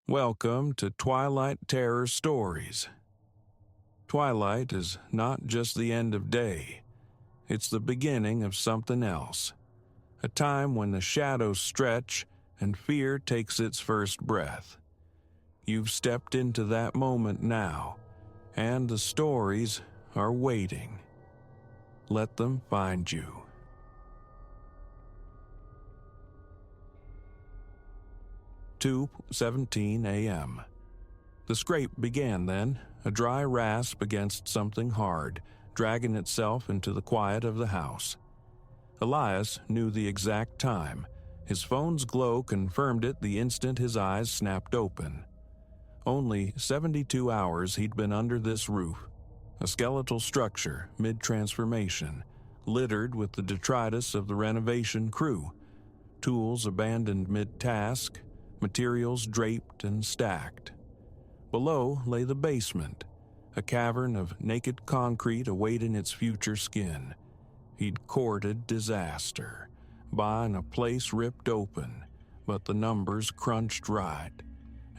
Welcome to Twilight Terror Stories. Twilight is not just the end of day, it's the beginning of something else. A time when the shadows stretch and fear takes its first breath. You've stepped into that moment now, and the stories are waiting. Let them find you. "2:17 a.m. The scrape began then, a dry rasp against something hard, dragging itself into the quiet of the house. Elias knew the exact time. His phone's glow confirmed it the instant his eyes snapped open. Only 72 hours he'd been under this roof, a skeletal structure mid-transformation, littered with the detritus of the renovation crew, tools abandoned mid-task, materials draped and stacked. Below lay the basement, a cavern of naked concrete awaiting its future skin. He'd courted disaster, buying a place ripped open, but the numbers crunched right,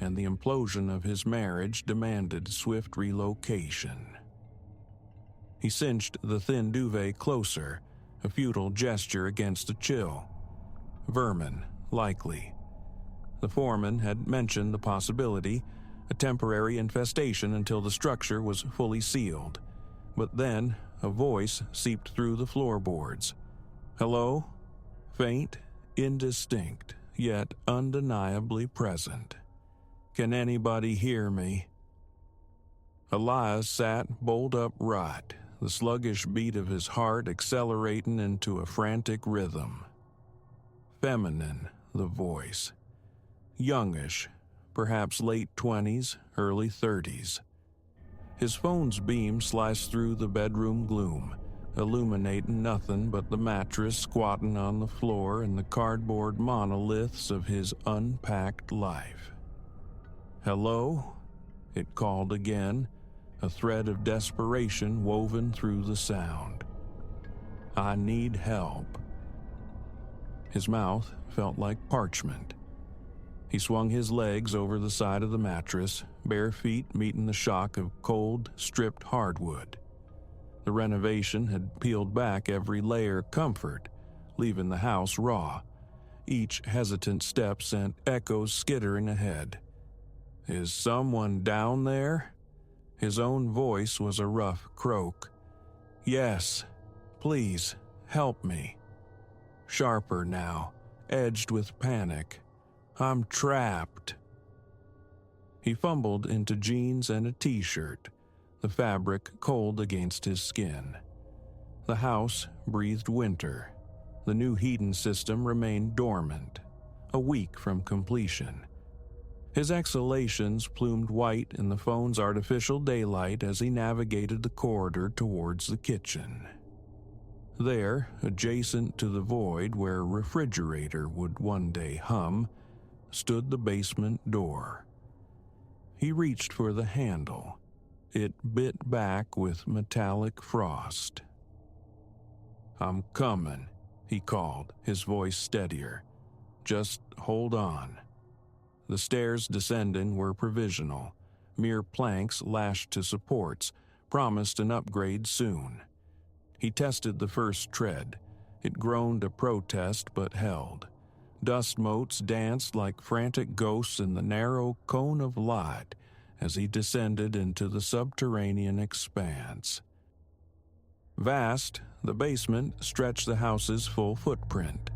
and the implosion of his marriage demanded swift relocation. He cinched the thin duvet closer, a futile gesture against a chill. Vermin, likely. The foreman had mentioned the possibility, a temporary infestation until the structure was fully sealed. But then, a voice seeped through the floorboards. Hello? Faint, indistinct, yet undeniably present. Can anybody hear me? Elias sat bolt upright, the sluggish beat of his heart accelerating into a frantic rhythm. Feminine, the voice. Youngish, perhaps late 20s, early 30s. His phone's beam sliced through the bedroom gloom, illuminating nothing but the mattress squatting on the floor and the cardboard monoliths of his unpacked life. Hello? It called again, a thread of desperation woven through the sound. I need help. His mouth felt like parchment. He swung his legs over the side of the mattress, bare feet meeting the shock of cold, stripped hardwood. The renovation had peeled back every layer of comfort, leaving the house raw. Each hesitant step sent echoes skittering ahead. Is someone down there? His own voice was a rough croak. Yes, please, help me. Sharper now, edged with panic. I'm trapped. He fumbled into jeans and a t-shirt, the fabric cold against his skin. The house breathed winter. The new heating system remained dormant, a week from completion. His exhalations plumed white in the phone's artificial daylight as he navigated the corridor towards the kitchen. There, adjacent to the void where a refrigerator would one day hum, stood the basement door. He reached for the handle. It bit back with metallic frost. I'm coming, he called, his voice steadier. Just hold on. The stairs descending were provisional, mere planks lashed to supports, promised an upgrade soon. He tested the first tread. It groaned a protest but held. Dust motes danced like frantic ghosts in the narrow cone of light as he descended into the subterranean expanse. Vast, the basement stretched the house's full footprint.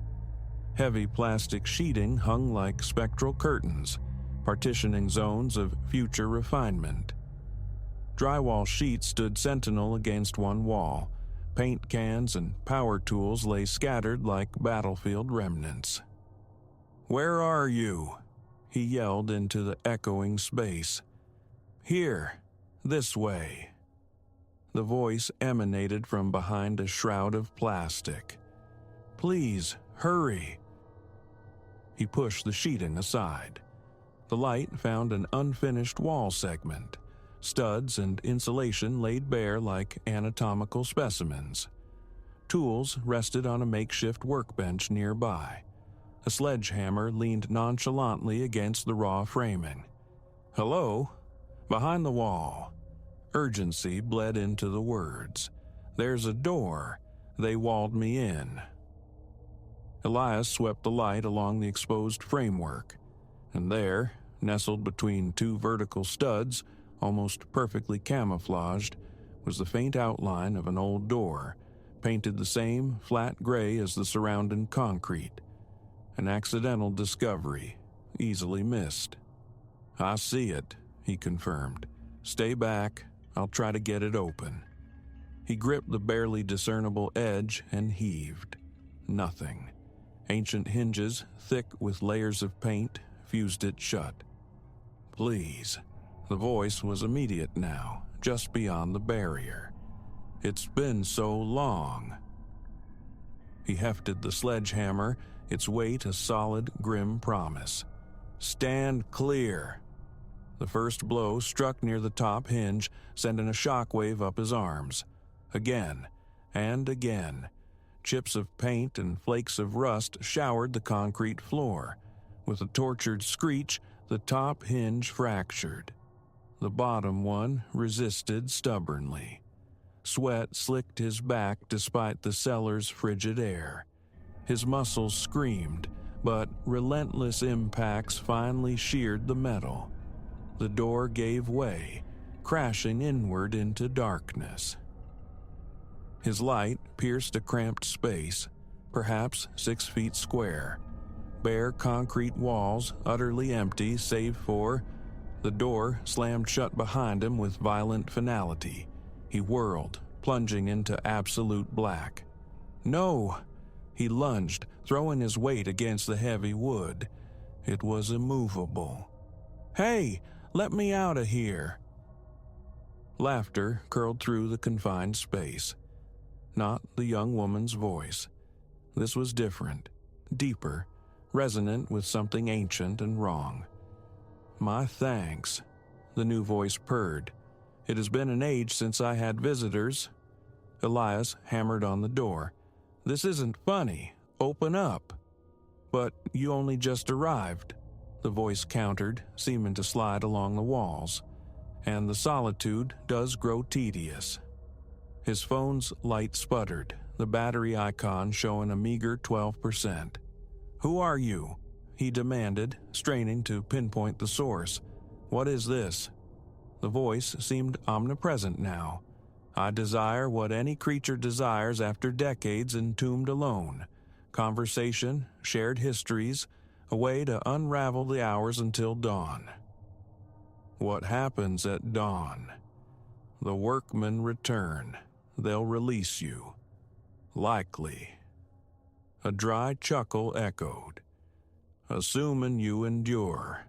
Heavy plastic sheeting hung like spectral curtains, partitioning zones of future refinement. Drywall sheets stood sentinel against one wall. Paint cans and power tools lay scattered like battlefield remnants. Where are you? He yelled into the echoing space. Here, this way. The voice emanated from behind a shroud of plastic. Please, hurry. He pushed the sheeting aside. The light found an unfinished wall segment, studs and insulation laid bare like anatomical specimens. Tools rested on a makeshift workbench nearby. A sledgehammer leaned nonchalantly against the raw framing. Hello? Behind the wall. Urgency bled into the words. There's a door. They walled me in. Elias swept the light along the exposed framework, and there, nestled between two vertical studs, almost perfectly camouflaged, was the faint outline of an old door, painted the same flat gray as the surrounding concrete. An accidental discovery, easily missed. I see it, he confirmed. Stay back, I'll try to get it open. He gripped the barely discernible edge and heaved. Nothing. Ancient hinges, thick with layers of paint, fused it shut. Please. The voice was immediate now, just beyond the barrier. It's been so long. He hefted the sledgehammer, its weight a solid, grim promise. Stand clear. The first blow struck near the top hinge, sending a shockwave up his arms. Again, and again. Chips of paint and flakes of rust showered the concrete floor. With a tortured screech, the top hinge fractured. The bottom one resisted stubbornly. Sweat slicked his back despite the cellar's frigid air. His muscles screamed, but relentless impacts finally sheared the metal. The door gave way, crashing inward into darkness. His light pierced a cramped space, perhaps 6 feet square. Bare concrete walls, utterly empty save for... The door slammed shut behind him with violent finality. He whirled, plunging into absolute black. No! He lunged, throwing his weight against the heavy wood. It was immovable. Hey! Let me out of here! Laughter curled through the confined space. Not the young woman's voice. This was different, deeper, resonant with something ancient and wrong. My thanks, the new voice purred. It has been an age since I had visitors. Elias hammered on the door. This isn't funny. Open up. But you only just arrived, the voice countered, seeming to slide along the walls. And the solitude does grow tedious. His phone's light sputtered, the battery icon showing a meager 12%. Who are you? He demanded, straining to pinpoint the source. What is this? The voice seemed omnipresent now. I desire what any creature desires after decades entombed alone. Conversation, shared histories, a way to unravel the hours until dawn. What happens at dawn? The workmen return. They'll release you. Likely. A dry chuckle echoed. Assuming you endure.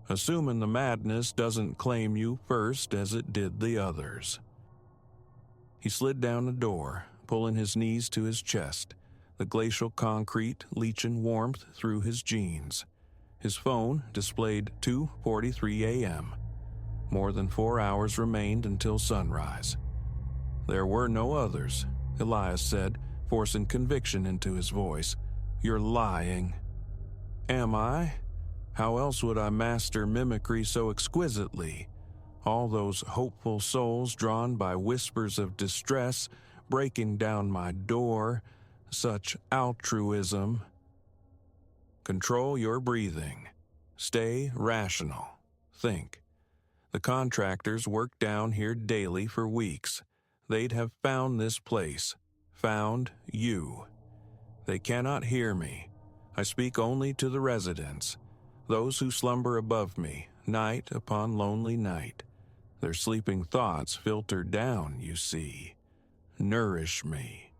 Assuming the madness doesn't claim you first as it did the others. He slid down the door, pulling his knees to his chest, the glacial concrete leaching warmth through his jeans. His phone displayed 2:43 a.m. More than 4 hours remained until sunrise. There were no others, Elias said, forcing conviction into his voice. You're lying. Am I? How else would I master mimicry so exquisitely? All those hopeful souls drawn by whispers of distress, breaking down my door, such altruism. Control your breathing. Stay rational. Think. The contractors worked down here daily for weeks. They'd have found this place, found you. They cannot hear me. I speak only to the residents, those who slumber above me, night upon lonely night. Their sleeping thoughts filter down, you see. Nourish me.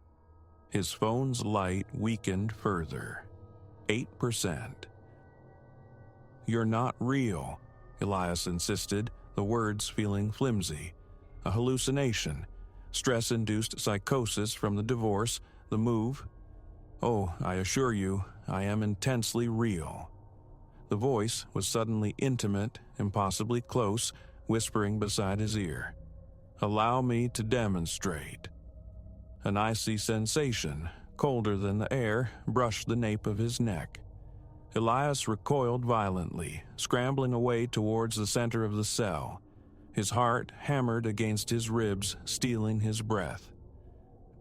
His phone's light weakened further. 8%. You're not real, Elias insisted, the words feeling flimsy. A hallucination. Stress-induced psychosis from the divorce, the move. Oh, I assure you, I am intensely real. The voice was suddenly intimate, impossibly close, whispering beside his ear. Allow me to demonstrate. An icy sensation, colder than the air, brushed the nape of his neck. Elias recoiled violently, scrambling away towards the center of the cell. His heart hammered against his ribs, stealing his breath.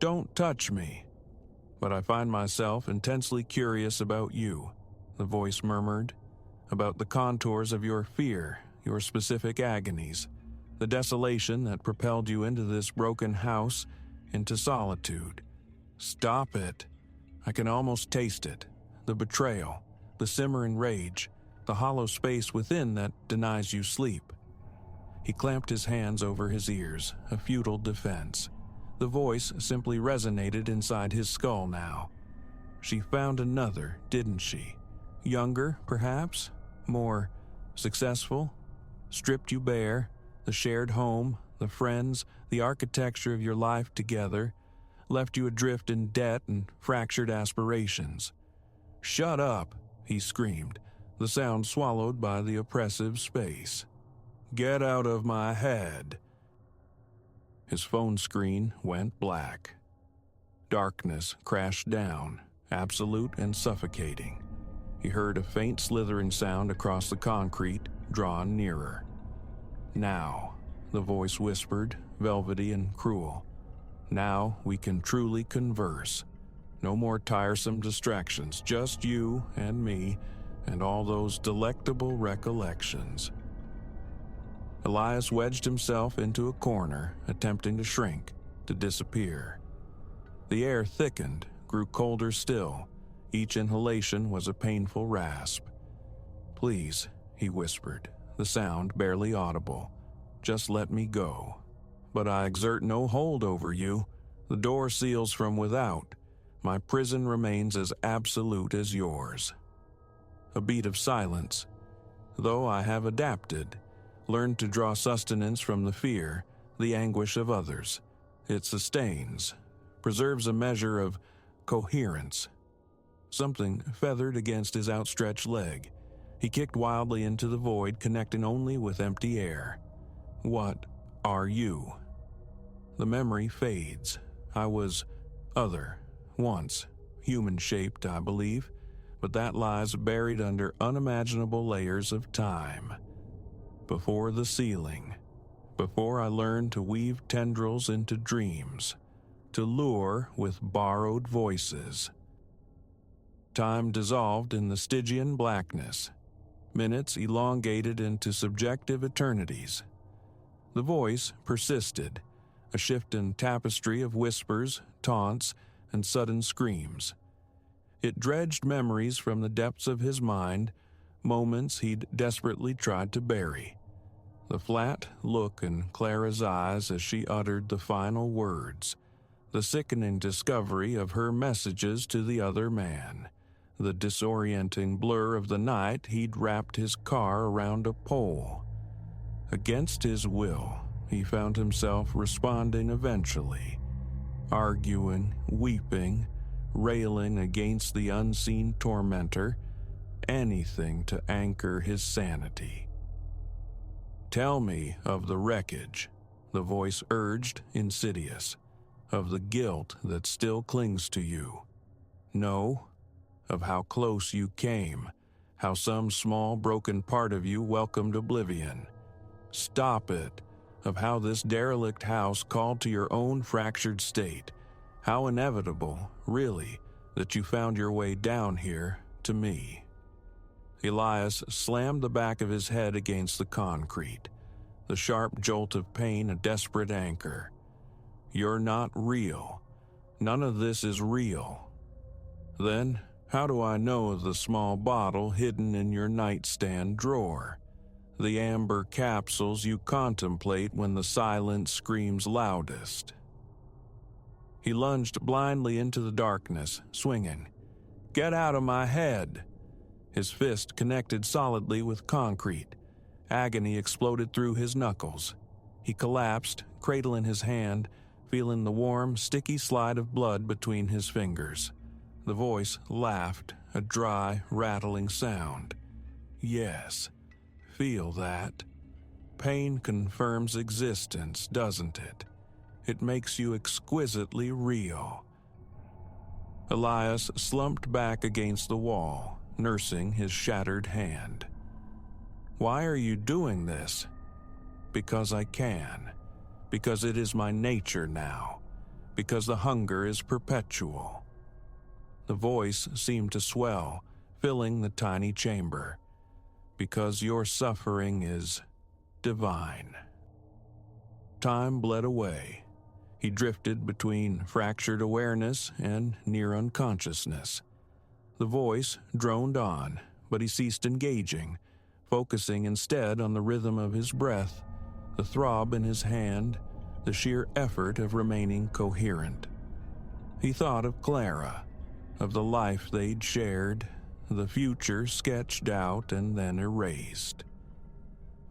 "Don't touch me." "But I find myself intensely curious about you," the voice murmured, "about the contours of your fear, your specific agonies, the desolation that propelled you into this broken house, into solitude. Stop it. I can almost taste it. The betrayal, the simmering rage, the hollow space within that denies you sleep." He clamped his hands over his ears, a futile defense. The voice simply resonated inside his skull now. "She found another, didn't she? Younger, perhaps? More successful? Stripped you bare, the shared home, the friends, the architecture of your life together, left you adrift in debt and fractured aspirations." "Shut up," he screamed, the sound swallowed by the oppressive space. "Get out of my head." His phone screen went black. Darkness crashed down, absolute and suffocating. He heard a faint slithering sound across the concrete, drawn nearer. "Now," the voice whispered, velvety and cruel. "Now we can truly converse. No more tiresome distractions, just you and me and all those delectable recollections." Elias wedged himself into a corner, attempting to shrink, to disappear. The air thickened, grew colder still. Each inhalation was a painful rasp. "Please," he whispered, the sound barely audible. "Just let me go. But I exert no hold over you. The door seals from without. My prison remains as absolute as yours." A beat of silence. "Though I have adapted, learned to draw sustenance from the fear, the anguish of others. It sustains, preserves a measure of coherence." Something feathered against his outstretched leg. He kicked wildly into the void, connecting only with empty air. "What are you?" The memory fades. I was other, once, human-shaped, I believe, but that lies buried under unimaginable layers of time. Before the ceiling, before I learned to weave tendrils into dreams, to lure with borrowed voices. Time dissolved in the Stygian blackness. Minutes elongated into subjective eternities. The voice persisted, a shifting tapestry of whispers, taunts, and sudden screams. It dredged memories from the depths of his mind, moments he'd desperately tried to bury. The flat look in Clara's eyes as she uttered the final words. The sickening discovery of her messages to the other man. The disorienting blur of the night he'd wrapped his car around a pole. Against his will, he found himself responding eventually. Arguing, weeping, railing against the unseen tormentor. Anything to anchor his sanity. "Tell me of the wreckage," the voice urged, insidious. "Of the guilt that still clings to you. No, of how close you came, how some small broken part of you welcomed oblivion. Stop it, of how this derelict house called to your own fractured state, how inevitable, really, that you found your way down here to me." Elias slammed the back of his head against the concrete, the sharp jolt of pain a desperate anchor. "You're not real. None of this is real. Then, how do I know the small bottle hidden in your nightstand drawer? The amber capsules you contemplate when the silence screams loudest?" He lunged blindly into the darkness, swinging. "Get out of my head!" His fist connected solidly with concrete. Agony exploded through his knuckles. He collapsed, cradle in his hand, feeling the warm, sticky slide of blood between his fingers. The voice laughed, a dry, rattling sound. "Yes, feel that. Pain confirms existence, doesn't it? It makes you exquisitely real." Elias slumped back against the wall, nursing his shattered hand. "Why are you doing this?" "Because I can. Because it is my nature now. Because the hunger is perpetual." The voice seemed to swell, filling the tiny chamber. "Because your suffering is divine." Time bled away. He drifted between fractured awareness and near unconsciousness. The voice droned on, but he ceased engaging, focusing instead on the rhythm of his breath, the throb in his hand, the sheer effort of remaining coherent. He thought of Clara, of the life they'd shared, the future sketched out and then erased.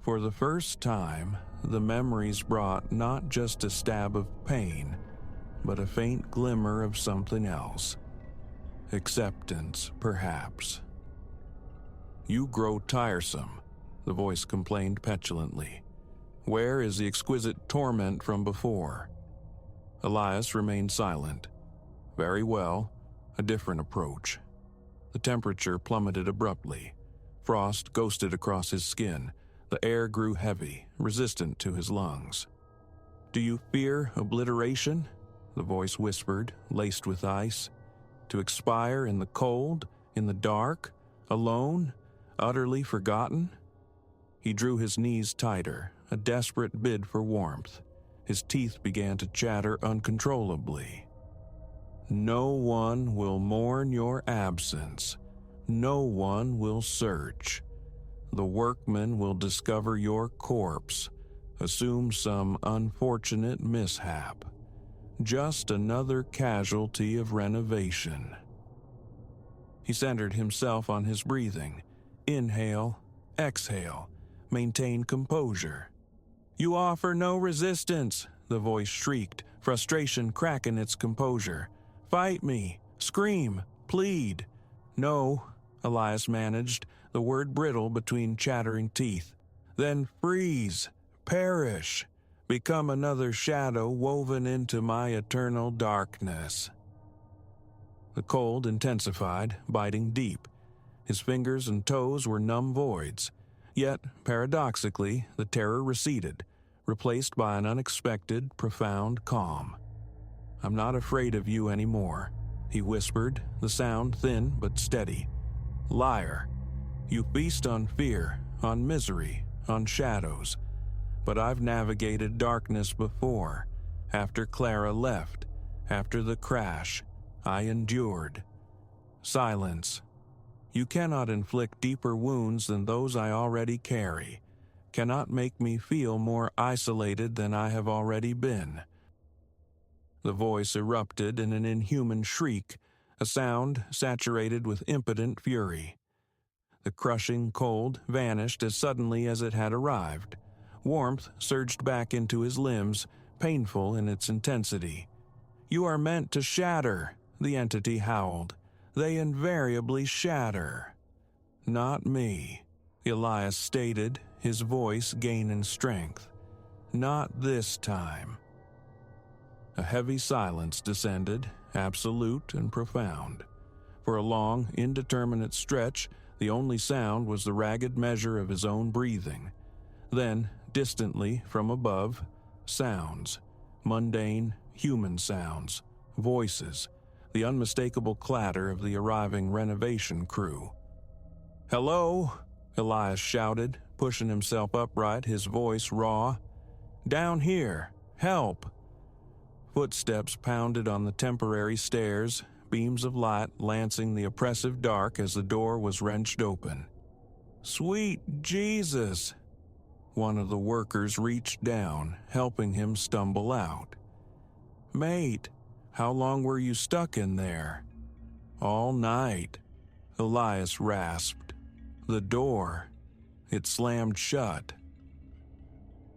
For the first time, the memories brought not just a stab of pain, but a faint glimmer of something else. Acceptance, perhaps. "You grow tiresome," the voice complained petulantly. "Where is the exquisite torment from before?" Elias remained silent. "Very well, a different approach." The temperature plummeted abruptly. Frost ghosted across his skin. The air grew heavy, resistant to his lungs. "Do you fear obliteration?" the voice whispered, laced with ice. "To expire in the cold, in the dark, alone, utterly forgotten?" He drew his knees tighter, a desperate bid for warmth. His teeth began to chatter uncontrollably. "No one will mourn your absence. No one will search. The workmen will discover your corpse, assume some unfortunate mishap. Just another casualty of renovation." He centered himself on his breathing. Inhale, exhale, maintain composure. "You offer no resistance," the voice shrieked, frustration cracking its composure. "Fight me, scream, plead." "No," Elias managed, the word brittle between chattering teeth. "Then freeze, perish, become another shadow woven into my eternal darkness." The cold intensified, biting deep. His fingers and toes were numb voids. Yet, paradoxically, the terror receded, replaced by an unexpected, profound calm. "I'm not afraid of you anymore," he whispered, the sound thin but steady. "Liar. You feast on fear, on misery, on shadows. But I've navigated darkness before. After Clara left, after the crash, I endured. Silence. You cannot inflict deeper wounds than those I already carry, cannot make me feel more isolated than I have already been." The voice erupted in an inhuman shriek, a sound saturated with impotent fury. The crushing cold vanished as suddenly as it had arrived. Warmth surged back into his limbs, painful in its intensity. "You are meant to shatter," the entity howled. "They invariably shatter." "Not me," Elias stated, his voice gaining strength. "Not this time." A heavy silence descended, absolute and profound. For a long, indeterminate stretch, the only sound was the ragged measure of his own breathing. Then, distantly, from above, sounds. Mundane, human sounds. Voices. The unmistakable clatter of the arriving renovation crew. "Hello?" Elias shouted, pushing himself upright, his voice raw. "Down here. Help!" Footsteps pounded on the temporary stairs, beams of light lancing the oppressive dark as the door was wrenched open. "Sweet Jesus!" One of the workers reached down, helping him stumble out. "Mate, how long were you stuck in there?" "All night," Elias rasped. "The door, it slammed shut."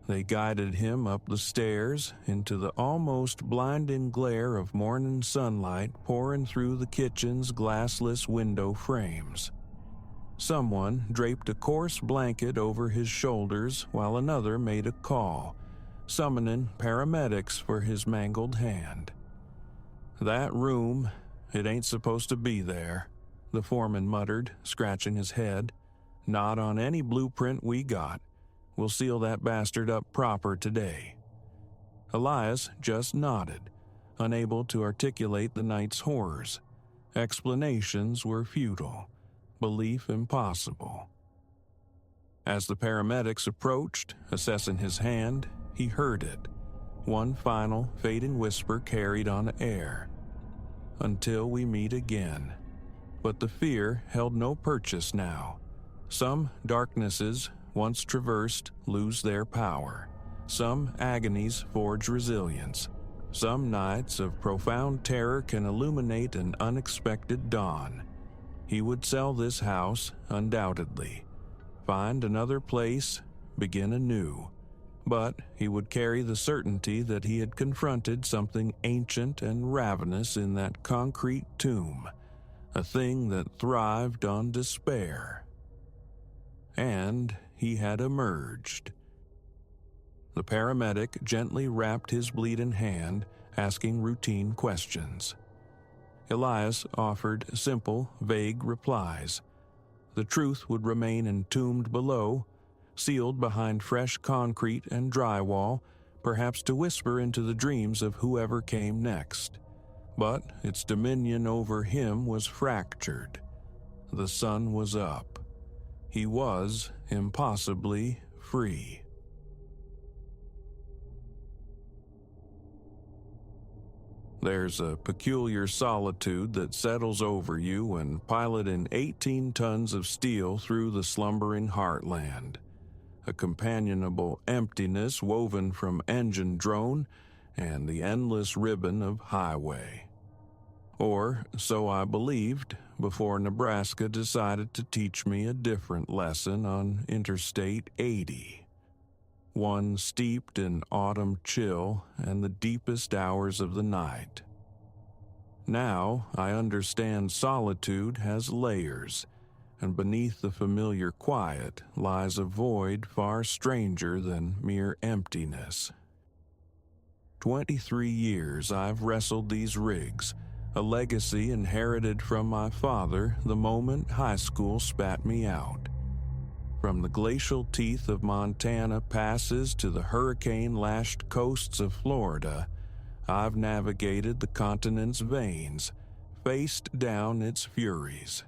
They guided him up the stairs into the almost blinding glare of morning sunlight pouring through the kitchen's glassless window frames. Someone draped a coarse blanket over his shoulders while another made a call, summoning paramedics for his mangled hand. "That room, it ain't supposed to be there," the foreman muttered, scratching his head. "Not on any blueprint we got. We'll seal that bastard up proper today." Elias just nodded, unable to articulate the night's horrors. Explanations were futile, belief impossible. As the paramedics approached, assessing his hand, he heard it. One final, fading whisper carried on the air. "Until we meet again." But the fear held no purchase now. Some darknesses, once traversed, lose their power. Some agonies forge resilience. Some nights of profound terror can illuminate an unexpected dawn. He would sell this house, undoubtedly. Find another place, begin anew. But he would carry the certainty that he had confronted something ancient and ravenous in that concrete tomb, a thing that thrived on despair. And he had emerged. The paramedic gently wrapped his bleeding hand, asking routine questions. Elias offered simple, vague replies. The truth would remain entombed below, sealed behind fresh concrete and drywall, perhaps to whisper into the dreams of whoever came next. But its dominion over him was fractured. The sun was up. He was, impossibly, free. There's a peculiar solitude that settles over you when piloting 18 tons of steel through the slumbering heartland. A companionable emptiness woven from engine drone and the endless ribbon of highway. Or so I believed before Nebraska decided to teach me a different lesson on Interstate 80. One steeped in autumn chill and the deepest hours of the night. Now I understand solitude has layers, and beneath the familiar quiet lies a void far stranger than mere emptiness. 23 years I've wrestled these rigs, a legacy inherited from my father the moment high school spat me out. From the glacial teeth of Montana passes to the hurricane-lashed coasts of Florida, I've navigated the continent's veins, faced down its furies.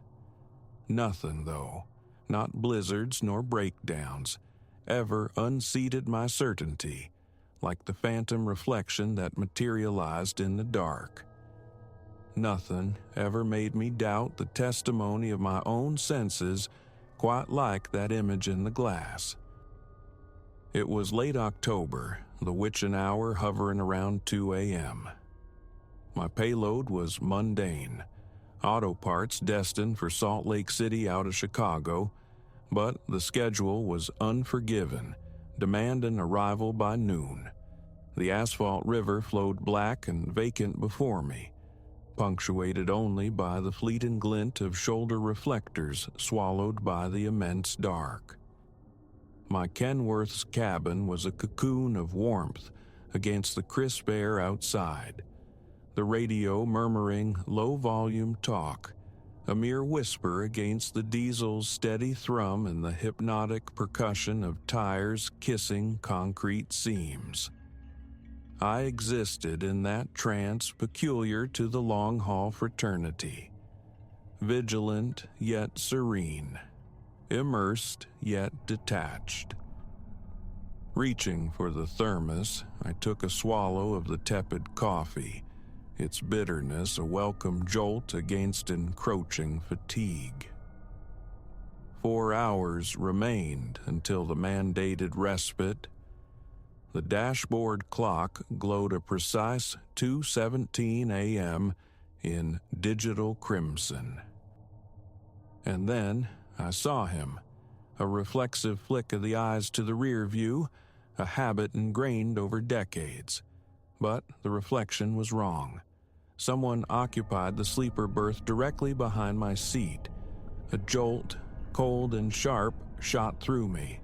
Nothing, though, not blizzards nor breakdowns, ever unseated my certainty, like the phantom reflection that materialized in the dark. Nothing ever made me doubt the testimony of my own senses quite like that image in the glass. It was late October, the witching hour hovering around 2 a.m. My payload was mundane, auto parts destined for Salt Lake City out of Chicago, but the schedule was unforgiving, demanding arrival by noon. The asphalt river flowed black and vacant before me, punctuated only by the fleeting glint of shoulder reflectors swallowed by the immense dark. My Kenworth's cabin was a cocoon of warmth against the crisp air outside, the radio murmuring low-volume talk, a mere whisper against the diesel's steady thrum and the hypnotic percussion of tires kissing concrete seams. I existed in that trance peculiar to the long-haul fraternity, vigilant yet serene, immersed yet detached. Reaching for the thermos, I took a swallow of the tepid coffee, its bitterness a welcome jolt against encroaching fatigue. 4 hours remained until the mandated respite. The dashboard clock glowed a precise 2:17 a.m. in digital crimson. And then I saw him, a reflexive flick of the eyes to the rear view, a habit ingrained over decades. But the reflection was wrong. Someone occupied the sleeper berth directly behind my seat. A jolt, cold and sharp, shot through me.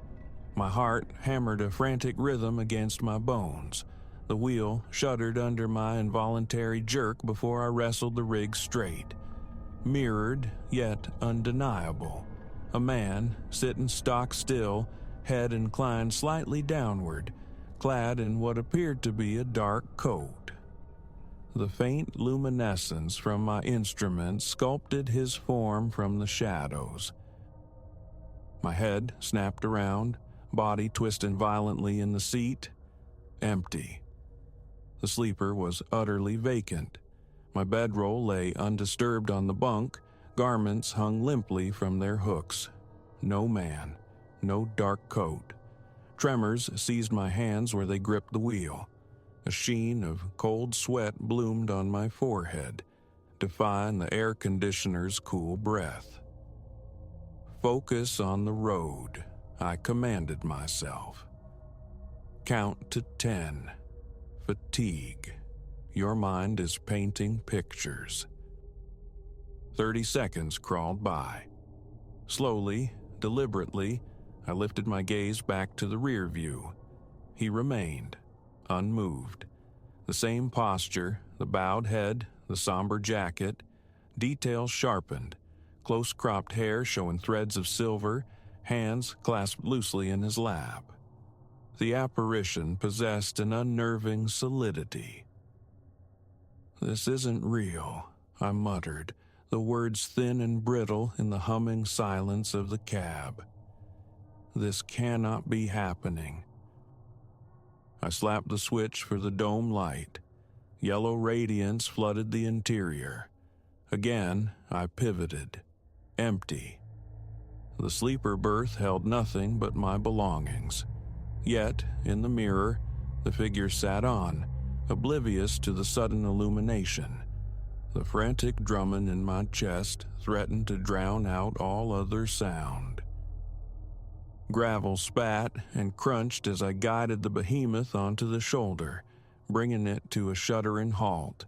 My heart hammered a frantic rhythm against my bones. The wheel shuddered under my involuntary jerk before I wrestled the rig straight. Mirrored, yet undeniable. A man, sitting stock still, head inclined slightly downward, clad in what appeared to be a dark coat. The faint luminescence from my instrument sculpted his form from the shadows. My head snapped around, body twisting violently in the seat. Empty. The sleeper was utterly vacant. My bedroll lay undisturbed on the bunk, garments hung limply from their hooks. No man, no dark coat. Tremors seized my hands where they gripped the wheel. A sheen of cold sweat bloomed on my forehead, defying the air conditioner's cool breath. Focus on the road, I commanded myself. Count to 10. Fatigue. Your mind is painting pictures. 30 seconds crawled by. Slowly, deliberately, I lifted my gaze back to the rear view. He remained, unmoved. The same posture, the bowed head, the somber jacket, details sharpened, close-cropped hair showing threads of silver, hands clasped loosely in his lap. The apparition possessed an unnerving solidity. "This isn't real," I muttered, the words thin and brittle in the humming silence of the cab. "This cannot be happening." I slapped the switch for the dome light. Yellow radiance flooded the interior. Again, I pivoted. Empty. The sleeper berth held nothing but my belongings. Yet, in the mirror, the figure sat on, oblivious to the sudden illumination. The frantic drumming in my chest threatened to drown out all other sound. Gravel spat and crunched as I guided the behemoth onto the shoulder, bringing it to a shuddering halt.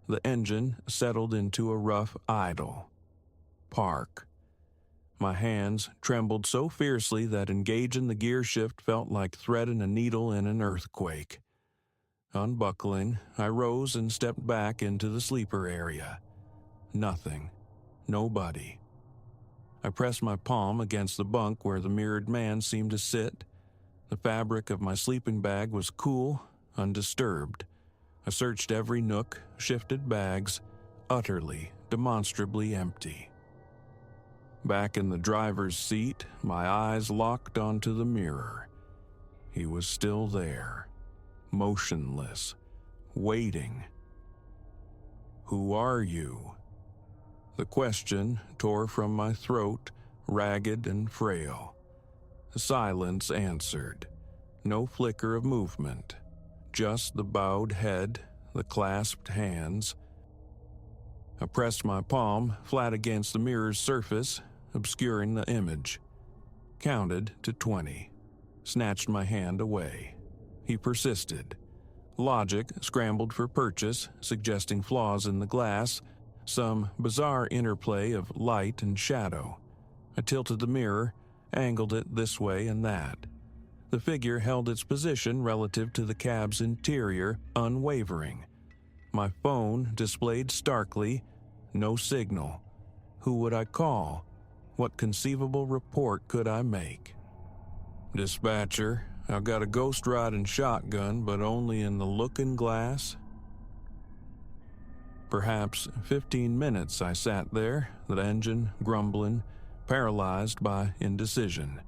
The engine settled into a rough idle. Park. My hands trembled so fiercely that engaging the gear shift felt like threading a needle in an earthquake. Unbuckling, I rose and stepped back into the sleeper area. Nothing. Nobody. I pressed my palm against the bunk where the mirrored man seemed to sit. The fabric of my sleeping bag was cool, undisturbed. I searched every nook, shifted bags, utterly, demonstrably empty. Back in the driver's seat, my eyes locked onto the mirror. He was still there, motionless, waiting. "Who are you?" The question tore from my throat, ragged and frail. The silence answered. No flicker of movement, just the bowed head, the clasped hands. I pressed my palm flat against the mirror's surface, obscuring the image. Counted to 20. Snatched my hand away. He persisted. Logic scrambled for purchase, suggesting flaws in the glass, some bizarre interplay of light and shadow. I tilted the mirror, angled it this way and that. The figure held its position relative to the cab's interior, unwavering. My phone displayed starkly, no signal. Who would I call? What conceivable report could I make? "Dispatcher, I've got a ghost riding shotgun, but only in the looking glass." Perhaps 15 minutes I sat there, the engine grumbling, paralyzed by indecision.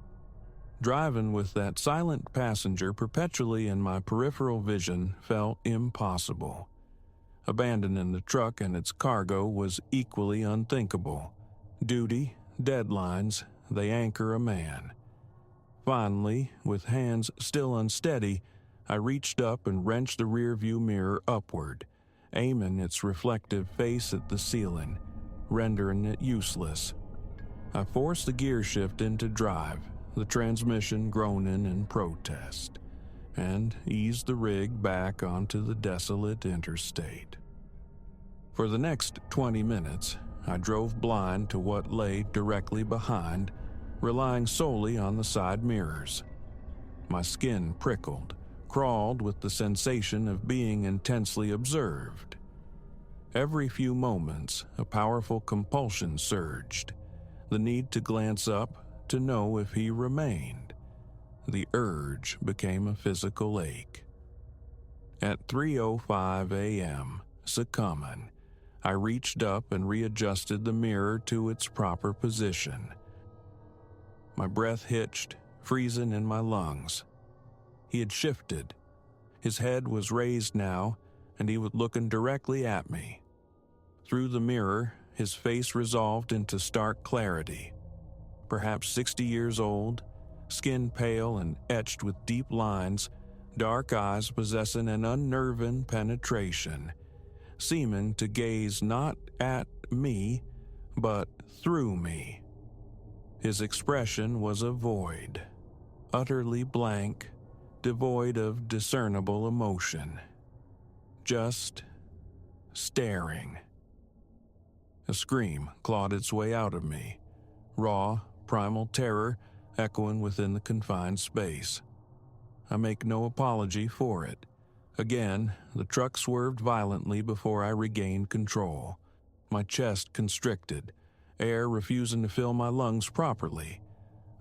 Driving with that silent passenger perpetually in my peripheral vision felt impossible. Abandoning the truck and its cargo was equally unthinkable. Duty, deadlines, they anchor a man. Finally, with hands still unsteady, I reached up and wrenched the rearview mirror upward, aiming its reflective face at the ceiling, rendering it useless. I forced the gear shift into drive, the transmission groaning in protest, and eased the rig back onto the desolate interstate. For the next 20 minutes, I drove blind to what lay directly behind, relying solely on the side mirrors. My skin prickled, crawled with the sensation of being intensely observed. Every few moments, a powerful compulsion surged, the need to glance up to know if he remained. The urge became a physical ache. At 3:05 a.m., succumbing, I reached up and readjusted the mirror to its proper position. My breath hitched, freezing in my lungs. He had shifted. His head was raised now, and he was looking directly at me. Through the mirror, his face resolved into stark clarity. Perhaps 60 years old, skin pale and etched with deep lines, dark eyes possessing an unnerving penetration, seeming to gaze not at me, but through me. His expression was a void, utterly blank, devoid of discernible emotion. Just staring. A scream clawed its way out of me, raw, primal terror echoing within the confined space. I make no apology for it. Again, the truck swerved violently before I regained control. My chest constricted, air refusing to fill my lungs properly.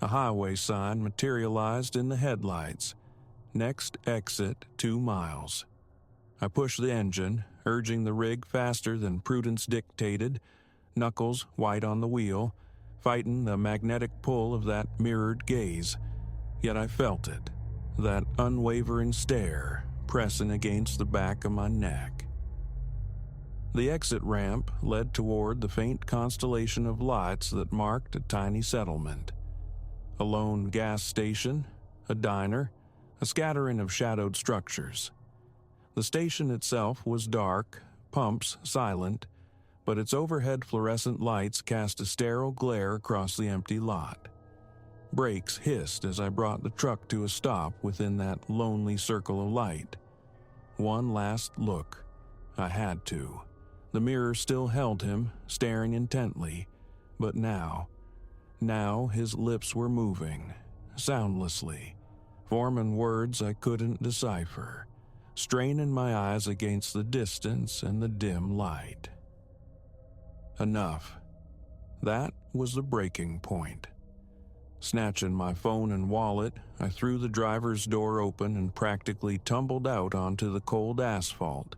A highway sign materialized in the headlights. Next exit 2 miles. I pushed the engine, urging the rig faster than prudence dictated, knuckles white on the wheel, fighting the magnetic pull of that mirrored gaze. Yet I felt it, that unwavering stare pressing against the back of my neck. The exit ramp led toward the faint constellation of lights that marked a tiny settlement. A lone gas station, a diner, a scattering of shadowed structures. The station itself was dark, pumps silent, but its overhead fluorescent lights cast a sterile glare across the empty lot. Brakes hissed as I brought the truck to a stop within that lonely circle of light. One last look. I had to. The mirror still held him, staring intently, but now his lips were moving, soundlessly, forming words I couldn't decipher, straining my eyes against the distance and the dim light. Enough. That was the breaking point. Snatching my phone and wallet, I threw the driver's door open and practically tumbled out onto the cold asphalt,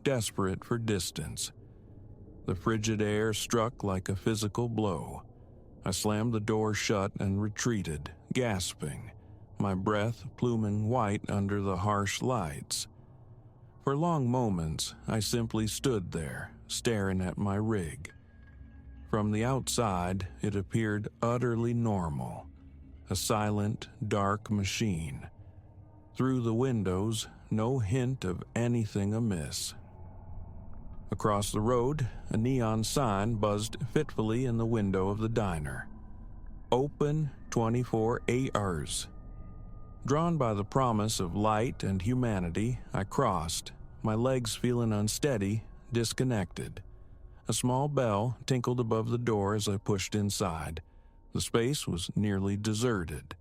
desperate for distance. The frigid air struck like a physical blow. I slammed the door shut and retreated, gasping, my breath pluming white under the harsh lights. For long moments, I simply stood there, staring at my rig. From the outside, it appeared utterly normal, a silent, dark machine. Through the windows, no hint of anything amiss. Across the road, a neon sign buzzed fitfully in the window of the diner. Open 24 hours. Drawn by the promise of light and humanity, I crossed, my legs feeling unsteady, disconnected. A small bell tinkled above the door as I pushed inside. The space was nearly deserted.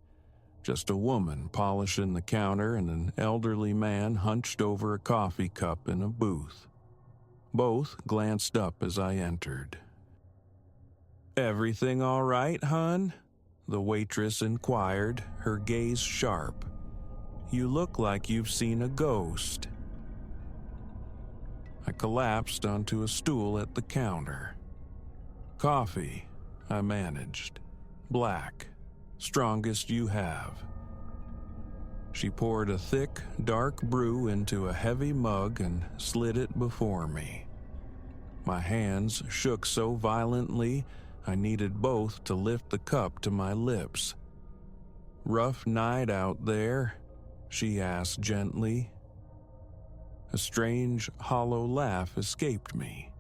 Just a woman polishing the counter and an elderly man hunched over a coffee cup in a booth. Both glanced up as I entered. "Everything all right, hun?" the waitress inquired, her gaze sharp. "You look like you've seen a ghost." I collapsed onto a stool at the counter. "Coffee," I managed. "Black. Strongest you have." She poured a thick, dark brew into a heavy mug and slid it before me. My hands shook so violently I needed both to lift the cup to my lips. "Rough night out there?" she asked gently. A strange, hollow laugh escaped me.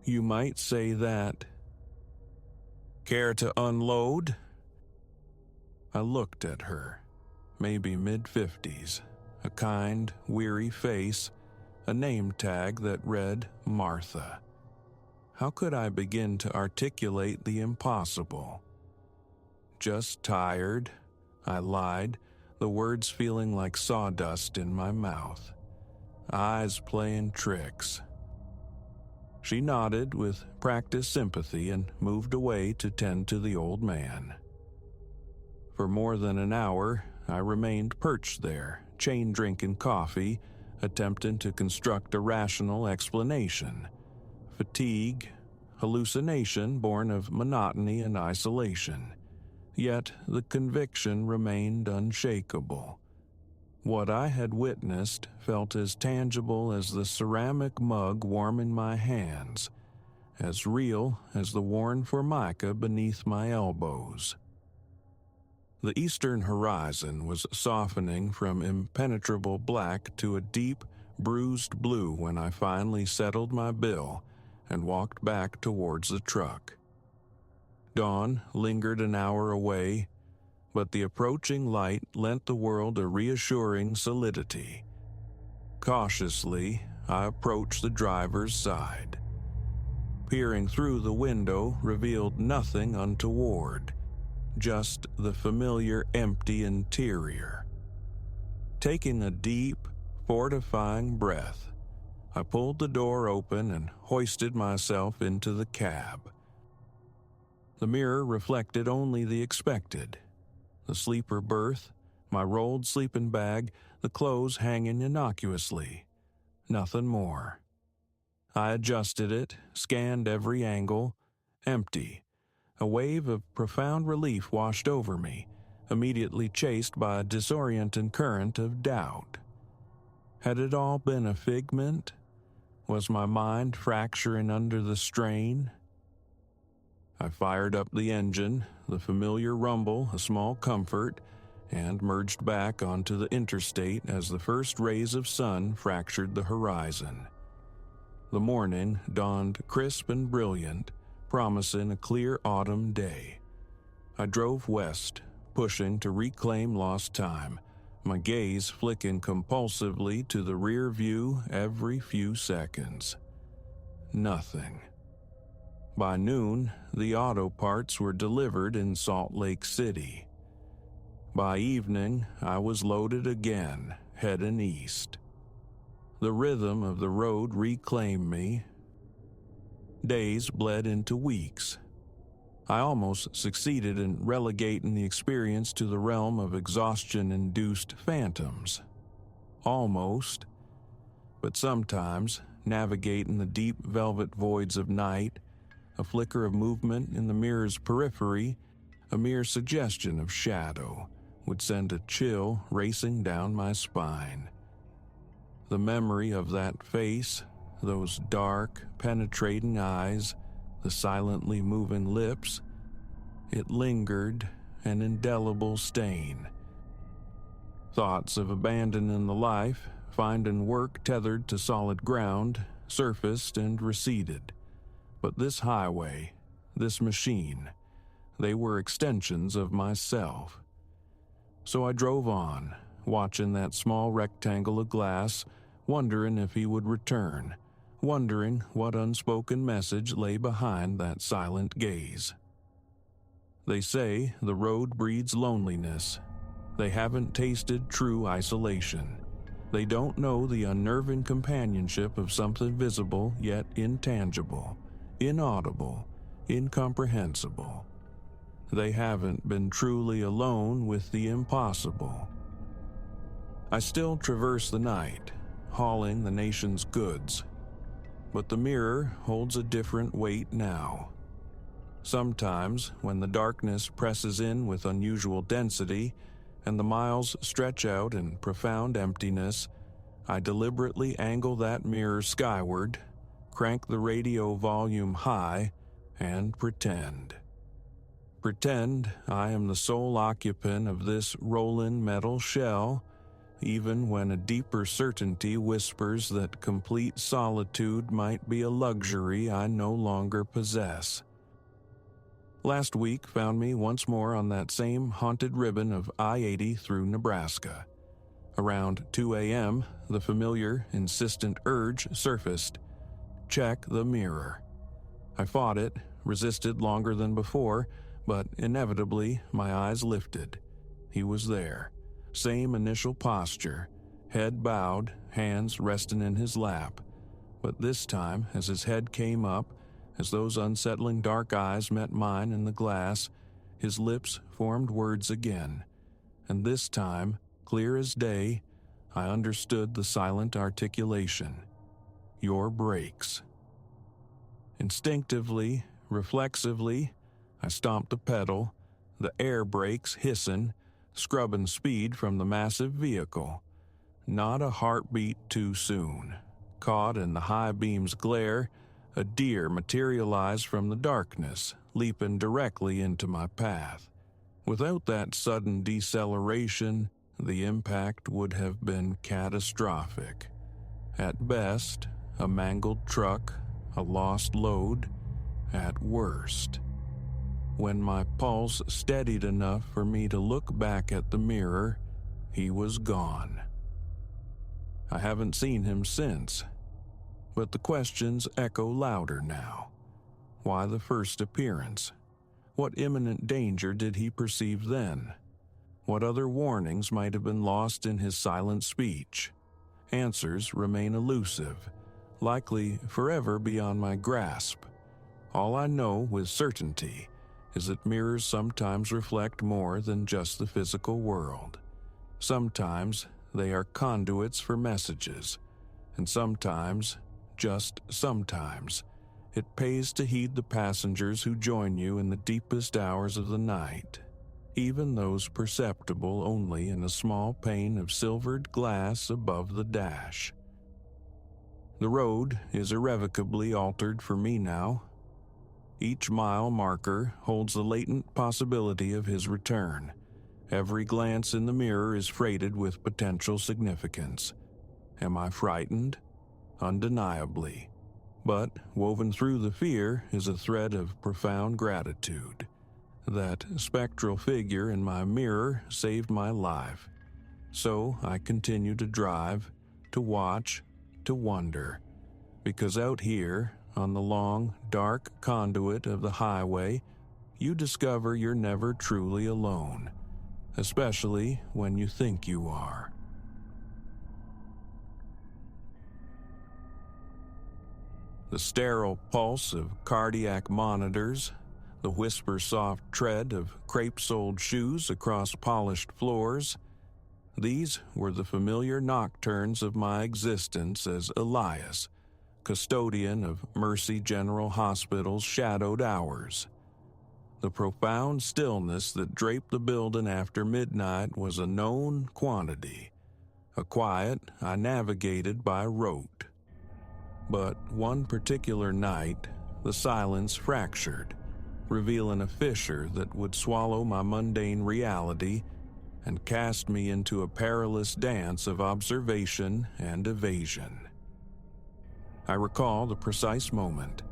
"You might say that." "Care to unload?" I looked at her, maybe mid-50s, a kind, weary face, a name tag that read Martha. How could I begin to articulate the impossible? "Just tired," I lied, the words feeling like sawdust in my mouth. Eyes playing tricks. She nodded with practiced sympathy and moved away to tend to the old man. For more than an hour, I remained perched there, chain-drinking coffee, attempting to construct a rational explanation. Fatigue, hallucination born of monotony and isolation. Yet the conviction remained unshakable. What I had witnessed felt as tangible as the ceramic mug warm in my hands, as real as the worn formica beneath my elbows. The eastern horizon was softening from impenetrable black to a deep, bruised blue when I finally settled my bill and walked back towards the truck. Dawn lingered an hour away, but the approaching light lent the world a reassuring solidity. Cautiously, I approached the driver's side. Peering through the window revealed nothing untoward, just the familiar empty interior. Taking a deep, fortifying breath, I pulled the door open and hoisted myself into the cab. The mirror reflected only the expected. The sleeper berth, my rolled sleeping bag, the clothes hanging innocuously. Nothing more. I adjusted it, scanned every angle. Empty. A wave of profound relief washed over me, immediately chased by a disorienting current of doubt. Had it all been a figment? Was my mind fracturing under the strain? I fired up the engine, the familiar rumble a small comfort, and merged back onto the interstate as the first rays of sun fractured the horizon. The morning dawned crisp and brilliant, promising a clear autumn day. I drove west, pushing to reclaim lost time, my gaze flicking compulsively to the rear view every few seconds. Nothing. By noon, the auto parts were delivered in Salt Lake City. By evening, I was loaded again, heading east. The rhythm of the road reclaimed me. Days bled into weeks. I almost succeeded in relegating the experience to the realm of exhaustion-induced phantoms. Almost. But sometimes, navigating the deep velvet voids of night, a flicker of movement in the mirror's periphery, a mere suggestion of shadow, would send a chill racing down my spine. The memory of that face, those dark, penetrating eyes, the silently moving lips, it lingered, an indelible stain. Thoughts of abandoning the life, finding work tethered to solid ground, surfaced and receded. But this highway, this machine, they were extensions of myself. So I drove on, watching that small rectangle of glass, wondering if he would return, wondering what unspoken message lay behind that silent gaze. They say the road breeds loneliness. They haven't tasted true isolation. They don't know the unnerving companionship of something visible yet intangible, inaudible, incomprehensible. They haven't been truly alone with the impossible. I still traverse the night, hauling the nation's goods. But the mirror holds a different weight now. Sometimes, when the darkness presses in with unusual density and the miles stretch out in profound emptiness, I deliberately angle that mirror skyward, crank the radio volume high, and pretend. Pretend I am the sole occupant of this rolling metal shell, even when a deeper certainty whispers that complete solitude might be a luxury I no longer possess. Last week found me once more on that same haunted ribbon of I-80 through Nebraska. Around 2 a.m., the familiar, insistent urge surfaced. Check the mirror. I fought it, resisted longer than before, but inevitably my eyes lifted. He was there. Same initial posture, head bowed, hands resting in his lap, But this time, as his head came up, as those unsettling dark eyes met mine in the glass, his lips formed words again, and this time, clear as day, I understood the silent articulation. Your brakes. Instinctively, reflexively, I stomped the pedal, the air brakes hissing, scrubbing speed from the massive vehicle. Not a heartbeat too soon. Caught in the high beam's glare, a deer materialized from the darkness, leaping directly into my path. Without that sudden deceleration, the impact would have been catastrophic. At best, a mangled truck, a lost load. At worst. When my pulse steadied enough for me to look back at the mirror, he was gone. I haven't seen him since, but the questions echo louder now. Why the first appearance? What imminent danger did he perceive then? What other warnings might have been lost in his silent speech? Answers remain elusive, likely forever beyond my grasp. All I know with certainty is that mirrors sometimes reflect more than just the physical world. Sometimes they are conduits for messages, and sometimes, just sometimes, it pays to heed the passengers who join you in the deepest hours of the night, even those perceptible only in a small pane of silvered glass above the dash. The road is irrevocably altered for me now. Each mile marker holds the latent possibility of his return. Every glance in the mirror is freighted with potential significance. Am I frightened? Undeniably. But woven through the fear is a thread of profound gratitude. That spectral figure in my mirror saved my life. So I continue to drive, to watch, to wonder. Because out here, on the long, dark conduit of the highway, you discover you're never truly alone, especially when you think you are. The sterile pulse of cardiac monitors, the whisper-soft tread of crepe-soled shoes across polished floors, these were the familiar nocturnes of my existence as Elias, custodian of Mercy General Hospital's shadowed hours. The profound stillness that draped the building after midnight was a known quantity, a quiet I navigated by rote. But one particular night, the silence fractured, revealing a fissure that would swallow my mundane reality and cast me into a perilous dance of observation and evasion. I recall the precise moment.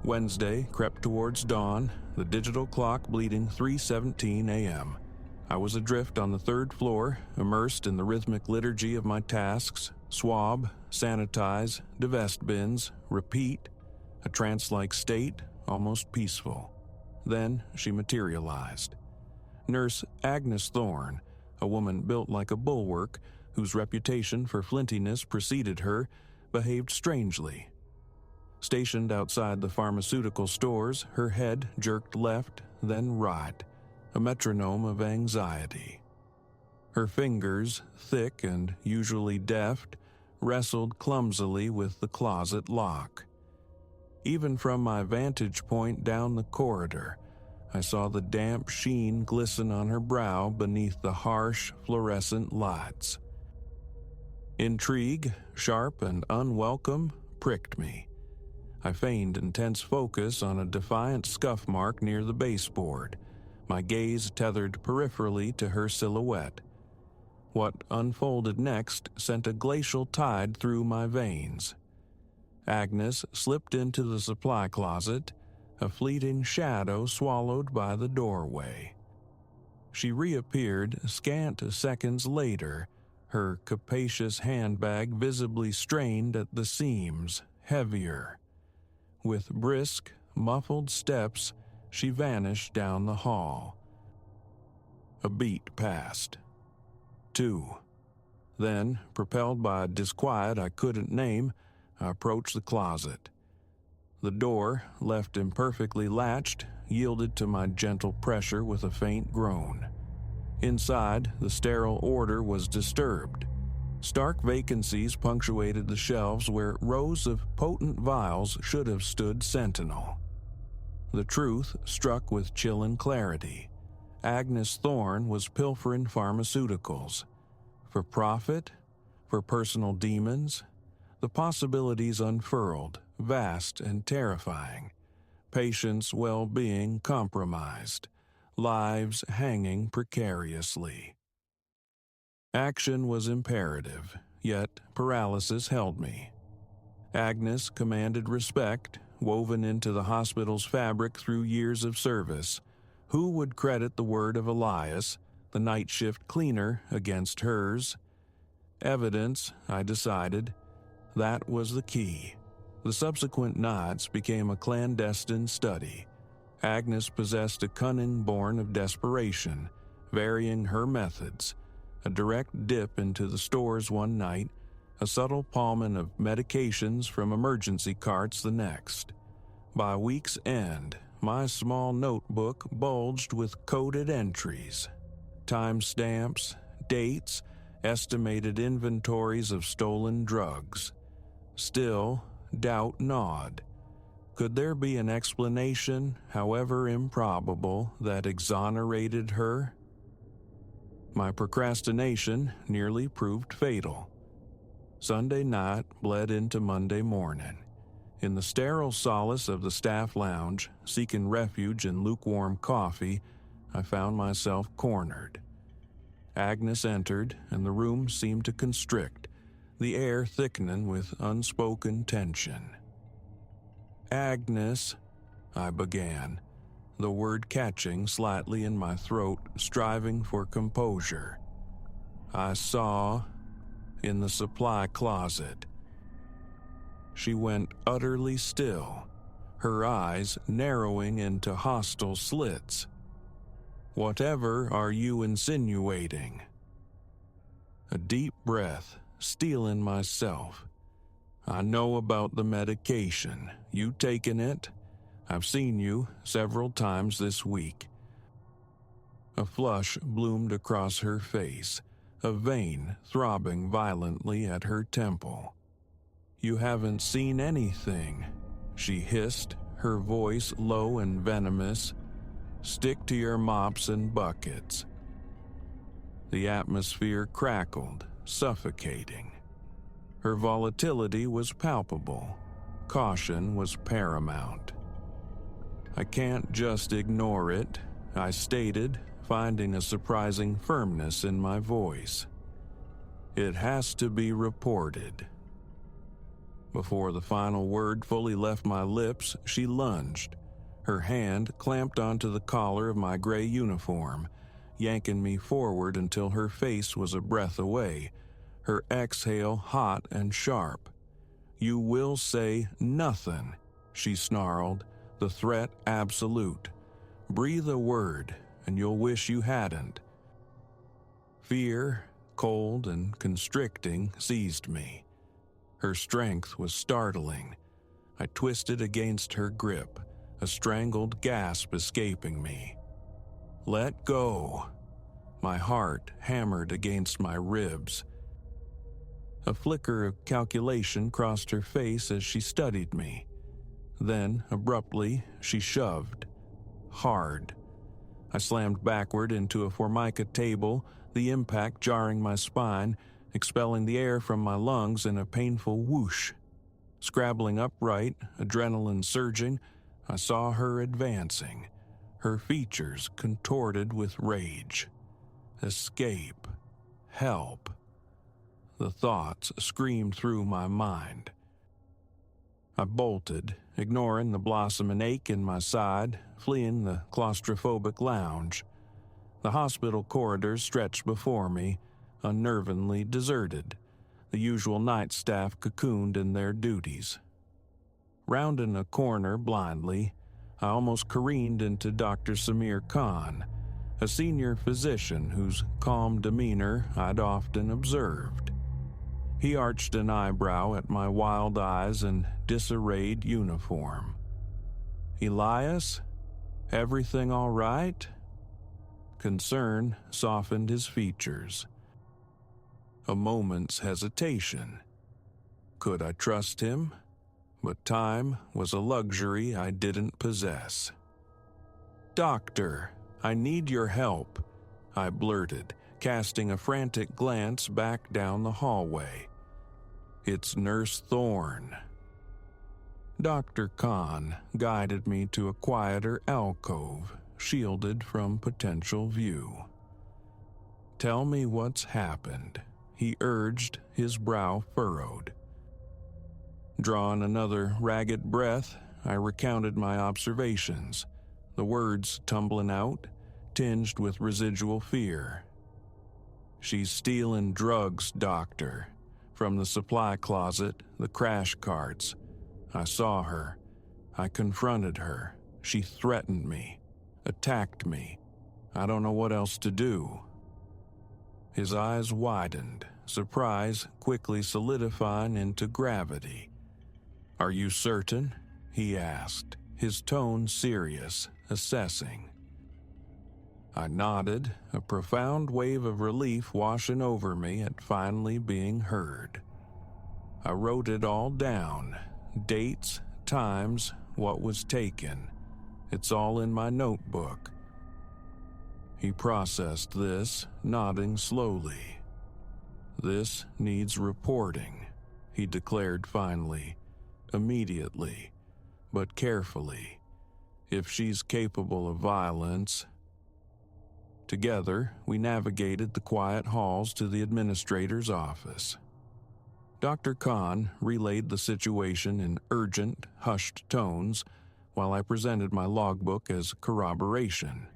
Wednesday crept towards dawn, the digital clock bleeding 3:17 a.m. I was adrift on the third floor, immersed in the rhythmic liturgy of my tasks: swab, sanitize, divest bins, repeat, a trance-like state, almost peaceful. Then she materialized. Nurse Agnes Thorne, a woman built like a bulwark, whose reputation for flintiness preceded her, behaved strangely. Stationed outside the pharmaceutical stores, her head jerked left, then right, a metronome of anxiety. Her fingers, thick and usually deft, wrestled clumsily with the closet lock. Even from my vantage point down the corridor, I saw the damp sheen glisten on her brow beneath the harsh, fluorescent lights. Intrigue, sharp and unwelcome, pricked me. I feigned intense focus on a defiant scuff mark near the baseboard, my gaze tethered peripherally to her silhouette. What unfolded next sent a glacial tide through my veins. Agnes slipped into the supply closet, a fleeting shadow swallowed by the doorway. She reappeared scant seconds later, her capacious handbag visibly strained at the seams, heavier. With brisk, muffled steps, she vanished down the hall. A beat passed. 2. Then, propelled by a disquiet I couldn't name, I approached the closet. The door, left imperfectly latched, yielded to my gentle pressure with a faint groan. Inside, the sterile order was disturbed. Stark vacancies punctuated the shelves where rows of potent vials should have stood sentinel. The truth struck with chilling clarity. Agnes Thorne was pilfering pharmaceuticals. For profit? For personal demons? The possibilities unfurled, vast and terrifying. Patients' well-being compromised. Lives hanging precariously. Action was imperative, yet paralysis held me. Agnes commanded respect, woven into the hospital's fabric through years of service. Who would credit the word of Elias, the night shift cleaner, against hers? Evidence, I decided. That was the key. The subsequent nods became a clandestine study. Agnes possessed a cunning born of desperation, varying her methods. A direct dip into the stores one night, a subtle palming of medications from emergency carts the next. By week's end, my small notebook bulged with coded entries, timestamps, dates, estimated inventories of stolen drugs. Still, doubt gnawed. Could there be an explanation, however improbable, that exonerated her? My procrastination nearly proved fatal. Sunday night bled into Monday morning. In the sterile solace of the staff lounge, seeking refuge in lukewarm coffee, I found myself cornered. Agnes entered, and the room seemed to constrict, the air thickening with unspoken tension. "Agnes," I began, the word catching slightly in my throat, striving for composure. "I saw in the supply closet." She went utterly still, her eyes narrowing into hostile slits. "Whatever are you insinuating?" A deep breath, steeling myself. "I know about the medication. You taken it? I've seen you several times this week." A flush bloomed across her face, a vein throbbing violently at her temple. "You haven't seen anything," she hissed, her voice low and venomous. "Stick to your mops and buckets." The atmosphere crackled, suffocating. Her volatility was palpable. Caution was paramount. "I can't just ignore it," I stated, finding a surprising firmness in my voice. "It has to be reported." Before the final word fully left my lips, she lunged. Her hand clamped onto the collar of my gray uniform, yanking me forward until her face was a breath away, her exhale hot and sharp. "You will say nothing," she snarled, the threat absolute. "Breathe a word, and you'll wish you hadn't." Fear, cold and constricting, seized me. Her strength was startling. I twisted against her grip, a strangled gasp escaping me. "Let go." My heart hammered against my ribs. A flicker of calculation crossed her face as she studied me. Then, abruptly, she shoved. Hard. I slammed backward into a formica table, the impact jarring my spine, expelling the air from my lungs in a painful whoosh. Scrabbling upright, adrenaline surging, I saw her advancing, her features contorted with rage. Escape. Help. The thoughts screamed through my mind. I bolted, ignoring the blossoming ache in my side, fleeing the claustrophobic lounge. The hospital corridors stretched before me, unnervingly deserted, the usual night staff cocooned in their duties. Rounding a corner blindly, I almost careened into Dr. Samir Khan, a senior physician whose calm demeanor I'd often observed. He arched an eyebrow at my wild eyes and disarrayed uniform. "Elias, everything all right?" Concern softened his features. A moment's hesitation. Could I trust him? But time was a luxury I didn't possess. "Doctor, I need your help," I blurted, casting a frantic glance back down the hallway. "It's Nurse Thorne." Dr. Khan guided me to a quieter alcove, shielded from potential view. "Tell me what's happened," he urged, his brow furrowed. Drawing another ragged breath, I recounted my observations, the words tumbling out, tinged with residual fear. "She's stealing drugs, doctor. From the supply closet, the crash carts. I saw her. I confronted her. She threatened me, attacked me. I don't know what else to do." His eyes widened, surprise quickly solidifying into gravity. "Are you certain?" he asked, his tone serious, assessing. I nodded, a profound wave of relief washing over me at finally being heard. I wrote it all down, dates, times, what was taken. It's all in my notebook. He processed this, nodding slowly. "This needs reporting," he declared finally, "immediately, but carefully. If she's capable of violence." Together, we navigated the quiet halls to the administrator's office. Dr. Khan relayed the situation in urgent, hushed tones, while I presented my logbook as corroboration.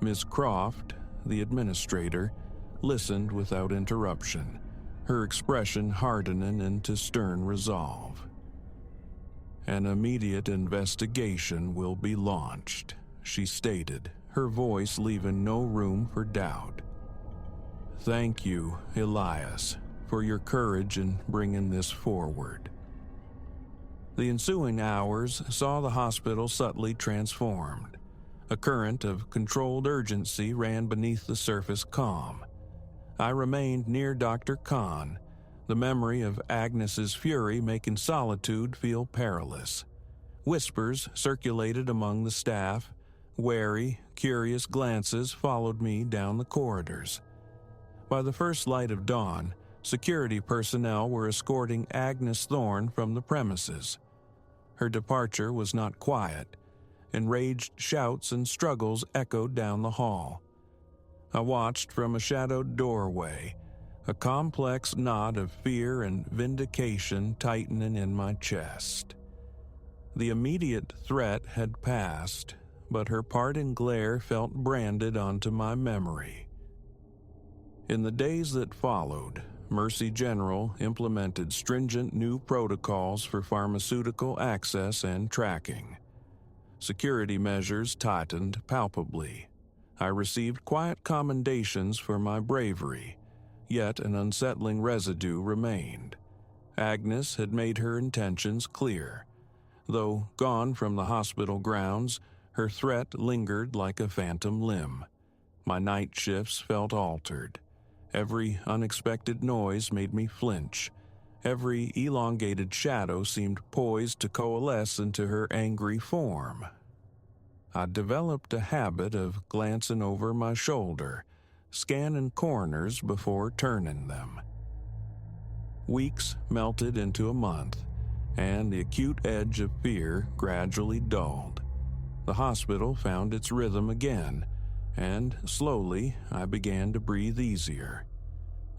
Ms. Croft, the administrator, listened without interruption, her expression hardening into stern resolve. "An immediate investigation will be launched," she stated, her voice leaving no room for doubt. "Thank you, Elias, for your courage in bringing this forward." The ensuing hours saw the hospital subtly transformed. A current of controlled urgency ran beneath the surface calm. I remained near Dr. Khan, the memory of Agnes's fury making solitude feel perilous. Whispers circulated among the staff. Wary, curious glances followed me down the corridors. By the first light of dawn, security personnel were escorting Agnes Thorne from the premises. Her departure was not quiet. Enraged shouts and struggles echoed down the hall. I watched from a shadowed doorway, a complex knot of fear and vindication tightening in my chest. The immediate threat had passed, but her parting glare felt branded onto my memory. In the days that followed, Mercy General implemented stringent new protocols for pharmaceutical access and tracking. Security measures tightened palpably. I received quiet commendations for my bravery, yet an unsettling residue remained. Agnes had made her intentions clear. Though gone from the hospital grounds, her threat lingered like a phantom limb. My night shifts felt altered. Every unexpected noise made me flinch. Every elongated shadow seemed poised to coalesce into her angry form. I developed a habit of glancing over my shoulder, scanning corners before turning them. Weeks melted into a month, and the acute edge of fear gradually dulled. The hospital found its rhythm again, and slowly I began to breathe easier.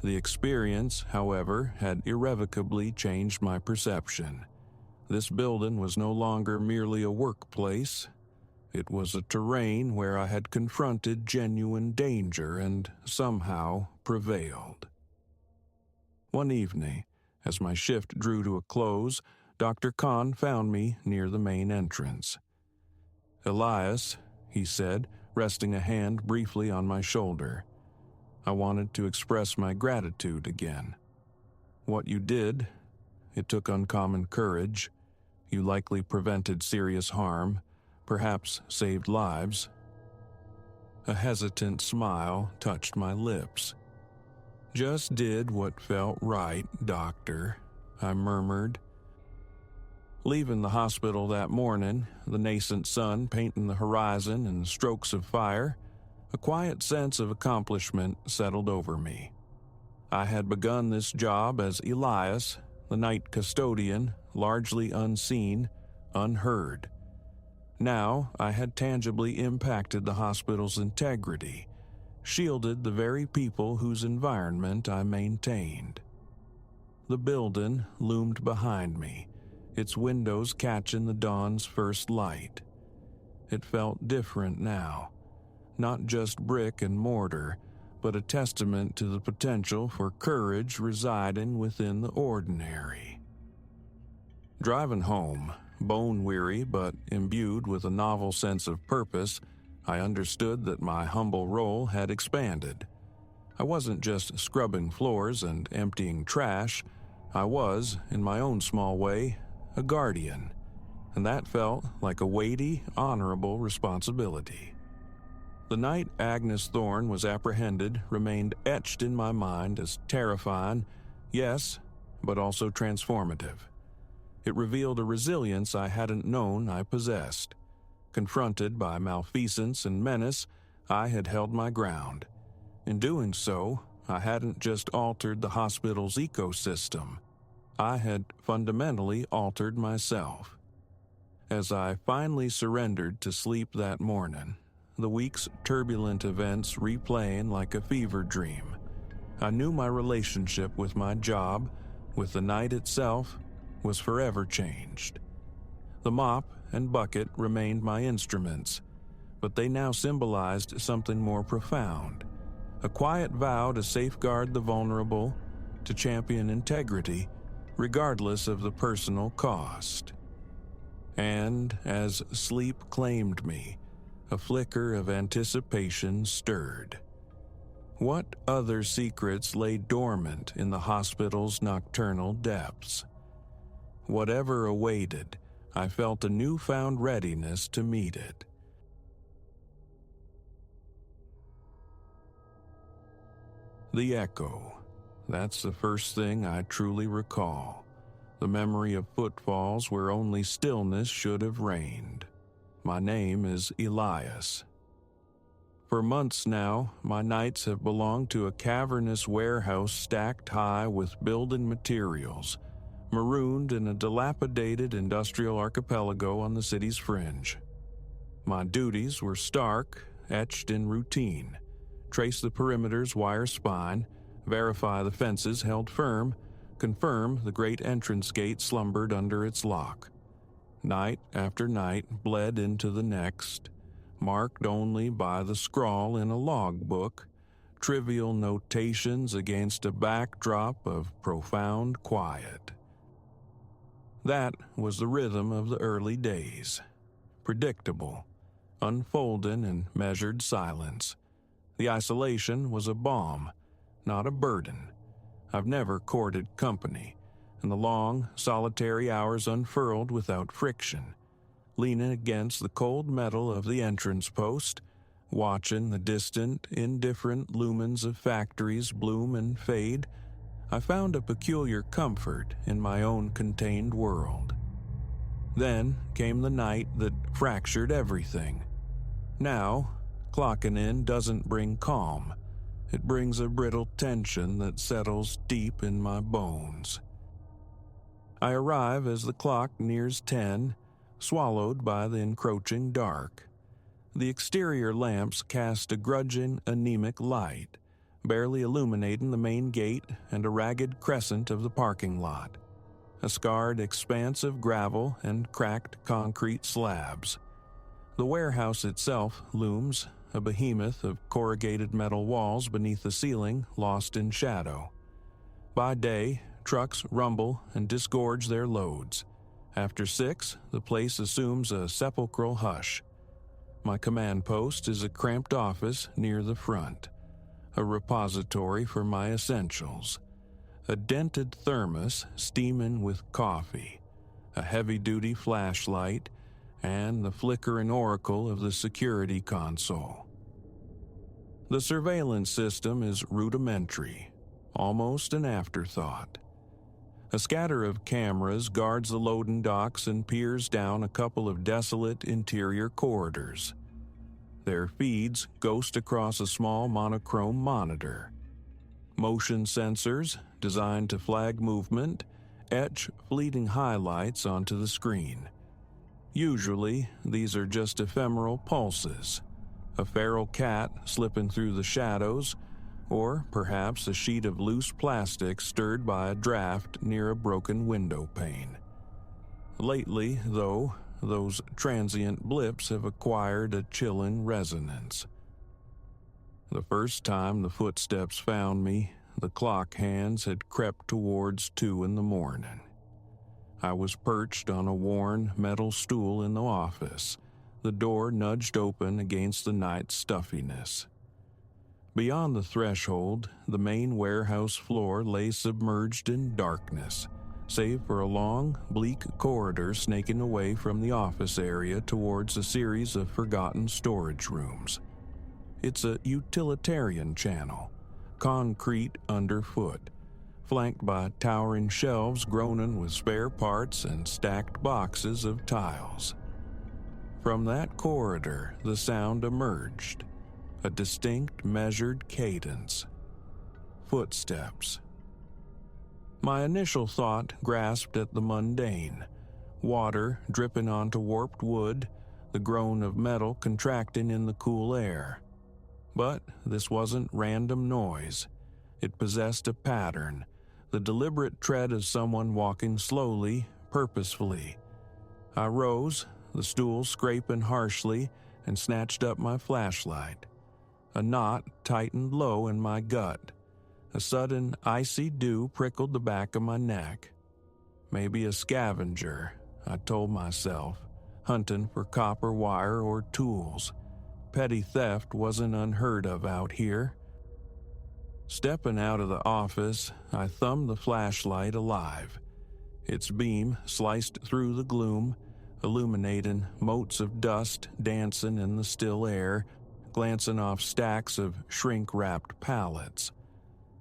The experience, however, had irrevocably changed my perception. This building was no longer merely a workplace. It was a terrain where I had confronted genuine danger and somehow prevailed. One evening, as my shift drew to a close, Dr. Khan found me near the main entrance. "Elias," he said, resting a hand briefly on my shoulder. I wanted to express my gratitude again. What you did, it took uncommon courage. You likely prevented serious harm, perhaps saved lives. A hesitant smile touched my lips. Just did what felt right, doctor, I murmured. Leaving the hospital that morning, the nascent sun painting the horizon in strokes of fire, a quiet sense of accomplishment settled over me. I had begun this job as Elias, the night custodian, largely unseen, unheard. Now I had tangibly impacted the hospital's integrity, shielded the very people whose environment I maintained. The building loomed behind me, its windows catching the dawn's first light. It felt different now, not just brick and mortar, but a testament to the potential for courage residing within the ordinary. Driving home, bone-weary but imbued with a novel sense of purpose, I understood that my humble role had expanded. I wasn't just scrubbing floors and emptying trash. I was, in my own small way, a guardian, and that felt like a weighty, honorable responsibility. The night Agnes Thorne was apprehended remained etched in my mind as terrifying, yes, but also transformative. It revealed a resilience I hadn't known I possessed. Confronted by malfeasance and menace, I had held my ground. In doing so, I hadn't just altered the hospital's ecosystem. I had fundamentally altered myself. As I finally surrendered to sleep that morning, the week's turbulent events replaying like a fever dream, I knew my relationship with my job, with the night itself, was forever changed. The mop and bucket remained my instruments, but they now symbolized something more profound, a quiet vow to safeguard the vulnerable, to champion integrity, regardless of the personal cost. And as sleep claimed me, a flicker of anticipation stirred. What other secrets lay dormant in the hospital's nocturnal depths? Whatever awaited, I felt a newfound readiness to meet it. The echo. That's the first thing I truly recall. The memory of footfalls where only stillness should have reigned. My name is Elias. For months now, my nights have belonged to a cavernous warehouse stacked high with building materials, marooned in a dilapidated industrial archipelago on the city's fringe. My duties were stark, etched in routine. Trace the perimeter's wire spine, verify the fences held firm, confirm the great entrance gate slumbered under its lock. Night after night bled into the next, marked only by the scrawl in a logbook, trivial notations against a backdrop of profound quiet. That was the rhythm of the early days. Predictable, unfolding in measured silence. The isolation was a balm, not a burden. I've never courted company, and the long, solitary hours unfurled without friction. Leaning against the cold metal of the entrance post, watching the distant, indifferent lumens of factories bloom and fade, I found a peculiar comfort in my own contained world. Then came the night that fractured everything. Now, clocking in doesn't bring calm. It brings a brittle tension that settles deep in my bones. I arrive as the clock nears 10, swallowed by the encroaching dark. The exterior lamps cast a grudging, anemic light, barely illuminating the main gate and a ragged crescent of the parking lot, a scarred expanse of gravel and cracked concrete slabs. The warehouse itself looms, a behemoth of corrugated metal walls beneath the ceiling lost in shadow. By day, trucks rumble and disgorge their loads. After 6, the place assumes a sepulchral hush. My command post is a cramped office near the front, a repository for my essentials. A dented thermos steaming with coffee, a heavy-duty flashlight, and the flickering oracle of the security console. The surveillance system is rudimentary, almost an afterthought. A scatter of cameras guards the loading docks and peers down a couple of desolate interior corridors. Their feeds ghost across a small monochrome monitor. Motion sensors, designed to flag movement, etch fleeting highlights onto the screen. Usually, these are just ephemeral pulses, a feral cat slipping through the shadows, or perhaps a sheet of loose plastic stirred by a draft near a broken window pane. Lately, though, those transient blips have acquired a chilling resonance. The first time the footsteps found me, the clock hands had crept towards 2 a.m. I was perched on a worn metal stool in the office, the door nudged open against the night's stuffiness. Beyond the threshold, the main warehouse floor lay submerged in darkness, save for a long, bleak corridor snaking away from the office area towards a series of forgotten storage rooms. It's a utilitarian channel, concrete underfoot, flanked by towering shelves groaning with spare parts and stacked boxes of tiles. From that corridor, the sound emerged, a distinct, measured cadence. Footsteps. My initial thought grasped at the mundane: water dripping onto warped wood, the groan of metal contracting in the cool air. But this wasn't random noise. It possessed a pattern, the deliberate tread of someone walking slowly, purposefully. I rose, the stool scraping harshly, and snatched up my flashlight. A knot tightened low in my gut. A sudden, icy dew prickled the back of my neck. Maybe a scavenger, I told myself, hunting for copper wire or tools. Petty theft wasn't unheard of out here. Stepping out of the office, I thumbed the flashlight alive. Its beam sliced through the gloom, illuminating motes of dust dancing in the still air, glancing off stacks of shrink-wrapped pallets.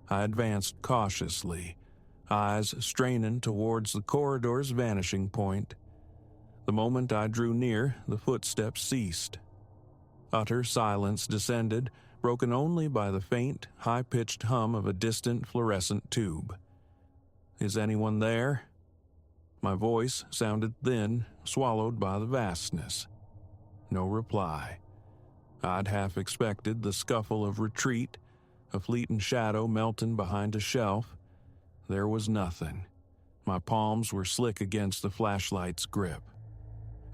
I advanced cautiously, eyes straining towards the corridor's vanishing point. The moment I drew near, the footsteps ceased. Utter silence descended, broken only by the faint, high-pitched hum of a distant fluorescent tube. Is anyone there? My voice sounded thin, swallowed by the vastness. No reply. I'd half expected the scuffle of retreat, a fleeting shadow melting behind a shelf. There was nothing. My palms were slick against the flashlight's grip.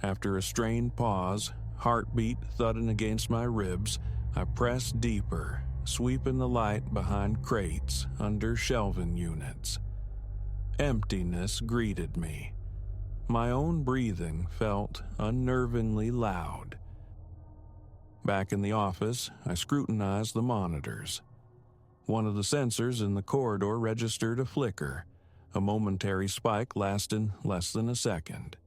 After a strained pause, heartbeat thudding against my ribs, I pressed deeper, sweeping the light behind crates, under shelving units. Emptiness greeted me. My own breathing felt unnervingly loud. Back in the office, I scrutinized the monitors. One of the sensors in the corridor registered a flicker, a momentary spike lasting less than a second.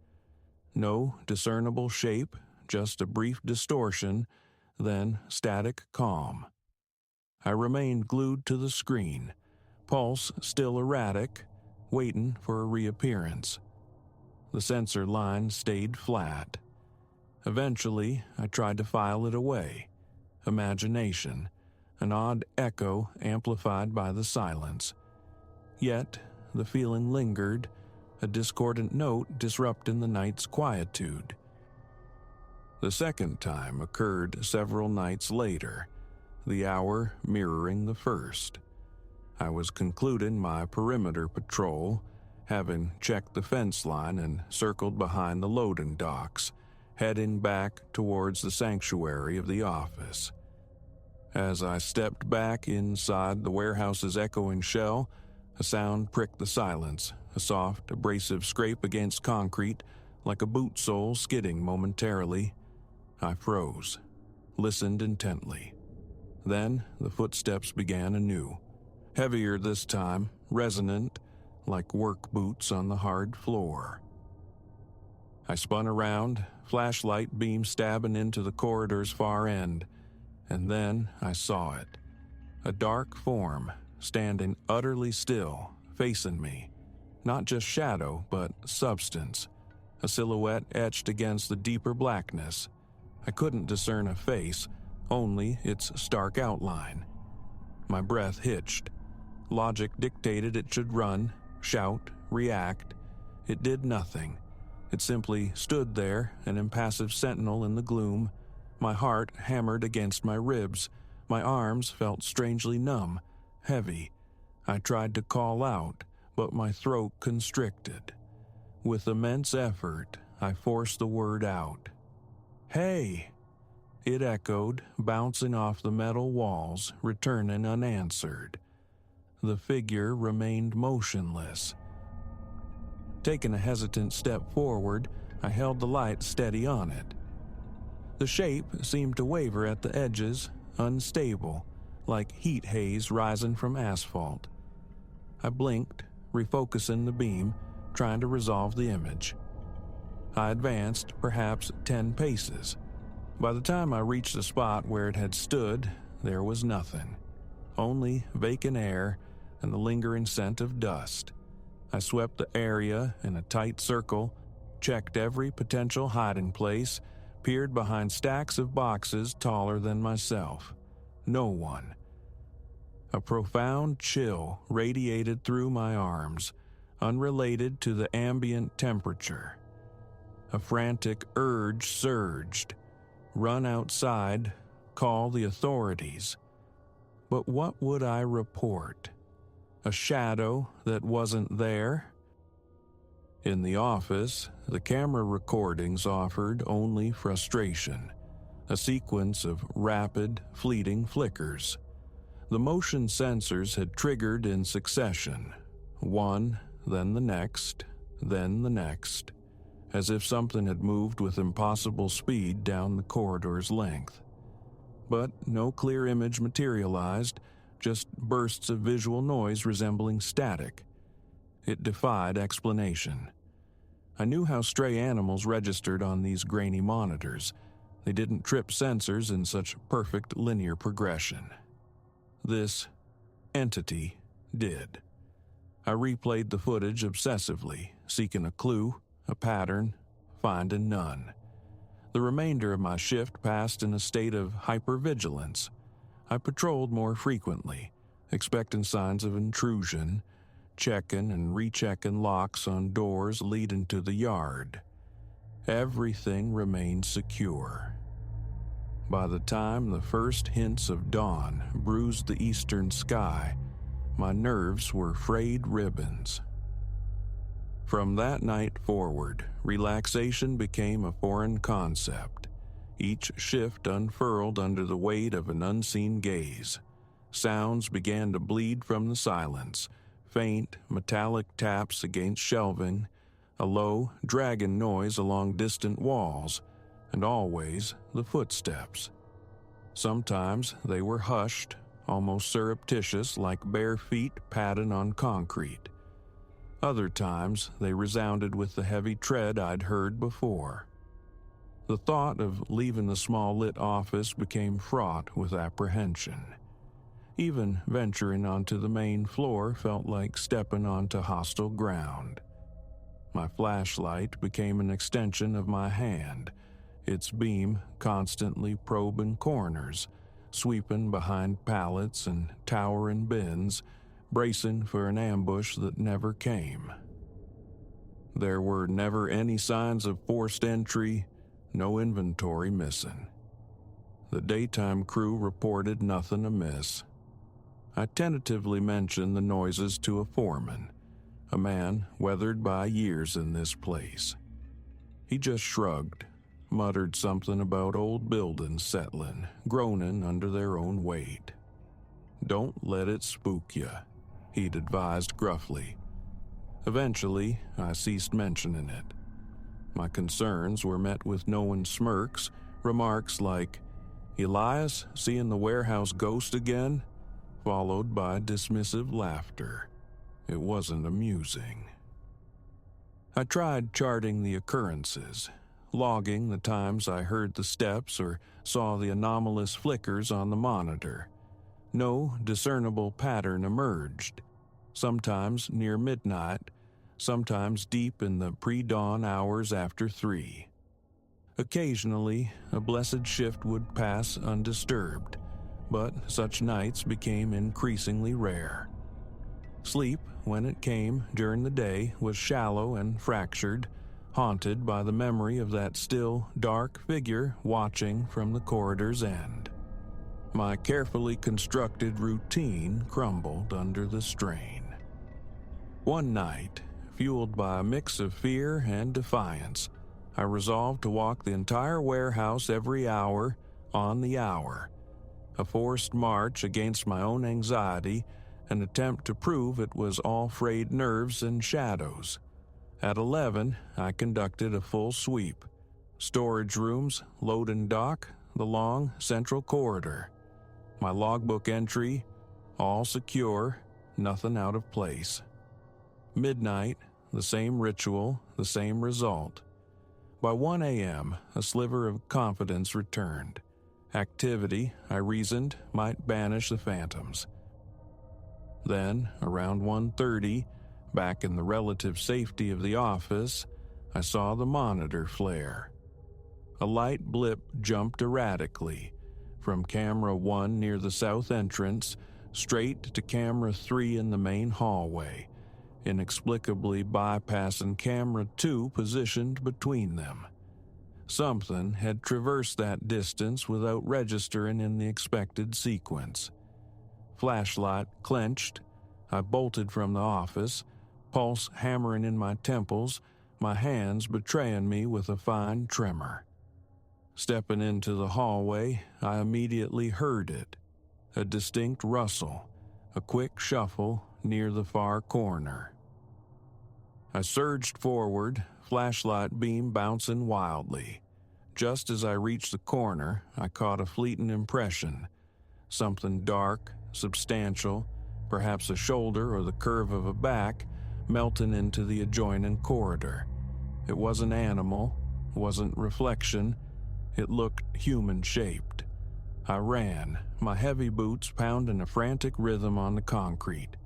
No discernible shape, just a brief distortion, then static calm. I remained glued to the screen, pulse still erratic, waiting for a reappearance. The sensor line stayed flat. Eventually, I tried to file it away. Imagination, an odd echo amplified by the silence. Yet, the feeling lingered, a discordant note disrupting the night's quietude. The second time occurred several nights later, the hour mirroring the first. I was concluding my perimeter patrol, having checked the fence line and circled behind the loading docks, heading back towards the sanctuary of the office. As I stepped back inside the warehouse's echoing shell, a sound pricked the silence, a soft, abrasive scrape against concrete, like a boot sole skidding momentarily. I froze, listened intently. Then the footsteps began anew, heavier this time, resonant like work boots on the hard floor. I spun around, flashlight beam stabbing into the corridor's far end, and then I saw it. A dark form, standing utterly still, facing me. Not just shadow, but substance. A silhouette etched against the deeper blackness. I couldn't discern a face, only its stark outline. My breath hitched. Logic dictated it should run, shout, react. It did nothing. It simply stood there, an impassive sentinel in the gloom. My heart hammered against my ribs. My arms felt strangely numb, heavy. I tried to call out, but my throat constricted. With immense effort, I forced the word out. "Hey!" It echoed, bouncing off the metal walls, returning unanswered. The figure remained motionless. Taking a hesitant step forward, I held the light steady on it. The shape seemed to waver at the edges, unstable, like heat haze rising from asphalt. I blinked, refocusing the beam, trying to resolve the image. I advanced perhaps 10 paces. By the time I reached the spot where it had stood, there was nothing. Only vacant air and the lingering scent of dust. I swept the area in a tight circle, checked every potential hiding place, peered behind stacks of boxes taller than myself. No one. A profound chill radiated through my arms, unrelated to the ambient temperature. A frantic urge surged. Run outside, call the authorities. But what would I report? A shadow that wasn't there? In the office, the camera recordings offered only frustration, a sequence of rapid, fleeting flickers. The motion sensors had triggered in succession, one, then the next, as if something had moved with impossible speed down the corridor's length. But no clear image materialized, just bursts of visual noise resembling static. It defied explanation. I knew how stray animals registered on these grainy monitors. They didn't trip sensors in such perfect linear progression. This entity did. I replayed the footage obsessively, seeking a clue, a pattern, finding none. The remainder of my shift passed in a state of hypervigilance. I patrolled more frequently, expecting signs of intrusion, checking and rechecking locks on doors leading to the yard. Everything remained secure. By the time the first hints of dawn bruised the eastern sky, my nerves were frayed ribbons. From that night forward, relaxation became a foreign concept. Each shift unfurled under the weight of an unseen gaze. Sounds began to bleed from the silence, faint, metallic taps against shelving, a low, dragging noise along distant walls, and always the footsteps. Sometimes they were hushed, almost surreptitious like bare feet padding on concrete. Other times they resounded with the heavy tread I'd heard before. The thought of leaving the small lit office became fraught with apprehension. Even venturing onto the main floor felt like stepping onto hostile ground. My flashlight became an extension of my hand, its beam constantly probing corners, sweeping behind pallets and towering bins, bracing for an ambush that never came. There were never any signs of forced entry, no inventory missing. The daytime crew reported nothing amiss. I tentatively mentioned the noises to a foreman, a man weathered by years in this place. He just shrugged, muttered something about old buildings settling, groaning under their own weight. "Don't let it spook you," he'd advised gruffly. Eventually, I ceased mentioning it. My concerns were met with knowing smirks, remarks like, "Elias, seeing the warehouse ghost again?" followed by dismissive laughter. it wasn't amusing. I tried charting the occurrences, logging the times I heard the steps or saw the anomalous flickers on the monitor. No discernible pattern emerged, sometimes near midnight, sometimes deep in the pre-dawn hours after 3. Occasionally, a blessed shift would pass undisturbed, but such nights became increasingly rare. Sleep, when it came during the day, was shallow and fractured, haunted by the memory of that still, dark figure watching from the corridor's end. My carefully constructed routine crumbled under the strain. One night, fueled by a mix of fear and defiance, I resolved to walk the entire warehouse every hour on the hour, a forced march against my own anxiety, an attempt to prove it was all frayed nerves and shadows. At 11, I conducted a full sweep. Storage rooms, load and dock, the long central corridor. My logbook entry, all secure, nothing out of place. Midnight, the same ritual, the same result. By 1 a.m., a sliver of confidence returned. Activity, I reasoned, might banish the phantoms. Then, around 1:30, back in the relative safety of the office, I saw the monitor flare. A light blip jumped erratically, from camera 1 near the south entrance, straight to camera 3 in the main hallway, inexplicably bypassing camera 2 positioned between them. Something had traversed that distance without registering in the expected sequence. Flashlight clenched, I bolted from the office, pulse hammering in my temples, my hands betraying me with a fine tremor. Stepping into the hallway, I immediately heard it. A distinct rustle, a quick shuffle near the far corner. I surged forward, flashlight beam bouncing wildly. Just as I reached the corner, I caught a fleeting impression. Something dark, substantial, perhaps a shoulder or the curve of a back, melting into the adjoining corridor. It wasn't animal, wasn't reflection. It looked human-shaped. I ran, my heavy boots pounding a frantic rhythm on the concrete,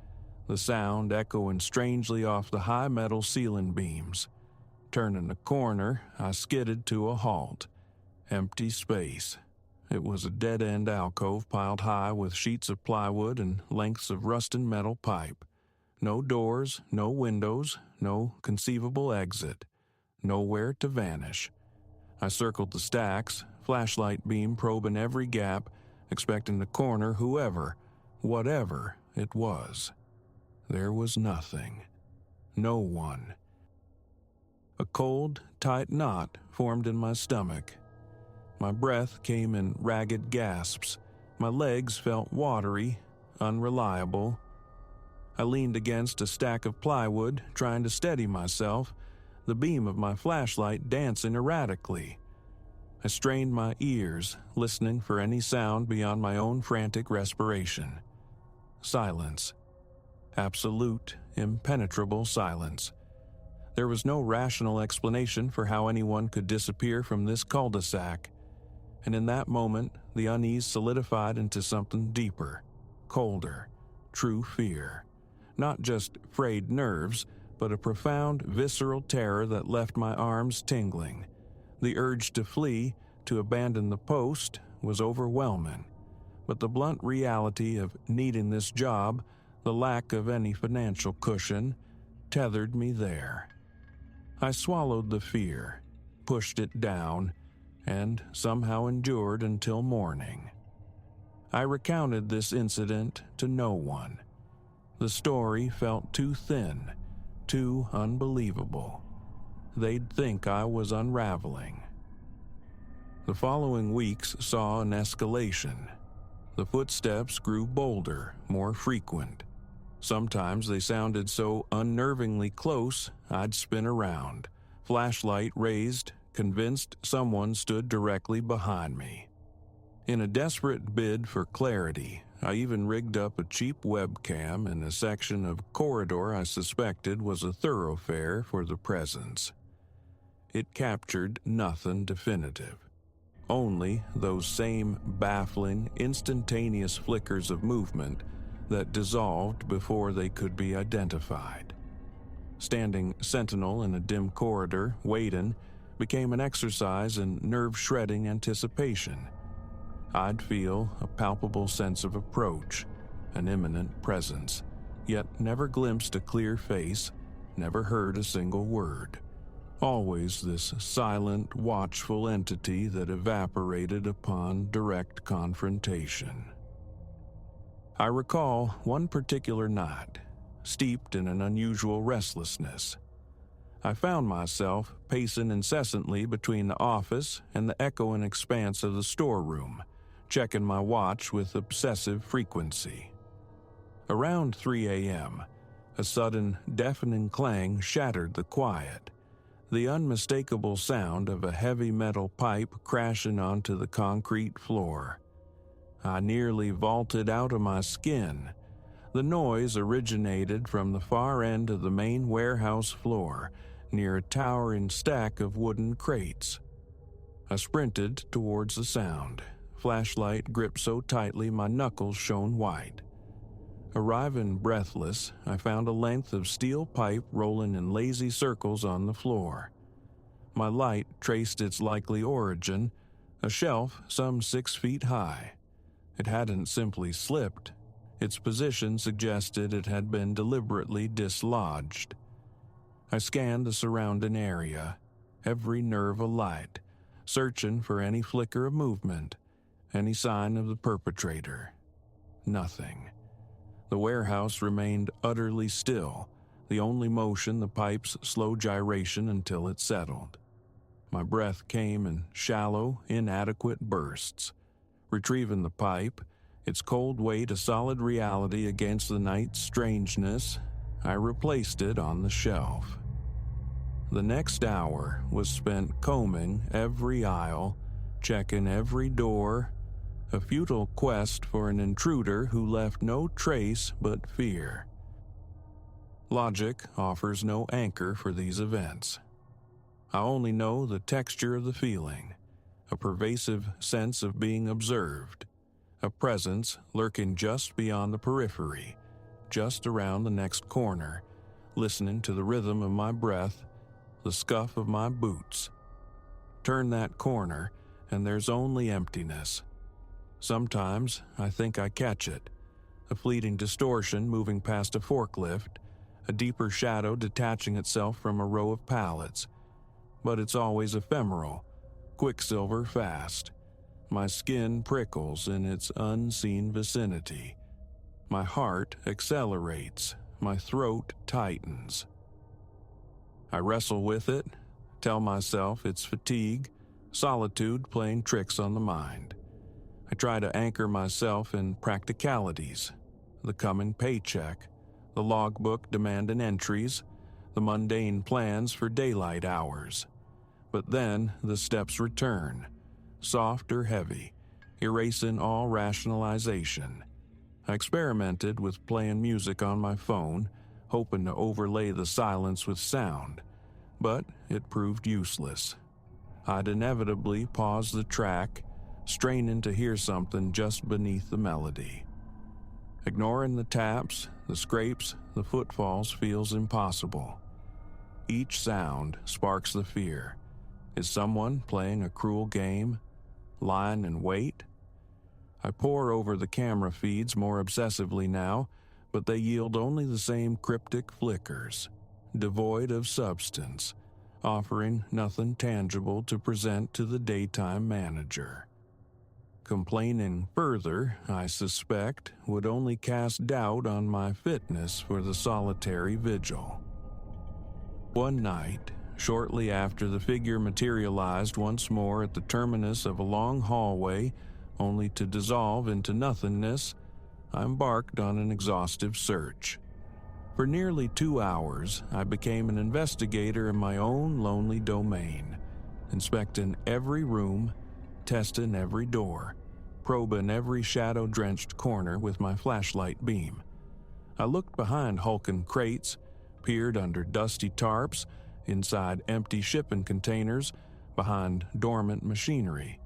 the sound echoing strangely off the high metal ceiling beams. Turning the corner, I skidded to a halt. Empty space. It was a dead-end alcove piled high with sheets of plywood and lengths of rusted metal pipe. No doors, no windows, no conceivable exit. Nowhere to vanish. I circled the stacks, flashlight beam probing every gap, expecting to corner whoever, whatever it was. There was nothing. No one. A cold, tight knot formed in my stomach. My breath came in ragged gasps. My legs felt watery, unreliable. I leaned against a stack of plywood, trying to steady myself, the beam of my flashlight dancing erratically. I strained my ears, listening for any sound beyond my own frantic respiration. Silence. Absolute, impenetrable silence. There was no rational explanation for how anyone could disappear from this cul-de-sac, and in that moment, the unease solidified into something deeper, colder, true fear. Not just frayed nerves, but a profound, visceral terror that left my arms tingling. The urge to flee, to abandon the post, was overwhelming, but the blunt reality of needing this job, the lack of any financial cushion, tethered me there. I swallowed the fear, pushed it down, and somehow endured until morning. I recounted this incident to no one. The story felt too thin, too unbelievable. They'd think I was unraveling. The following weeks saw an escalation. The footsteps grew bolder, more frequent. Sometimes they sounded so unnervingly close, I'd spin around, flashlight raised, convinced someone stood directly behind me. In a desperate bid for clarity, I even rigged up a cheap webcam in a section of corridor I suspected was a thoroughfare for the presence. It captured nothing definitive, only those same baffling, instantaneous flickers of movement that dissolved before they could be identified. Standing sentinel in a dim corridor, waiting, became an exercise in nerve-shredding anticipation. I'd feel a palpable sense of approach, an imminent presence, yet never glimpsed a clear face, never heard a single word. Always this silent, watchful entity that evaporated upon direct confrontation. I recall one particular night, steeped in an unusual restlessness. I found myself pacing incessantly between the office and the echoing expanse of the storeroom, checking my watch with obsessive frequency. Around 3 a.m., a sudden, deafening clang shattered the quiet, the unmistakable sound of a heavy metal pipe crashing onto the concrete floor. I nearly vaulted out of my skin. The noise originated from the far end of the main warehouse floor, near a towering stack of wooden crates. I sprinted towards the sound, flashlight gripped so tightly my knuckles shone white. Arriving breathless, I found a length of steel pipe rolling in lazy circles on the floor. My light traced its likely origin, a shelf some 6 feet high. It hadn't simply slipped. Its position suggested it had been deliberately dislodged. I scanned the surrounding area, every nerve alight, searching for any flicker of movement, any sign of the perpetrator. Nothing. The warehouse remained utterly still, the only motion the pipe's slow gyration until it settled. My breath came in shallow, inadequate bursts. Retrieving the pipe, its cold weight a solid reality against the night's strangeness, I replaced it on the shelf. The next hour was spent combing every aisle, checking every door, a futile quest for an intruder who left no trace but fear. Logic offers no anchor for these events. I only know the texture of the feeling, a pervasive sense of being observed, a presence lurking just beyond the periphery, just around the next corner, listening to the rhythm of my breath, the scuff of my boots. Turn that corner, and there's only emptiness. Sometimes I think I catch it, a fleeting distortion moving past a forklift, a deeper shadow detaching itself from a row of pallets. But it's always ephemeral, quicksilver fast. My skin prickles in its unseen vicinity. My heart accelerates, my throat tightens. I wrestle with it, tell myself it's fatigue, solitude playing tricks on the mind. I try to anchor myself in practicalities, the coming paycheck, the logbook demanding entries, the mundane plans for daylight hours. But then the steps return, soft or heavy, erasing all rationalization. I experimented with playing music on my phone, hoping to overlay the silence with sound, but it proved useless. I'd inevitably pause the track, straining to hear something just beneath the melody. Ignoring the taps, the scrapes, the footfalls feels impossible. Each sound sparks the fear. Is someone playing a cruel game? Lying in wait? I pore over the camera feeds more obsessively now, but they yield only the same cryptic flickers, devoid of substance, offering nothing tangible to present to the daytime manager. Complaining further, I suspect, would only cast doubt on my fitness for the solitary vigil. One night, shortly after the figure materialized once more at the terminus of a long hallway, only to dissolve into nothingness, I embarked on an exhaustive search. For nearly 2 hours, I became an investigator in my own lonely domain, inspecting every room, testing every door, probing every shadow-drenched corner with my flashlight beam. I looked behind hulking crates, peered under dusty tarps, inside empty shipping containers, behind dormant machinery.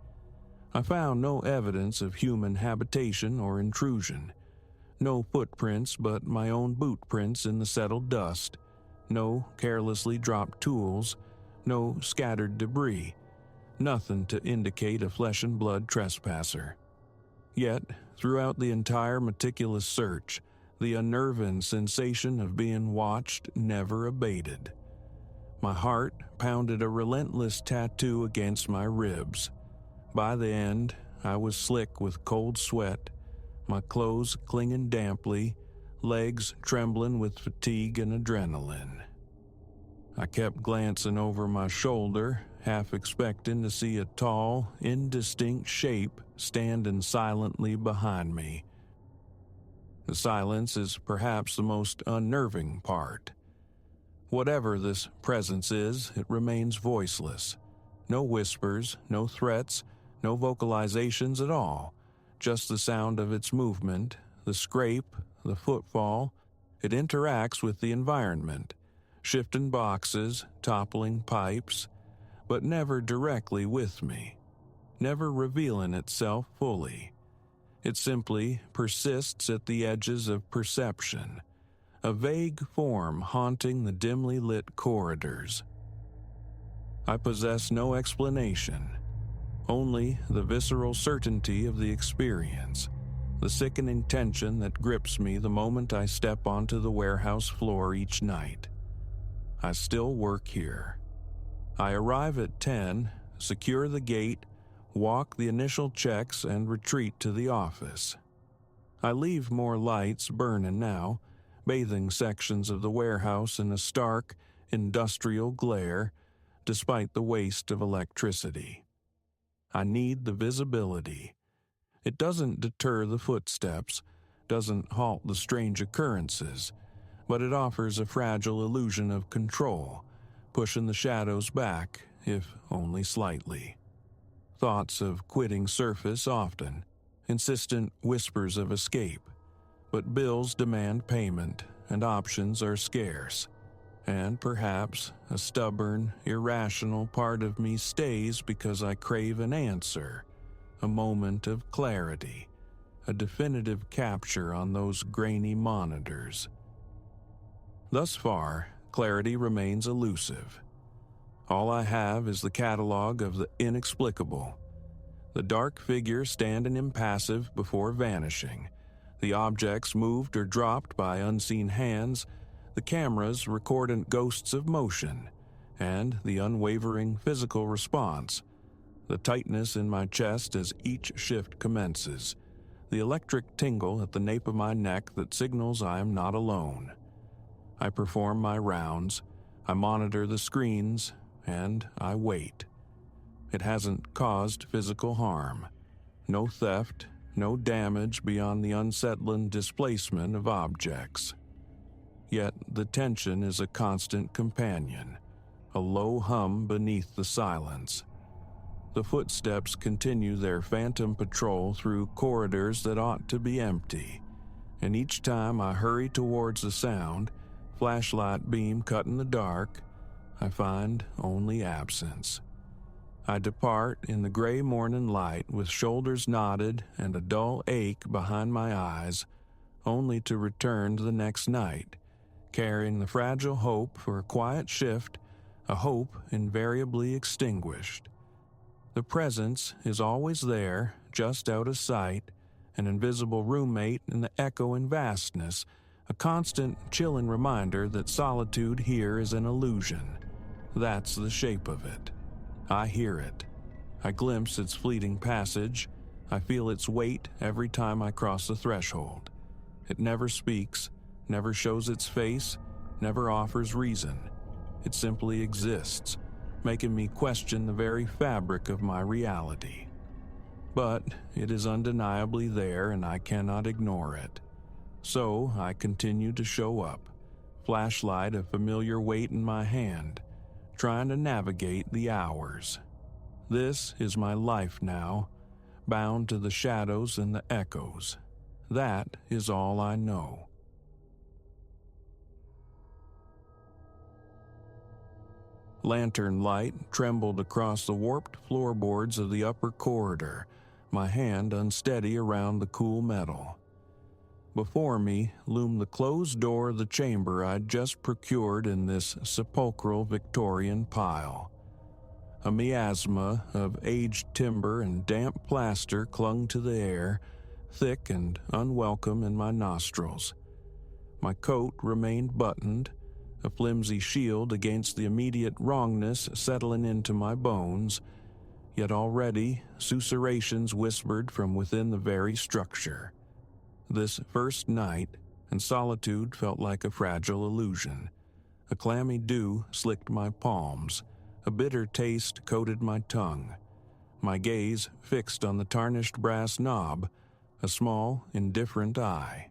I found no evidence of human habitation or intrusion. No footprints but my own boot prints in the settled dust. No carelessly dropped tools. No scattered debris. Nothing to indicate a flesh and blood trespasser. Yet, throughout the entire meticulous search, the unnerving sensation of being watched never abated. My heart pounded a relentless tattoo against my ribs. By the end, I was slick with cold sweat, my clothes clinging damply, legs trembling with fatigue and adrenaline. I kept glancing over my shoulder, half expecting to see a tall, indistinct shape standing silently behind me. The silence is perhaps the most unnerving part. Whatever this presence is, it remains voiceless. No whispers, no threats, no vocalizations at all. Just the sound of its movement, the scrape, the footfall. It interacts with the environment, shifting boxes, toppling pipes, but never directly with me, never revealing itself fully. It simply persists at the edges of perception, a vague form haunting the dimly lit corridors. I possess no explanation, only the visceral certainty of the experience, the sickening tension that grips me the moment I step onto the warehouse floor each night. I still work here. I arrive at 10, secure the gate, walk the initial checks, and retreat to the office. I leave more lights burning now, bathing sections of the warehouse in a stark, industrial glare, despite the waste of electricity. I need the visibility. It doesn't deter the footsteps, doesn't halt the strange occurrences, but it offers a fragile illusion of control, pushing the shadows back, if only slightly. Thoughts of quitting surface often, insistent whispers of escape, but bills demand payment and options are scarce. And perhaps a stubborn, irrational part of me stays because I crave an answer, a moment of clarity, a definitive capture on those grainy monitors. Thus far, clarity remains elusive. All I have is the catalog of the inexplicable. The dark figure standing impassive before vanishing, the objects moved or dropped by unseen hands, the cameras recording ghosts of motion, and the unwavering physical response, the tightness in my chest as each shift commences, the electric tingle at the nape of my neck that signals I am not alone. I perform my rounds, I monitor the screens, and I wait. It hasn't caused physical harm. No theft, no damage beyond the unsettling displacement of objects. Yet the tension is a constant companion, a low hum beneath the silence. The footsteps continue their phantom patrol through corridors that ought to be empty, and each time I hurry towards the sound, flashlight beam cut in the dark, I find only absence. I depart in the gray morning light with shoulders knotted and a dull ache behind my eyes, only to return the next night, carrying the fragile hope for a quiet shift, a hope invariably extinguished. The presence is always there, just out of sight, an invisible roommate in the echoing vastness, a constant, chilling reminder that solitude here is an illusion. That's the shape of it. I hear it. I glimpse its fleeting passage. I feel its weight every time I cross the threshold. It never speaks, never shows its face, never offers reason. It simply exists, making me question the very fabric of my reality. But it is undeniably there and I cannot ignore it. So I continue to show up, flashlight a familiar weight in my hand, trying to navigate the hours. This is my life now, bound to the shadows and the echoes. That is all I know. Lantern light trembled across the warped floorboards of the upper corridor, my hand unsteady around the cool metal. Before me loomed the closed door of the chamber I'd just procured in this sepulchral Victorian pile. A miasma of aged timber and damp plaster clung to the air, thick and unwelcome in my nostrils. My coat remained buttoned, a flimsy shield against the immediate wrongness settling into my bones, yet already susurrations whispered from within the very structure. This first night, and solitude felt like a fragile illusion. A clammy dew slicked my palms, a bitter taste coated my tongue. My gaze fixed on the tarnished brass knob, a small, indifferent eye.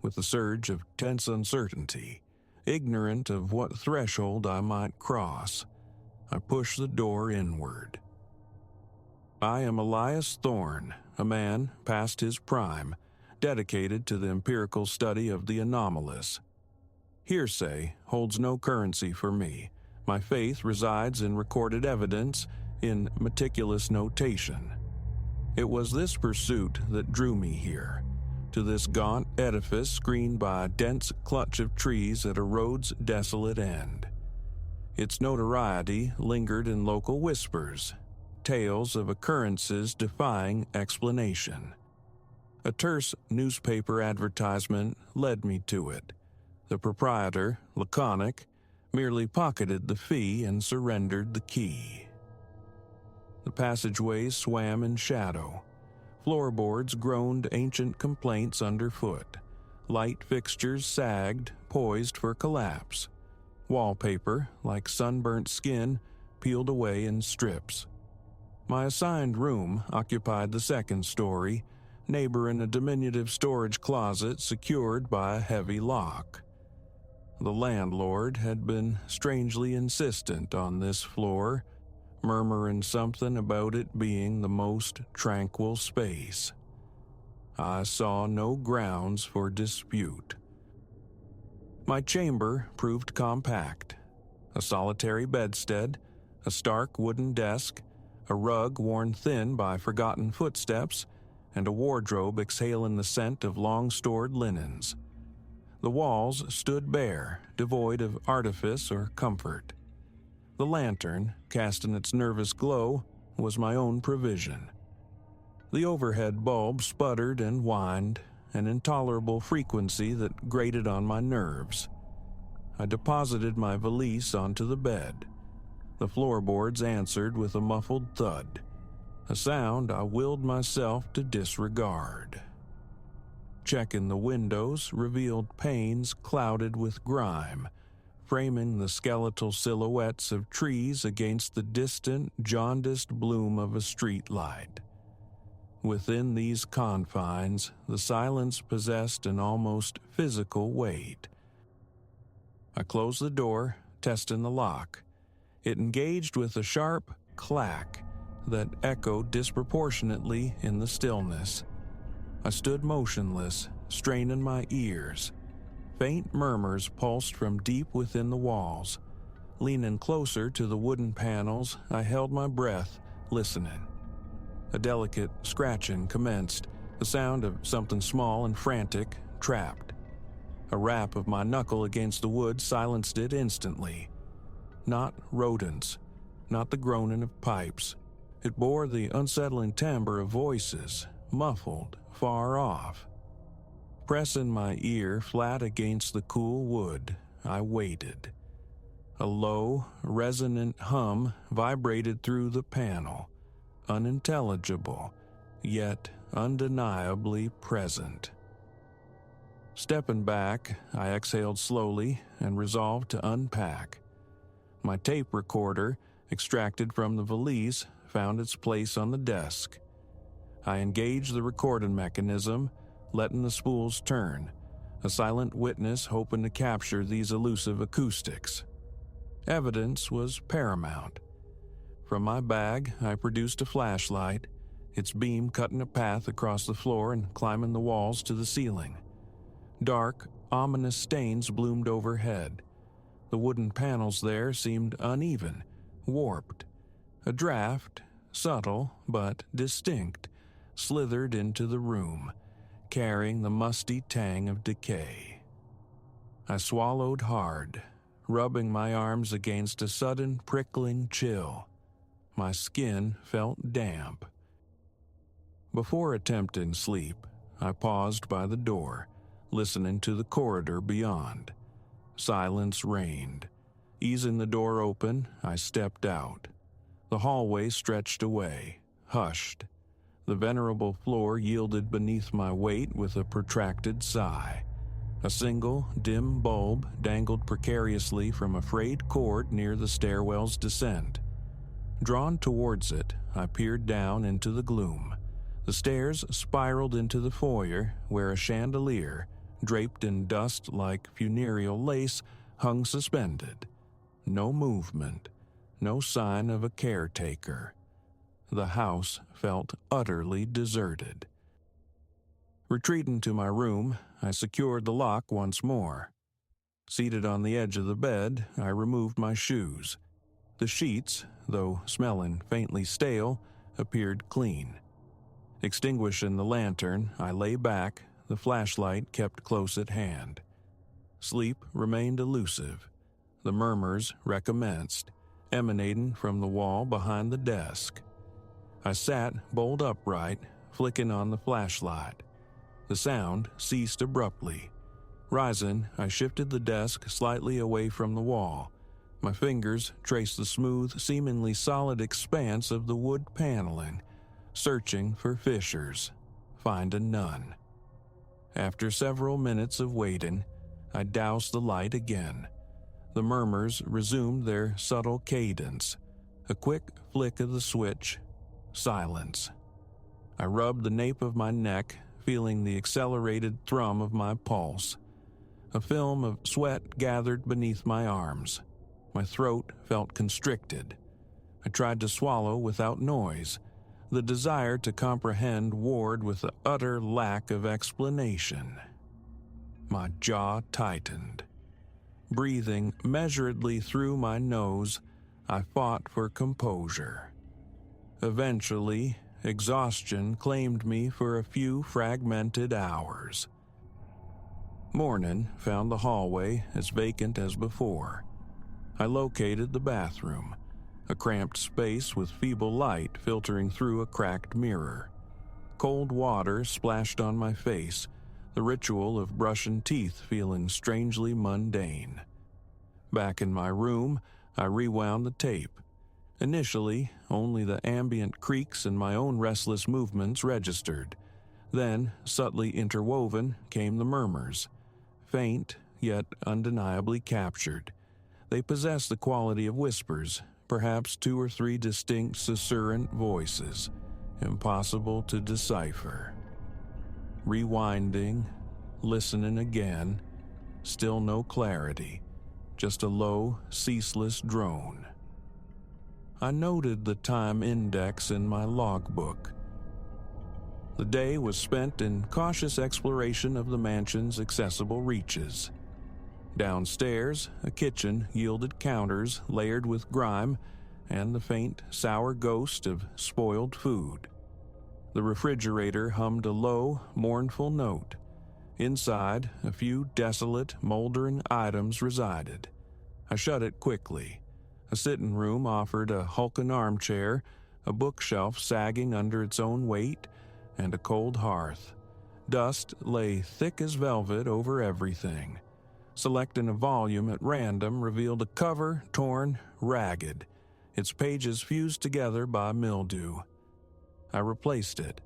With a surge of tense uncertainty, ignorant of what threshold I might cross, I pushed the door inward. I am Elias Thorne, a man past his prime, dedicated to the empirical study of the anomalous. Hearsay holds no currency for me. My faith resides in recorded evidence, in meticulous notation. It was this pursuit that drew me here, to this gaunt edifice screened by a dense clutch of trees at a road's desolate end. Its notoriety lingered in local whispers, tales of occurrences defying explanation. A terse newspaper advertisement led me to it. The proprietor, laconic, merely pocketed the fee and surrendered the key. The passageways swam in shadow. Floorboards groaned ancient complaints underfoot. Light fixtures sagged, poised for collapse. Wallpaper, like sunburnt skin, peeled away in strips. My assigned room occupied the second story, neighboring a diminutive storage closet secured by a heavy lock. The landlord had been strangely insistent on this floor, murmuring something about it being the most tranquil space. I saw no grounds for dispute. My chamber proved compact. A solitary bedstead, a stark wooden desk, a rug worn thin by forgotten footsteps, and a wardrobe exhaling the scent of long-stored linens. The walls stood bare, devoid of artifice or comfort. The lantern, casting its nervous glow, was my own provision. The overhead bulb sputtered and whined, an intolerable frequency that grated on my nerves. I deposited my valise onto the bed. The floorboards answered with a muffled thud, a sound I willed myself to disregard. Checking the windows revealed panes clouded with grime, framing the skeletal silhouettes of trees against the distant, jaundiced bloom of a streetlight. Within these confines, the silence possessed an almost physical weight. I closed the door, testing the lock. It engaged with a sharp clack that echoed disproportionately in the stillness. I stood motionless, straining my ears. Faint murmurs pulsed from deep within the walls. Leaning closer to the wooden panels, I held my breath, listening. A delicate scratching commenced, the sound of something small and frantic, trapped. A rap of my knuckle against the wood silenced it instantly. Not rodents, not the groaning of pipes. It bore the unsettling timbre of voices, muffled, far off. Pressing my ear flat against the cool wood, I waited. A low, resonant hum vibrated through the panel, unintelligible, yet undeniably present. Stepping back, I exhaled slowly and resolved to unpack. My tape recorder, extracted from the valise, found its place on the desk. I engaged the recording mechanism, letting the spools turn, a silent witness hoping to capture these elusive acoustics. Evidence was paramount. From my bag, I produced a flashlight, its beam cutting a path across the floor and climbing the walls to the ceiling. Dark, ominous stains bloomed overhead. The wooden panels there seemed uneven, warped. A draft, subtle but distinct, slithered into the room, carrying the musty tang of decay. I swallowed hard, rubbing my arms against a sudden prickling chill. My skin felt damp. Before attempting sleep, I paused by the door, listening to the corridor beyond. Silence reigned. Easing the door open, I stepped out. The hallway stretched away, hushed. The venerable floor yielded beneath my weight with a protracted sigh. A single, dim bulb dangled precariously from a frayed cord near the stairwell's descent. Drawn towards it, I peered down into the gloom. The stairs spiraled into the foyer, where a chandelier, draped in dust like funereal lace, hung suspended. No movement, no sign of a caretaker. The house felt utterly deserted. Retreating to my room, I secured the lock once more. Seated on the edge of the bed, I removed my shoes. The sheets, though smelling faintly stale, appeared clean. Extinguishing the lantern, I lay back, the flashlight kept close at hand. Sleep remained elusive. The murmurs recommenced, emanating from the wall behind the desk. I sat bolt upright, flicking on the flashlight. The sound ceased abruptly. Rising, I shifted the desk slightly away from the wall. My fingers traced the smooth, seemingly solid expanse of the wood paneling, searching for fissures, finding none. After several minutes of waiting, I doused the light again. The murmurs resumed their subtle cadence. A quick flick of the switch. Silence. I rubbed the nape of my neck, feeling the accelerated thrum of my pulse. A film of sweat gathered beneath my arms. My throat felt constricted. I tried to swallow without noise. The desire to comprehend warred with the utter lack of explanation. My jaw tightened. Breathing measuredly through my nose, I fought for composure. Eventually, exhaustion claimed me for a few fragmented hours. Morning found the hallway as vacant as before. I located the bathroom, a cramped space with feeble light filtering through a cracked mirror. Cold water splashed on my face, the ritual of brushing teeth feeling strangely mundane. Back in my room, I rewound the tape. Initially, only the ambient creaks and my own restless movements registered. Then, subtly interwoven, came the murmurs. Faint, yet undeniably captured. They possessed the quality of whispers, perhaps 2 or 3 distinct susurrant voices, impossible to decipher. Rewinding, listening again, still no clarity, just a low, ceaseless drone. I noted the time index in my logbook. The day was spent in cautious exploration of the mansion's accessible reaches. Downstairs, a kitchen yielded counters layered with grime and the faint, sour ghost of spoiled food. The refrigerator hummed a low, mournful note. Inside, a few desolate, moldering items resided. I shut it quickly. A sitting room offered a hulking armchair, a bookshelf sagging under its own weight, and a cold hearth. Dust lay thick as velvet over everything. Selecting a volume at random revealed a cover torn, ragged, its pages fused together by mildew. I replaced it.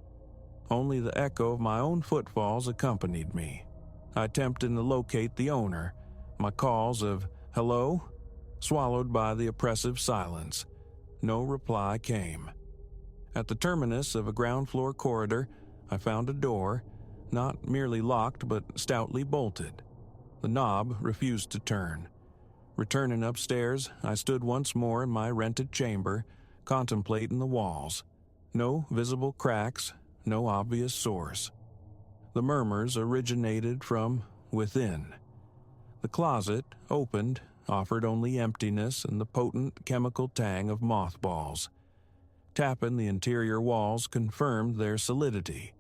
Only the echo of my own footfalls accompanied me. I attempted to locate the owner, my calls of "hello" swallowed by the oppressive silence. No reply came. At the terminus of a ground-floor corridor, I found a door, not merely locked but stoutly bolted. The knob refused to turn. Returning upstairs, I stood once more in my rented chamber, contemplating the walls. No visible cracks, no obvious source. The murmurs originated from within. The closet, opened, offered only emptiness and the potent chemical tang of mothballs. Tapping the interior walls confirmed their solidity.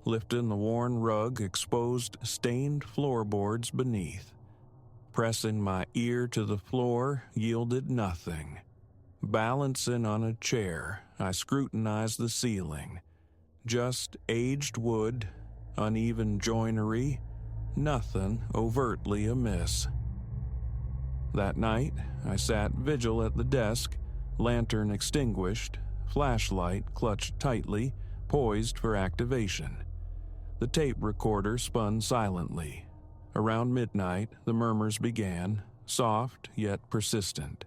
Lifting the worn rug exposed stained floorboards beneath. Pressing my ear to the floor yielded nothing. Balancing on a chair, I scrutinized the ceiling. Just aged wood, uneven joinery, nothing overtly amiss. That night, I sat vigil at the desk, lantern extinguished, flashlight clutched tightly, poised for activation. The tape recorder spun silently. Around midnight, the murmurs began, soft yet persistent.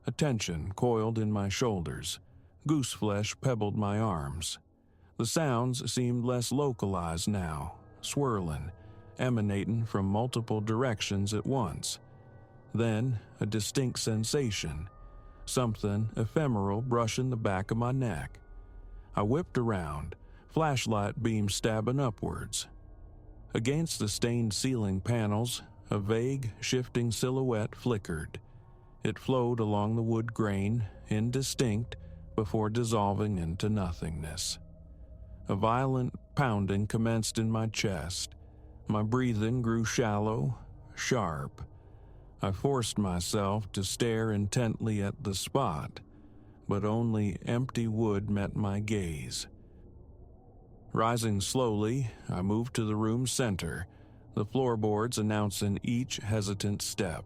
A tension coiled in my shoulders. Gooseflesh pebbled my arms. The sounds seemed less localized now, swirling, emanating from multiple directions at once. Then, a distinct sensation, something ephemeral brushing the back of my neck. I whipped around, flashlight beam stabbing upwards. Against the stained ceiling panels, a vague, shifting silhouette flickered. It flowed along the wood grain, indistinct, before dissolving into nothingness. A violent pounding commenced in my chest. My breathing grew shallow, sharp. I forced myself to stare intently at the spot, but only empty wood met my gaze. Rising slowly, I moved to the room's center, the floorboards announcing each hesitant step.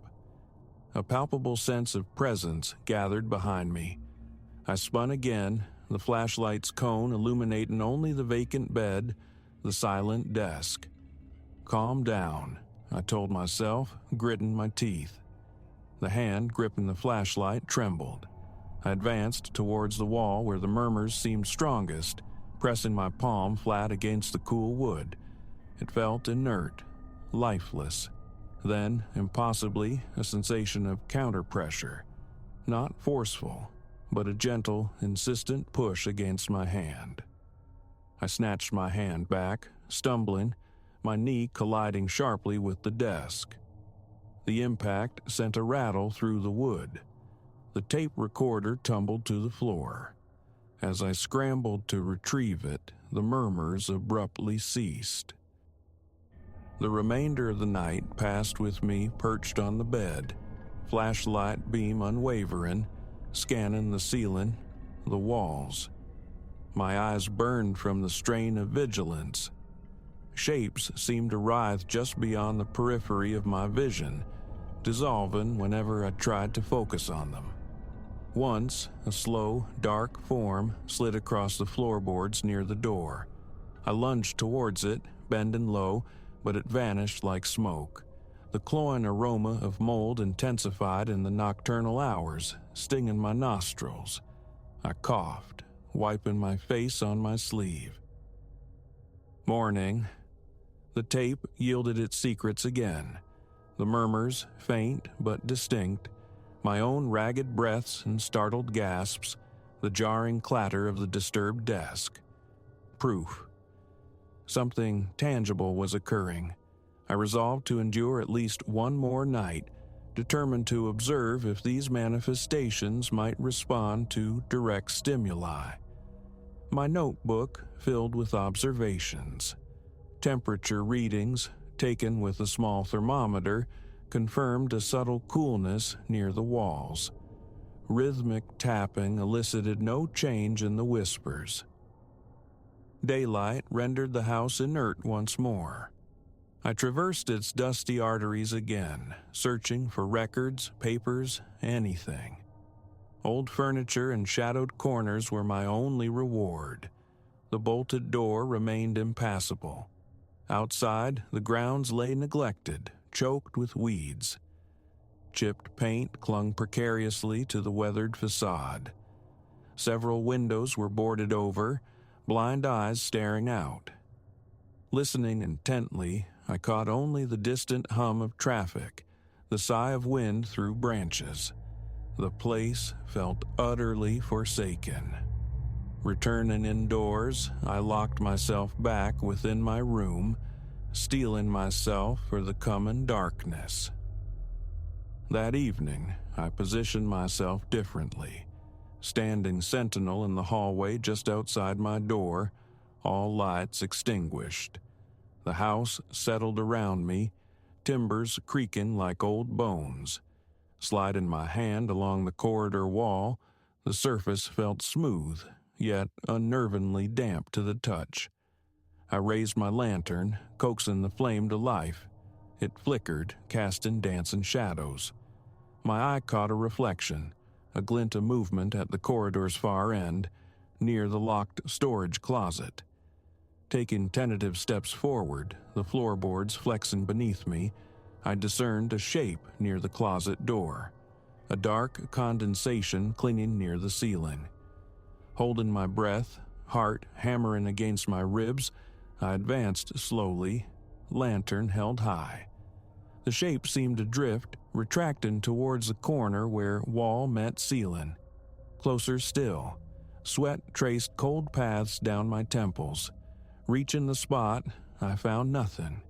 A palpable sense of presence gathered behind me. I spun again, the flashlight's cone illuminating only the vacant bed, the silent desk. Calm down, I told myself, gritting my teeth. The hand gripping the flashlight trembled. I advanced towards the wall where the murmurs seemed strongest, pressing my palm flat against the cool wood. It felt inert, lifeless. Then, impossibly, a sensation of counterpressure. Not forceful, but a gentle, insistent push against my hand. I snatched my hand back, stumbling, my knee colliding sharply with the desk. The impact sent a rattle through the wood. The tape recorder tumbled to the floor. As I scrambled to retrieve it, the murmurs abruptly ceased. The remainder of the night passed with me perched on the bed, flashlight beam unwavering, scanning the ceiling, the walls. My eyes burned from the strain of vigilance. Shapes seemed to writhe just beyond the periphery of my vision, dissolving whenever I tried to focus on them. Once, a slow, dark form slid across the floorboards near the door. I lunged towards it, bending low, but it vanished like smoke. The cloying aroma of mold intensified in the nocturnal hours, stinging my nostrils. I coughed, wiping my face on my sleeve. Morning. The tape yielded its secrets again. The murmurs, faint but distinct, my own ragged breaths and startled gasps, the jarring clatter of the disturbed desk. Proof. Something tangible was occurring. I resolved to endure at least one more night, determined to observe if these manifestations might respond to direct stimuli. My notebook filled with observations. Temperature readings, taken with a small thermometer, confirmed a subtle coolness near the walls. Rhythmic tapping elicited no change in the whispers. Daylight rendered the house inert once more. I traversed its dusty arteries again, searching for records, papers, anything. Old furniture and shadowed corners were my only reward. The bolted door remained impassable. Outside, the grounds lay neglected, choked with weeds. Chipped paint clung precariously to the weathered facade. Several windows were boarded over, blind eyes staring out. Listening intently, I caught only the distant hum of traffic, the sigh of wind through branches. The place felt utterly forsaken. Returning indoors, I locked myself back within my room, steeling myself for the coming darkness. That evening, I positioned myself differently, standing sentinel in the hallway just outside my door, all lights extinguished. The house settled around me, timbers creaking like old bones. Sliding my hand along the corridor wall, the surface felt smooth, yet unnervingly damp to the touch. I raised my lantern, coaxing the flame to life. It flickered, casting dancing shadows. My eye caught a reflection, a glint of movement at the corridor's far end, near the locked storage closet. Taking tentative steps forward, the floorboards flexing beneath me, I discerned a shape near the closet door, a dark condensation clinging near the ceiling. Holding my breath, heart hammering against my ribs, I advanced slowly, lantern held high. The shape seemed to drift, retracting towards the corner where wall met ceiling. Closer still, sweat traced cold paths down my temples. Reaching the spot, I found nothing.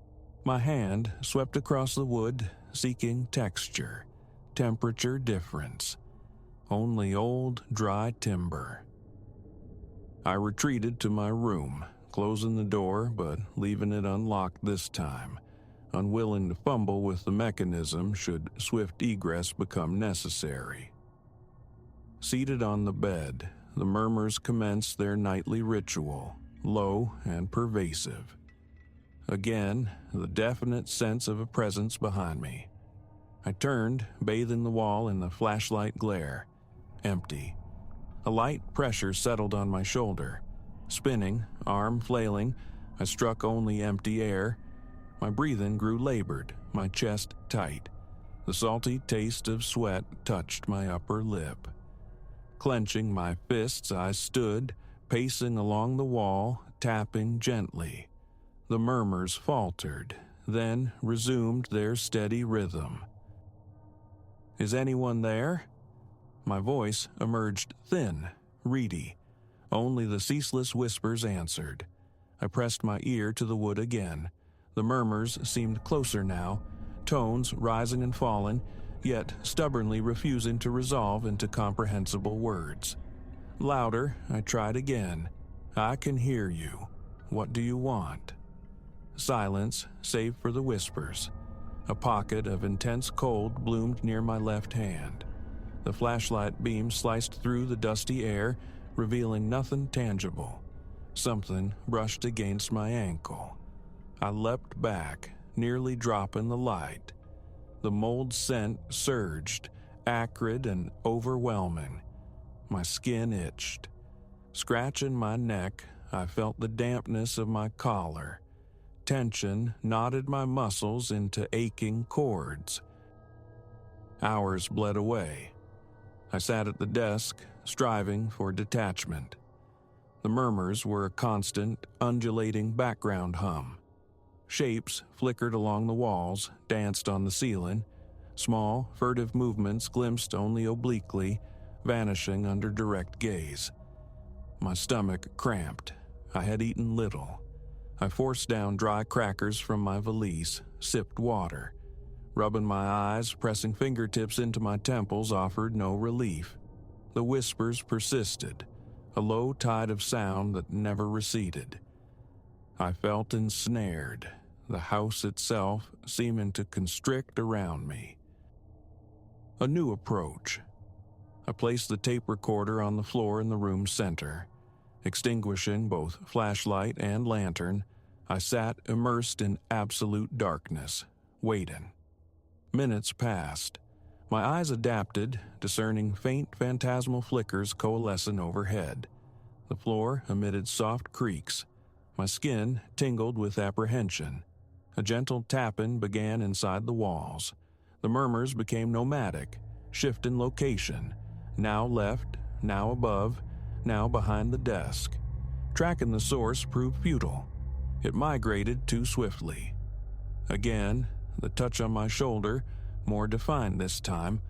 My hand swept across the wood, seeking texture, temperature difference. Only old, dry timber. I retreated to my room, closing the door but leaving it unlocked this time, unwilling to fumble with the mechanism should swift egress become necessary. Seated on the bed, the murmurs commenced their nightly ritual, low and pervasive. Again, the definite sense of a presence behind me. I turned, bathing the wall in the flashlight glare. Empty. A light pressure settled on my shoulder. Spinning, arm flailing, I struck only empty air. My breathing grew labored, my chest tight. The salty taste of sweat touched my upper lip. Clenching my fists, I stood, pacing along the wall, tapping gently. The murmurs faltered, then resumed their steady rhythm. "Is anyone there?" My voice emerged thin, reedy. Only the ceaseless whispers answered. I pressed my ear to the wood again. The murmurs seemed closer now, tones rising and falling, yet stubbornly refusing to resolve into comprehensible words. Louder, I tried again. "I can hear you. What do you want?" Silence, save for the whispers. A pocket of intense cold bloomed near my left hand. The flashlight beam sliced through the dusty air, revealing nothing tangible. Something brushed against my ankle. I leapt back, nearly dropping the light. The mold scent surged, acrid and overwhelming. My skin itched. Scratching my neck, I felt the dampness of my collar. Tension knotted my muscles into aching cords. Hours bled away. I sat at the desk, striving for detachment. The murmurs were a constant, undulating background hum. Shapes flickered along the walls, danced on the ceiling. Small, furtive movements glimpsed only obliquely, vanishing under direct gaze. My stomach cramped. I had eaten little. I forced down dry crackers from my valise, sipped water. Rubbing my eyes, pressing fingertips into my temples offered no relief. The whispers persisted, a low tide of sound that never receded. I felt ensnared, the house itself seeming to constrict around me. A new approach. I placed the tape recorder on the floor in the room's center. Extinguishing both flashlight and lantern, I sat immersed in absolute darkness, waiting. Minutes passed. My eyes adapted, discerning faint phantasmal flickers coalescing overhead. The floor emitted soft creaks. My skin tingled with apprehension. A gentle tapping began inside the walls. The murmurs became nomadic, shifting location, now left, now above, now behind the desk. Tracking the source proved futile. It migrated too swiftly. Again, the touch on my shoulder, more defined this time,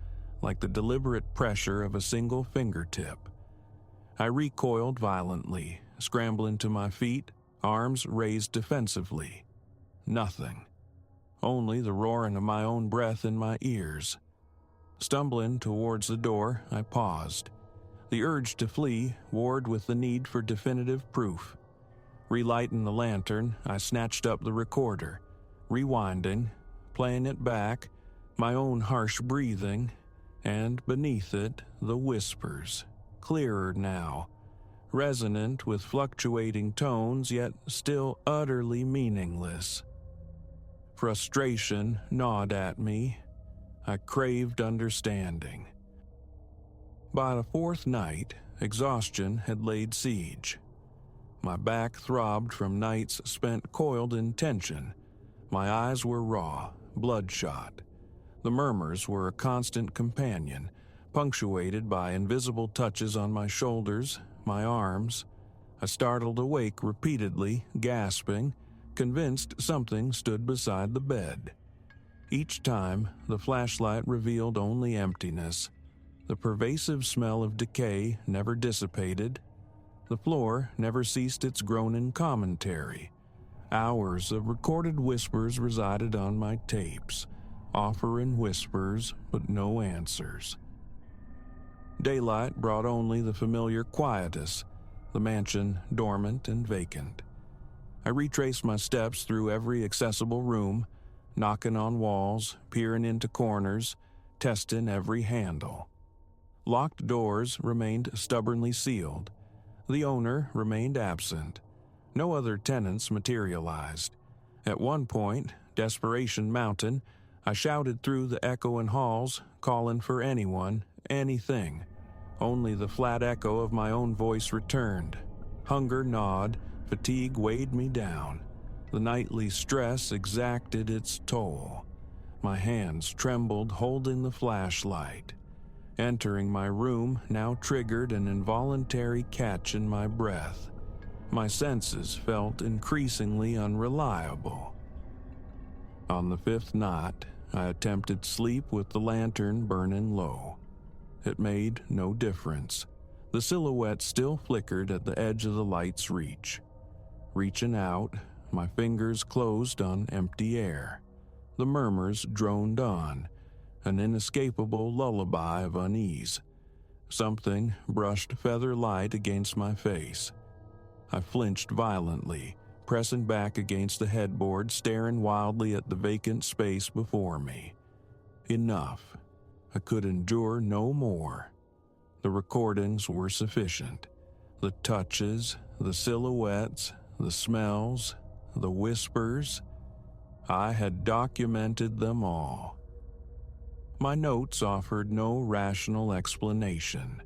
like the deliberate pressure of a single fingertip. I recoiled violently, scrambling to my feet, arms raised defensively. Nothing. Only the roaring of my own breath in my ears. Stumbling towards the door, I paused. The urge to flee warred with the need for definitive proof. Relighting the lantern, I snatched up the recorder, rewinding, playing it back, my own harsh breathing, and beneath it, the whispers, clearer now, resonant with fluctuating tones yet still utterly meaningless. Frustration gnawed at me. I craved understanding. By the fourth night, exhaustion had laid siege. My back throbbed from nights spent coiled in tension. My eyes were raw, bloodshot. The murmurs were a constant companion, punctuated by invisible touches on my shoulders, my arms. I startled awake repeatedly, gasping, convinced something stood beside the bed. Each time, the flashlight revealed only emptiness. The pervasive smell of decay never dissipated. The floor never ceased its groaning commentary. Hours of recorded whispers resided on my tapes, offering whispers but no answers. Daylight brought only the familiar quietus, the mansion dormant and vacant. I retraced my steps through every accessible room, knocking on walls, peering into corners, testing every handle. Locked doors remained stubbornly sealed. The owner remained absent. No other tenants materialized. At one point, desperation mounting, I shouted through the echoing halls, calling for anyone, anything. Only the flat echo of my own voice returned. Hunger gnawed, fatigue weighed me down. The nightly stress exacted its toll. My hands trembled holding the flashlight. Entering my room now triggered an involuntary catch in my breath. My senses felt increasingly unreliable. On the fifth night, I attempted sleep with the lantern burning low. It made no difference. The silhouette still flickered at the edge of the light's reach. Reaching out, my fingers closed on empty air. The murmurs droned on, an inescapable lullaby of unease. Something brushed feather light against my face. I flinched violently, pressing back against the headboard, staring wildly at the vacant space before me. Enough. I could endure no more. The recordings were sufficient. The touches, the silhouettes, the smells, the whispers. I had documented them all. My notes offered no rational explanation.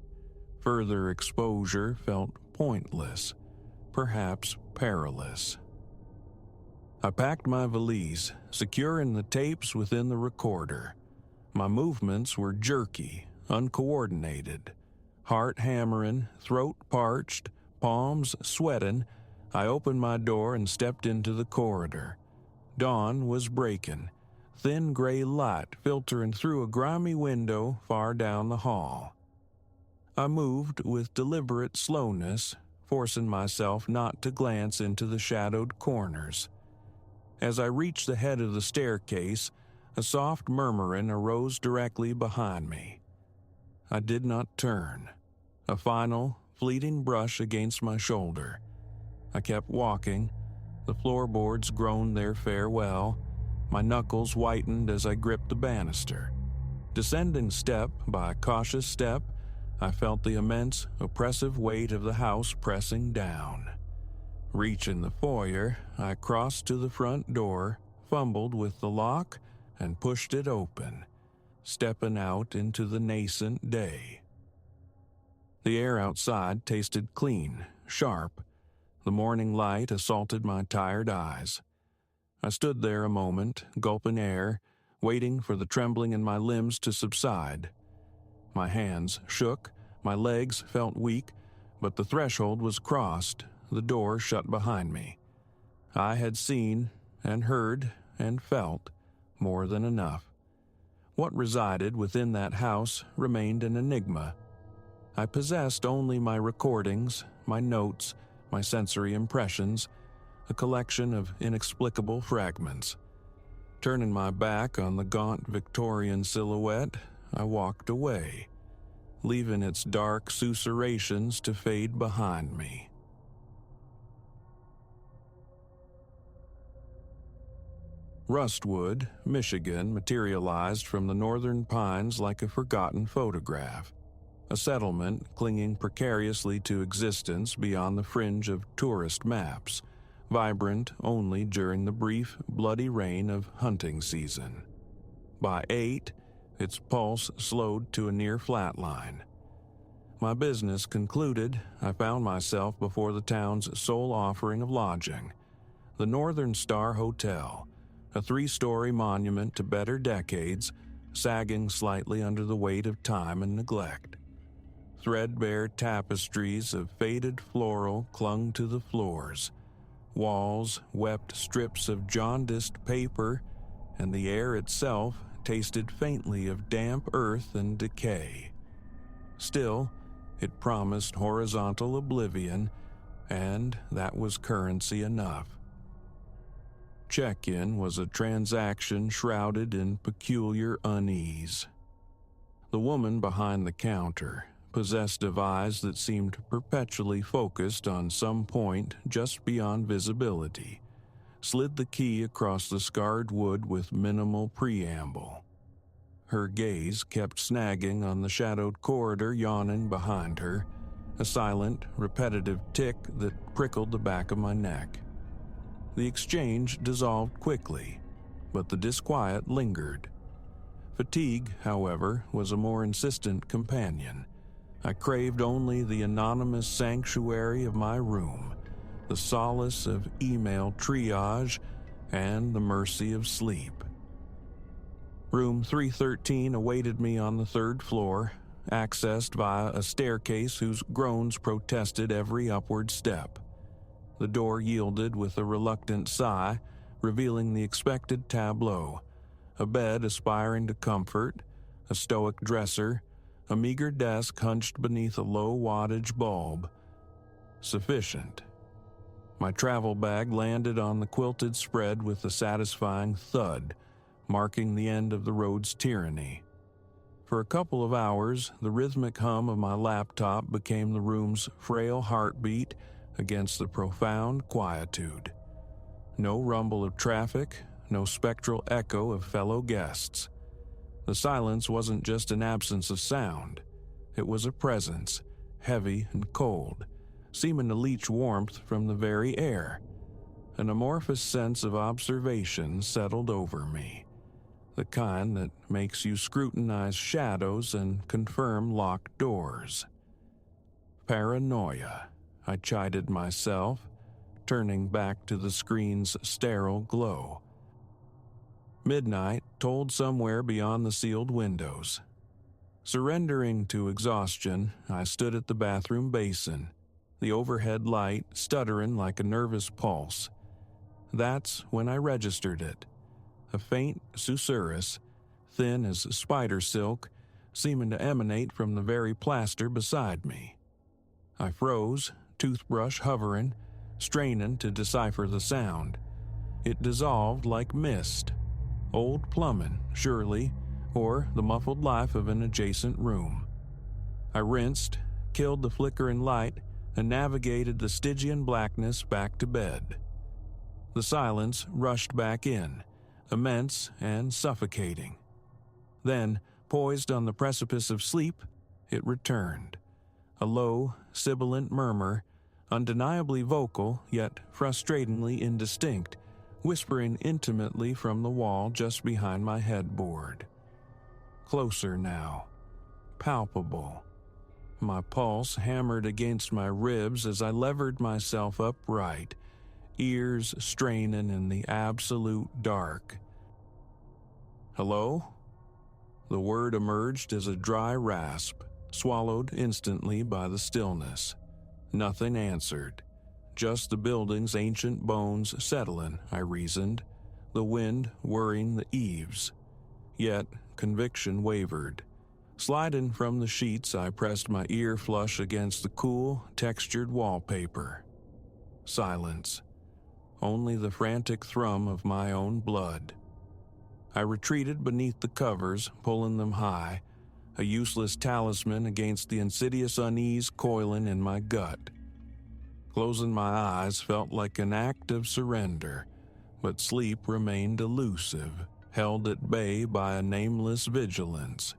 Further exposure felt pointless, perhaps perilous. I packed my valise, securing the tapes within the recorder. My movements were jerky, uncoordinated. Heart hammering, throat parched, palms sweating, I opened my door and stepped into the corridor. Dawn was breaking, thin gray light filtering through a grimy window far down the hall. I moved with deliberate slowness, forcing myself not to glance into the shadowed corners. As I reached the head of the staircase, a soft murmuring arose directly behind me. I did not turn. A final, fleeting brush against my shoulder. I kept walking. The floorboards groaned their farewell. My knuckles whitened as I gripped the banister. Descending step by cautious step, I felt the immense, oppressive weight of the house pressing down. Reaching the foyer, I crossed to the front door, fumbled with the lock, and pushed it open, stepping out into the nascent day. The air outside tasted clean, sharp. The morning light assaulted my tired eyes. I stood there a moment, gulping air, waiting for the trembling in my limbs to subside. My hands shook, my legs felt weak, but the threshold was crossed, the door shut behind me. I had seen and heard and felt more than enough. What resided within that house remained an enigma. I possessed only my recordings, my notes, my sensory impressions, a collection of inexplicable fragments. Turning my back on the gaunt Victorian silhouette, I walked away, leaving its dark susurrations to fade behind me. Rustwood, Michigan materialized from the northern pines like a forgotten photograph, a settlement clinging precariously to existence beyond the fringe of tourist maps, vibrant only during the brief, bloody reign of hunting season. By 8, its pulse slowed to a near flatline. My business concluded, I found myself before the town's sole offering of lodging, the Northern Star Hotel, a 3-story monument to better decades, sagging slightly under the weight of time and neglect. Threadbare tapestries of faded floral clung to the floors. Walls wept strips of jaundiced paper, and the air itself tasted faintly of damp earth and decay. Still, it promised horizontal oblivion, and that was currency enough. Check-in was a transaction shrouded in peculiar unease. The woman behind the counter, possessed of eyes that seemed perpetually focused on some point just beyond visibility, slid the key across the scarred wood with minimal preamble. Her gaze kept snagging on the shadowed corridor yawning behind her, a silent, repetitive tick that prickled the back of my neck. The exchange dissolved quickly, but the disquiet lingered. Fatigue, however, was a more insistent companion. I craved only the anonymous sanctuary of my room, the solace of email triage, and the mercy of sleep. Room 313 awaited me on the 3rd floor, accessed via a staircase whose groans protested every upward step. The door yielded with a reluctant sigh, revealing the expected tableau: a bed aspiring to comfort, a stoic dresser, a meager desk hunched beneath a low-wattage bulb. Sufficient. My travel bag landed on the quilted spread with a satisfying thud, marking the end of the road's tyranny. For a couple of hours, the rhythmic hum of my laptop became the room's frail heartbeat against the profound quietude. No rumble of traffic, no spectral echo of fellow guests. The silence wasn't just an absence of sound. It was a presence, heavy and cold, seeming to leach warmth from the very air. An amorphous sense of observation settled over me, the kind that makes you scrutinize shadows and confirm locked doors. Paranoia, I chided myself, turning back to the screen's sterile glow. Midnight tolled somewhere beyond the sealed windows. Surrendering to exhaustion, I stood at the bathroom basin, the overhead light stuttering like a nervous pulse. That's when I registered it. A faint susurrus, thin as spider silk, seeming to emanate from the very plaster beside me. I froze, toothbrush hovering, straining to decipher the sound. It dissolved like mist. Old plumbing, surely, or the muffled life of an adjacent room. I rinsed, killed the flickering light, and navigated the Stygian blackness back to bed. The silence rushed back in, immense and suffocating. Then, poised on the precipice of sleep, it returned. A low, sibilant murmur, undeniably vocal yet frustratingly indistinct, whispering intimately from the wall just behind my headboard. Closer now, palpable. My pulse hammered against my ribs as I levered myself upright, ears straining in the absolute dark. "Hello?" The word emerged as a dry rasp, swallowed instantly by the stillness. Nothing answered. Just the building's ancient bones settling, I reasoned, the wind whirring the eaves. Yet conviction wavered. Sliding from the sheets, I pressed my ear flush against the cool, textured wallpaper. Silence. Only the frantic thrum of my own blood. I retreated beneath the covers, pulling them high, a useless talisman against the insidious unease coiling in my gut. Closing my eyes felt like an act of surrender, but sleep remained elusive, held at bay by a nameless vigilance.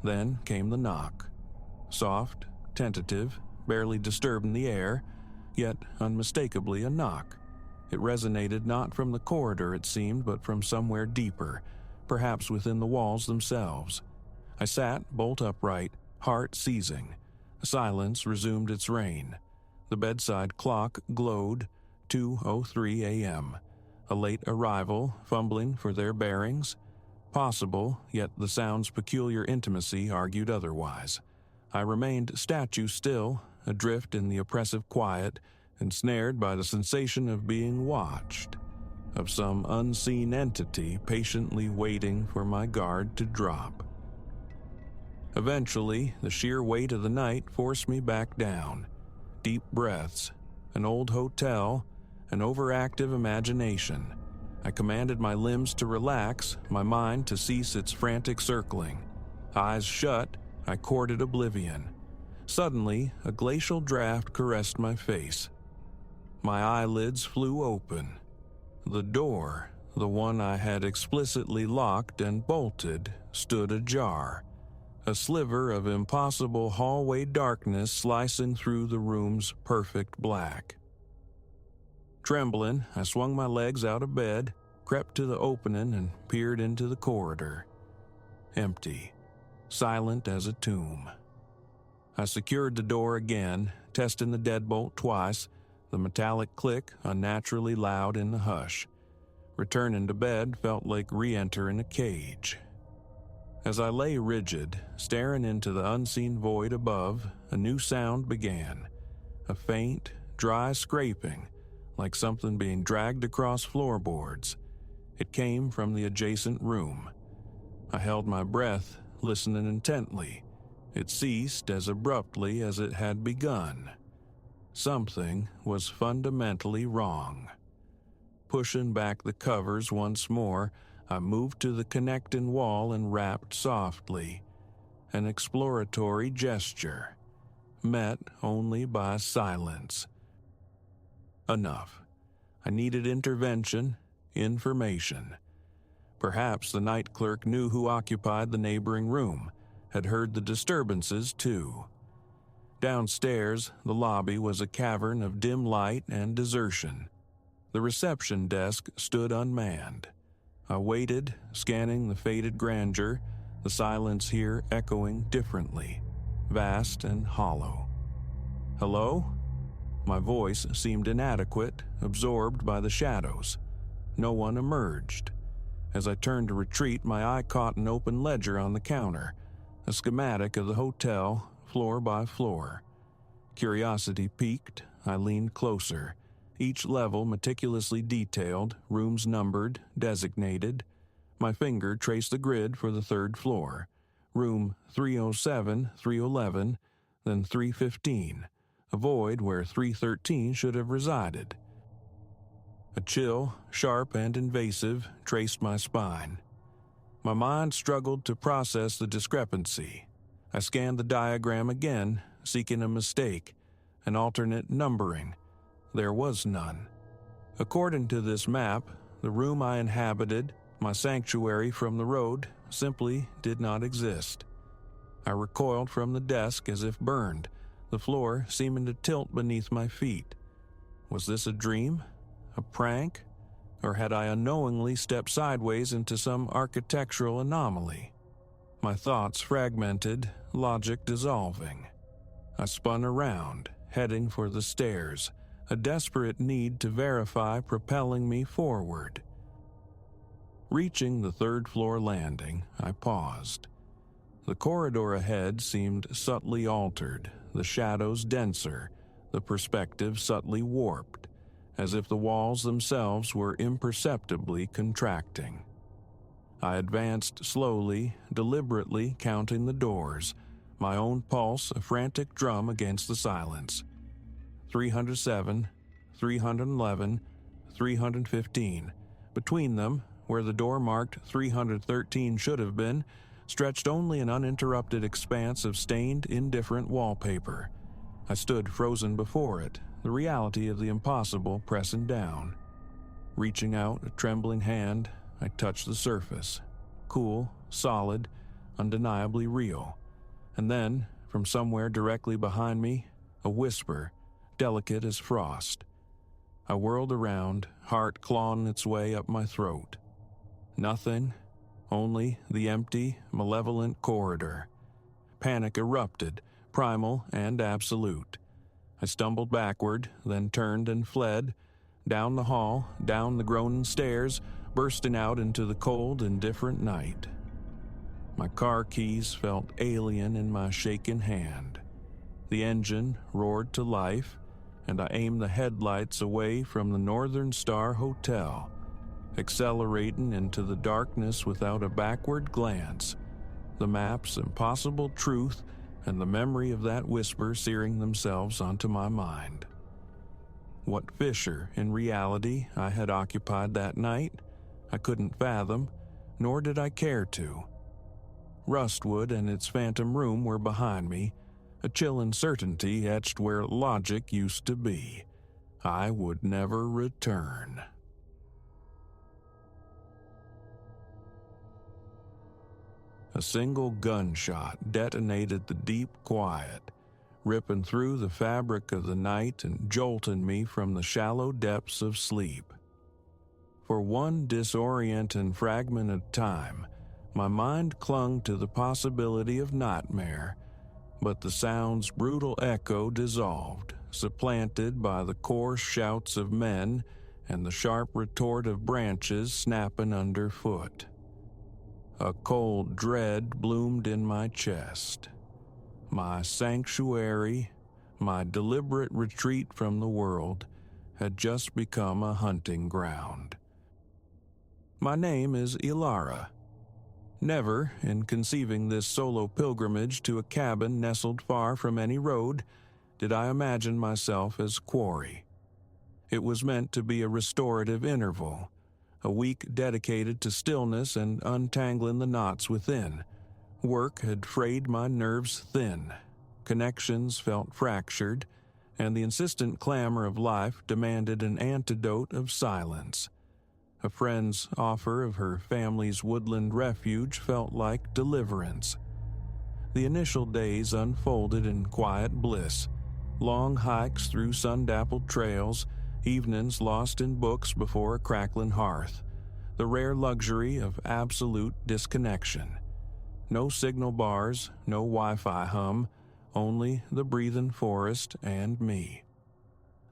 Then came the knock. Soft, tentative, barely disturbing the air, yet unmistakably a knock. It resonated not from the corridor, it seemed, but from somewhere deeper, perhaps within the walls themselves. I sat bolt upright, heart seizing. Silence resumed its reign. The bedside clock glowed 2:03 a.m. A late arrival, fumbling for their bearings? Possible, yet the sound's peculiar intimacy argued otherwise. I remained statue still, adrift in the oppressive quiet, ensnared by the sensation of being watched, of some unseen entity patiently waiting for my guard to drop. Eventually, the sheer weight of the night forced me back down. Deep breaths, an old hotel, an overactive imagination. I commanded my limbs to relax, my mind to cease its frantic circling. Eyes shut, I courted oblivion. Suddenly, a glacial draft caressed my face. My eyelids flew open. The door, the one I had explicitly locked and bolted, stood ajar. A sliver of impossible hallway darkness slicing through the room's perfect black. Trembling, I swung my legs out of bed, crept to the opening, and peered into the corridor. Empty, silent as a tomb. I secured the door again, testing the deadbolt twice, the metallic click unnaturally loud in the hush. Returning to bed felt like re-entering a cage. As I lay rigid, staring into the unseen void above, a new sound began. A faint, dry scraping, like something being dragged across floorboards. It came from the adjacent room. I held my breath, listening intently. It ceased as abruptly as it had begun. Something was fundamentally wrong. Pushing back the covers once more, I moved to the connecting wall and rapped softly. An exploratory gesture, met only by silence. Enough. I needed intervention, information. Perhaps the night clerk knew who occupied the neighboring room, had heard the disturbances too. Downstairs, the lobby was a cavern of dim light and desertion. The reception desk stood unmanned. I waited, scanning the faded grandeur, the silence here echoing differently, vast and hollow. Hello? My voice seemed inadequate, absorbed by the shadows. No one emerged. As I turned to retreat, my eye caught an open ledger on the counter, a schematic of the hotel, floor by floor. Curiosity piqued, I leaned closer. Each level meticulously detailed, rooms numbered, designated. My finger traced the grid for the third floor. Room 307, 311, then 315, a void where 313 should have resided. A chill, sharp and invasive, traced my spine. My mind struggled to process the discrepancy. I scanned the diagram again, seeking a mistake, an alternate numbering. There was none. According to this map, the room I inhabited, my sanctuary from the road, simply did not exist. I recoiled from the desk as if burned, the floor seeming to tilt beneath my feet. Was this a dream? A prank? Or had I unknowingly stepped sideways into some architectural anomaly? My thoughts fragmented, logic dissolving. I spun around, heading for the stairs, a desperate need to verify propelling me forward. Reaching the third-floor landing, I paused. The corridor ahead seemed subtly altered, the shadows denser, the perspective subtly warped, as if the walls themselves were imperceptibly contracting. I advanced slowly, deliberately counting the doors, my own pulse a frantic drum against the silence. 307, 311, 315. Between them, where the door marked 313 should have been, stretched only an uninterrupted expanse of stained, indifferent wallpaper. I stood frozen before it, the reality of the impossible pressing down. Reaching out a trembling hand, I touched the surface. Cool, solid, undeniably real. And then, from somewhere directly behind me, a whisper, delicate as frost. I whirled around, heart clawing its way up my throat. Nothing, only the empty, malevolent corridor. Panic erupted, primal and absolute. I stumbled backward, then turned and fled, down the hall, down the groaning stairs, bursting out into the cold, indifferent night. My car keys felt alien in my shaking hand. The engine roared to life, and I aimed the headlights away from the Northern Star Hotel, accelerating into the darkness without a backward glance, the map's impossible truth and the memory of that whisper searing themselves onto my mind. What fissure, in reality, I had occupied that night, I couldn't fathom, nor did I care to. Rustwood and its phantom room were behind me, a chill uncertainty etched where logic used to be. I would never return. A single gunshot detonated the deep quiet, ripping through the fabric of the night and jolting me from the shallow depths of sleep. For one disorienting fragment of time, my mind clung to the possibility of nightmare, but the sound's brutal echo dissolved, supplanted by the coarse shouts of men and the sharp retort of branches snapping underfoot. A cold dread bloomed in my chest. My sanctuary, my deliberate retreat from the world, had just become a hunting ground. My name is Ilara. Never, in conceiving this solo pilgrimage to a cabin nestled far from any road, did I imagine myself as quarry. It was meant to be a restorative interval, a week dedicated to stillness and untangling the knots within. Work had frayed my nerves thin, connections felt fractured, and the insistent clamor of life demanded an antidote of silence. A friend's offer of her family's woodland refuge felt like deliverance. The initial days unfolded in quiet bliss, long hikes through sun-dappled trails, evenings lost in books before a crackling hearth, the rare luxury of absolute disconnection. No signal bars, no Wi-Fi hum, only the breathing forest and me.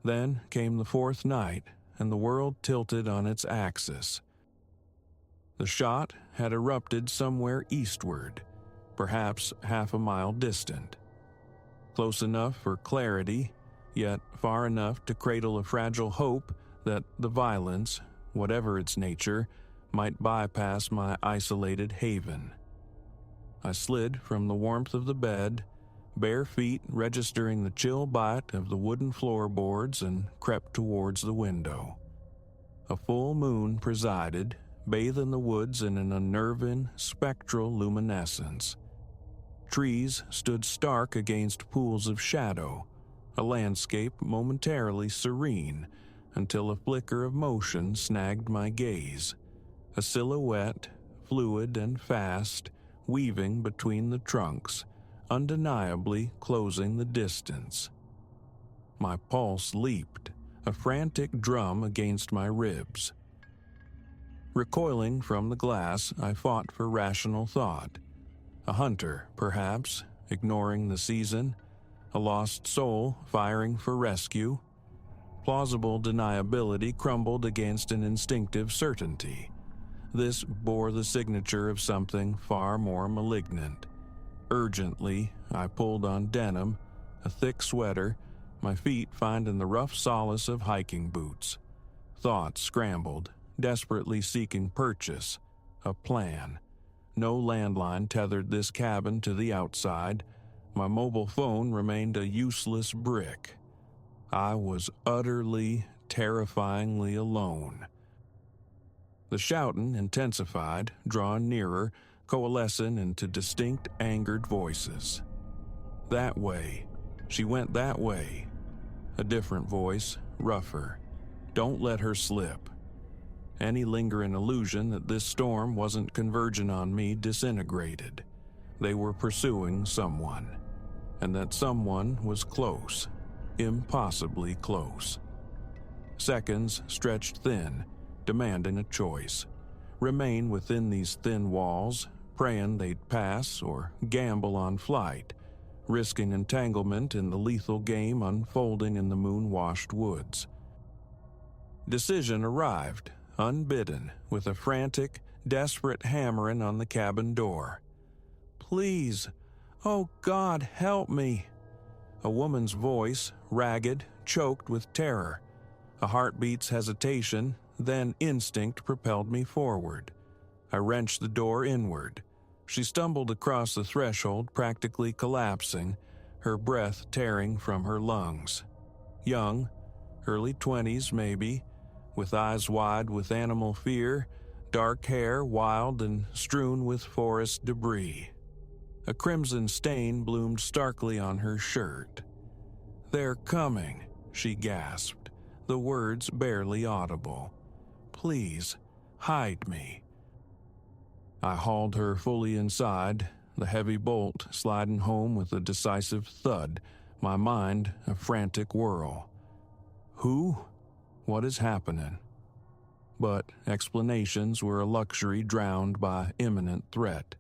Then came the fourth night, and the world tilted on its axis. The shot had erupted somewhere eastward, perhaps half a mile distant. Close enough for clarity, yet far enough to cradle a fragile hope that the violence, whatever its nature, might bypass my isolated haven. I slid from the warmth of the bed, bare feet registering the chill bite of the wooden floorboards, and crept towards the window. A full moon presided, bathing the woods in an unnerving, spectral luminescence. Trees stood stark against pools of shadow, a landscape momentarily serene, until a flicker of motion snagged my gaze. A silhouette, fluid and fast, weaving between the trunks, undeniably closing the distance. My pulse leaped, a frantic drum against my ribs. Recoiling from the glass, I fought for rational thought. A hunter, perhaps, ignoring the season, a lost soul firing for rescue. Plausible deniability crumbled against an instinctive certainty. This bore the signature of something far more malignant. Urgently, I pulled on denim, a thick sweater, my feet finding the rough solace of hiking boots. Thoughts scrambled, desperately seeking purchase, a plan. No landline tethered this cabin to the outside. My mobile phone remained a useless brick. I was utterly, terrifyingly alone. The shouting intensified, drawing nearer, coalescing into distinct, angered voices. That way. She went that way. A different voice, rougher. Don't let her slip. Any lingering illusion that this storm wasn't converging on me disintegrated. They were pursuing someone. And that someone was close. Impossibly close. Seconds stretched thin, demanding a choice. Remain within these thin walls, praying they'd pass, or gamble on flight, risking entanglement in the lethal game unfolding in the moon-washed woods. Decision arrived, unbidden, with a frantic, desperate hammering on the cabin door. "Please, oh God, help me!" A woman's voice, ragged, choked with terror. A heartbeat's hesitation, then instinct propelled me forward. I wrenched the door inward. She stumbled across the threshold, practically collapsing, her breath tearing from her lungs. Young, early 20s maybe, with eyes wide with animal fear, dark hair wild and strewn with forest debris. A crimson stain bloomed starkly on her shirt. "They're coming," she gasped, the words barely audible. "Please, hide me." I hauled her fully inside, the heavy bolt sliding home with a decisive thud, my mind a frantic whirl. Who? What is happening? But explanations were a luxury drowned by imminent threat.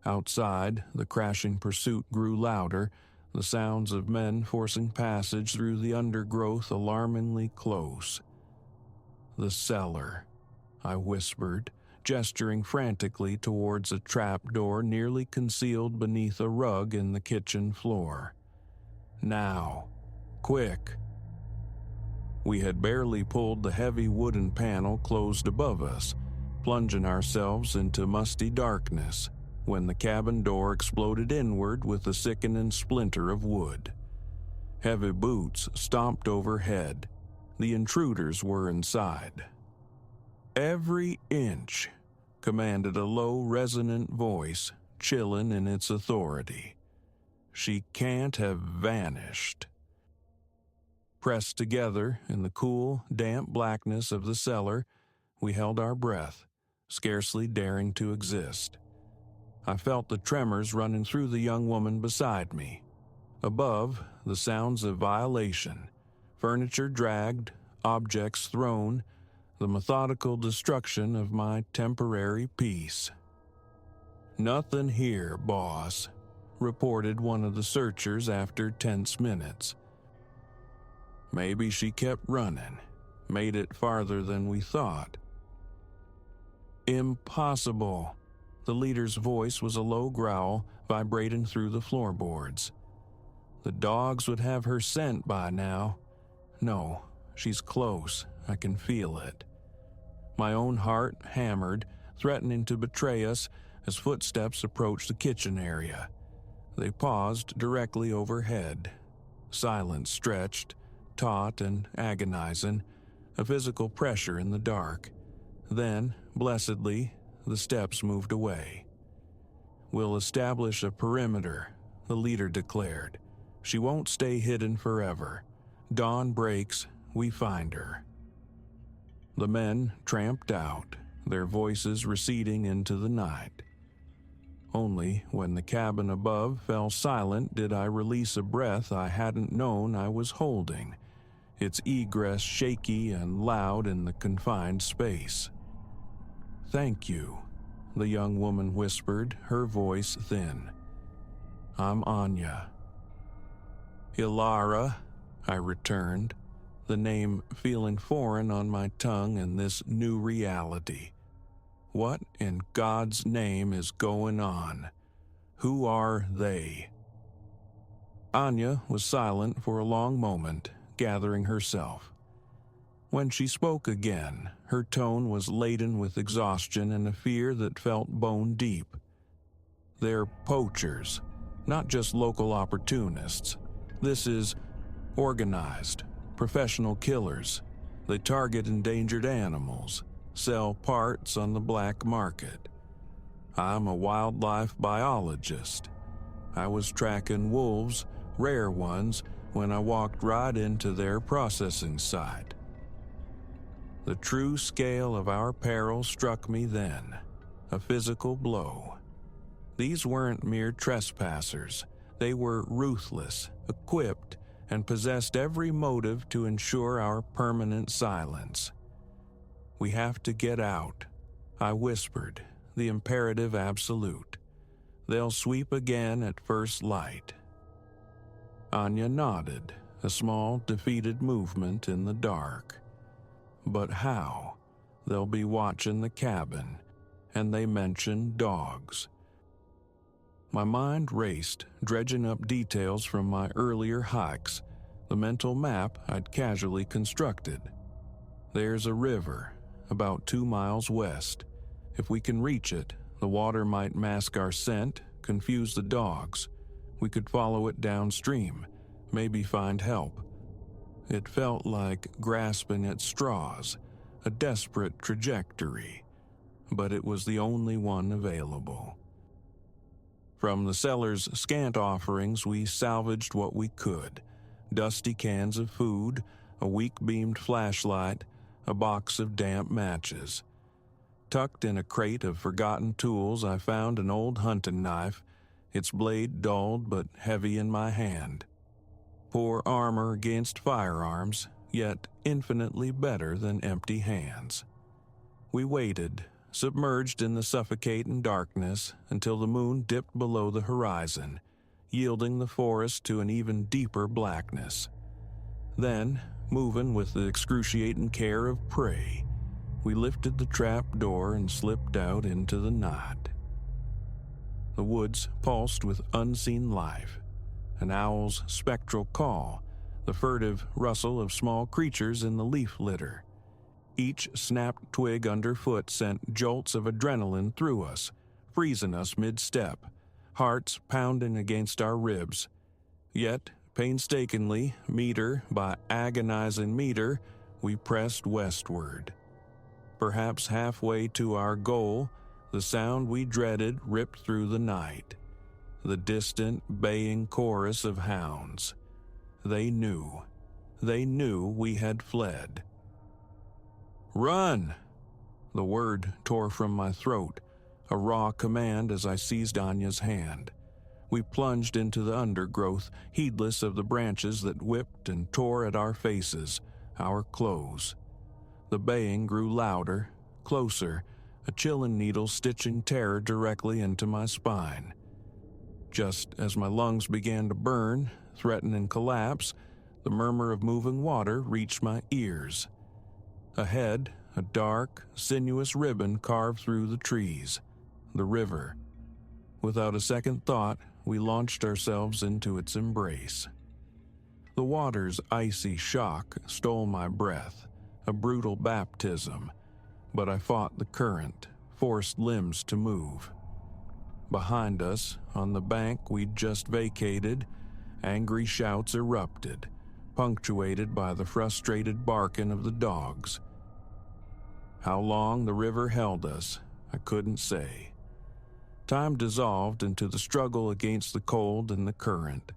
Outside, the crashing pursuit grew louder, the sounds of men forcing passage through the undergrowth alarmingly close. "The cellar," I whispered, gesturing frantically towards a trap door nearly concealed beneath a rug in the kitchen floor. "Now, quick." We had barely pulled the heavy wooden panel closed above us, plunging ourselves into musty darkness, when the cabin door exploded inward with a sickening splinter of wood. Heavy boots stomped overhead. The intruders were inside. "Every inch," commanded a low, resonant voice, chilling in its authority. "She can't have vanished." Pressed together in the cool, damp blackness of the cellar, we held our breath, scarcely daring to exist. I felt the tremors running through the young woman beside me. Above, the sounds of violation, furniture dragged, objects thrown, the methodical destruction of my temporary peace. "Nothing here, boss," reported one of the searchers after tense minutes. Maybe she kept running, made it farther than we thought. "Impossible." The leader's voice was a low growl vibrating through the floorboards. "The dogs would have her scent by now. No, she's close, I can feel it." My own heart hammered, threatening to betray us as footsteps approached the kitchen area. They paused directly overhead. Silence stretched, taut and agonizing, a physical pressure in the dark. Then, blessedly, the steps moved away. "We'll establish a perimeter," the leader declared. "She won't stay hidden forever. Dawn breaks, we find her." The men tramped out, their voices receding into the night. Only when the cabin above fell silent did I release a breath I hadn't known I was holding, its egress shaky and loud in the confined space. "Thank you," the young woman whispered, her voice thin. "I'm Anya." "Ilara," I returned, the name feeling foreign on my tongue in this new reality. What in God's name is going on? Who are they? Anya was silent for a long moment, gathering herself. When she spoke again, her tone was laden with exhaustion and a fear that felt bone deep. They're poachers, not just local opportunists. This is organized, professional killers. They target endangered animals, sell parts on the black market. I'm a wildlife biologist. I was tracking wolves, rare ones, when I walked right into their processing site. The true scale of our peril struck me then, a physical blow. These weren't mere trespassers. They were ruthless, equipped, and possessed every motive to ensure our permanent silence. "We have to get out," I whispered, the imperative absolute. "They'll sweep again at first light." Anya nodded, a small, defeated movement in the dark. But how? They'll be watching the cabin, and they mentioned dogs. My mind raced, dredging up details from my earlier hikes, the mental map I'd casually constructed. There's a river, about 2 miles west. If we can reach it, the water might mask our scent, confuse the dogs. We could follow it downstream, maybe find help. It felt like grasping at straws, a desperate trajectory, but it was the only one available. From the seller's scant offerings, we salvaged what we could: dusty cans of food, a weak-beamed flashlight, a box of damp matches. Tucked in a crate of forgotten tools, I found an old hunting knife, its blade dulled but heavy in my hand. Poor armor against firearms, yet infinitely better than empty hands. We waited, submerged in the suffocating darkness, until the moon dipped below the horizon, yielding the forest to an even deeper blackness. Then, moving with the excruciating care of prey, we lifted the trap door and slipped out into the night. The woods pulsed with unseen life. An owl's spectral call, the furtive rustle of small creatures in the leaf litter. Each snapped twig underfoot sent jolts of adrenaline through us, freezing us mid-step, hearts pounding against our ribs. Yet, painstakingly, meter by agonizing meter, we pressed westward. Perhaps halfway to our goal, the sound we dreaded ripped through the night. The distant, baying chorus of hounds. They knew we had fled. "Run!" The word tore from my throat, a raw command as I seized Anya's hand. We plunged into the undergrowth, heedless of the branches that whipped and tore at our faces, our clothes. The baying grew louder, closer, a chilling needle stitching terror directly into my spine. Just as my lungs began to burn, threatening collapse, the murmur of moving water reached my ears. Ahead, a dark, sinuous ribbon carved through the trees. The river. Without a second thought, we launched ourselves into its embrace. The water's icy shock stole my breath, a brutal baptism, but I fought the current, forced limbs to move. Behind us, on the bank we'd just vacated, angry shouts erupted, punctuated by the frustrated barking of the dogs. How long the river held us, I couldn't say. Time dissolved into the struggle against the cold and the current.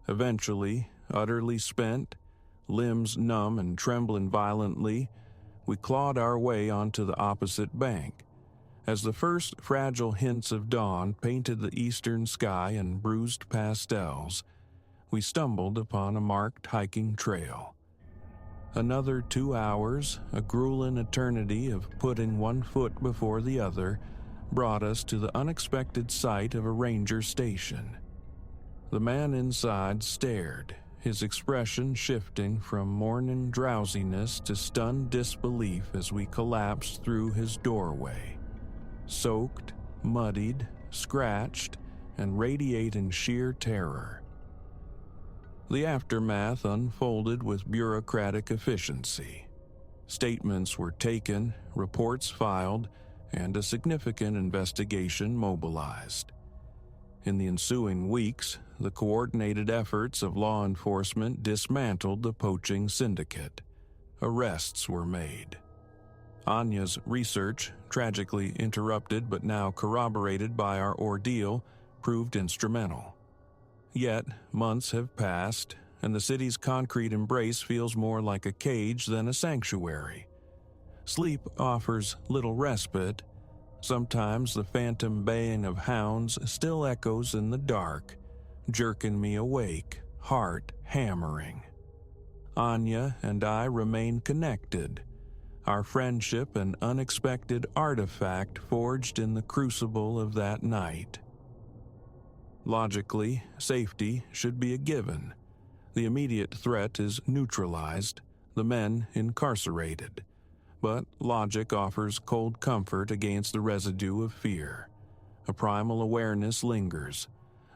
Eventually, utterly spent, limbs numb and trembling violently, we clawed our way onto the opposite bank. As the first fragile hints of dawn painted the eastern sky in bruised pastels, we stumbled upon a marked hiking trail. Another 2 hours, a grueling eternity of putting one foot before the other, brought us to the unexpected sight of a ranger station. The man inside stared, his expression shifting from morning drowsiness to stunned disbelief as we collapsed through his doorway. Soaked, muddied, scratched, and radiating sheer terror. The aftermath unfolded with bureaucratic efficiency. Statements were taken, reports filed, and a significant investigation mobilized. In the ensuing weeks, the coordinated efforts of law enforcement dismantled the poaching syndicate. Arrests were made. Anya's research, tragically interrupted but now corroborated by our ordeal, proved instrumental. Yet, months have passed, and the city's concrete embrace feels more like a cage than a sanctuary. Sleep offers little respite. Sometimes the phantom baying of hounds still echoes in the dark, jerking me awake, heart hammering. Anya and I remain connected, our friendship an unexpected artifact forged in the crucible of that night. Logically, safety should be a given. The immediate threat is neutralized, the men incarcerated. But logic offers cold comfort against the residue of fear. A primal awareness lingers.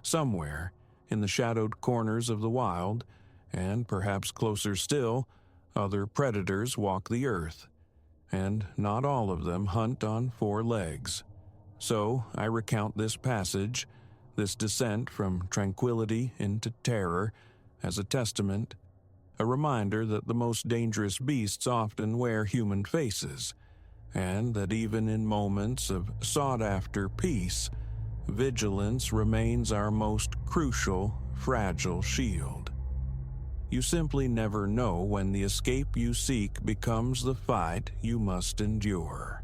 Somewhere, in the shadowed corners of the wild, and perhaps closer still, other predators walk the earth. And not all of them hunt on 4 legs. So I recount this passage, this descent from tranquility into terror, as a testament, a reminder that the most dangerous beasts often wear human faces, and that even in moments of sought-after peace, vigilance remains our most crucial, fragile shield. You simply never know when the escape you seek becomes the fight you must endure.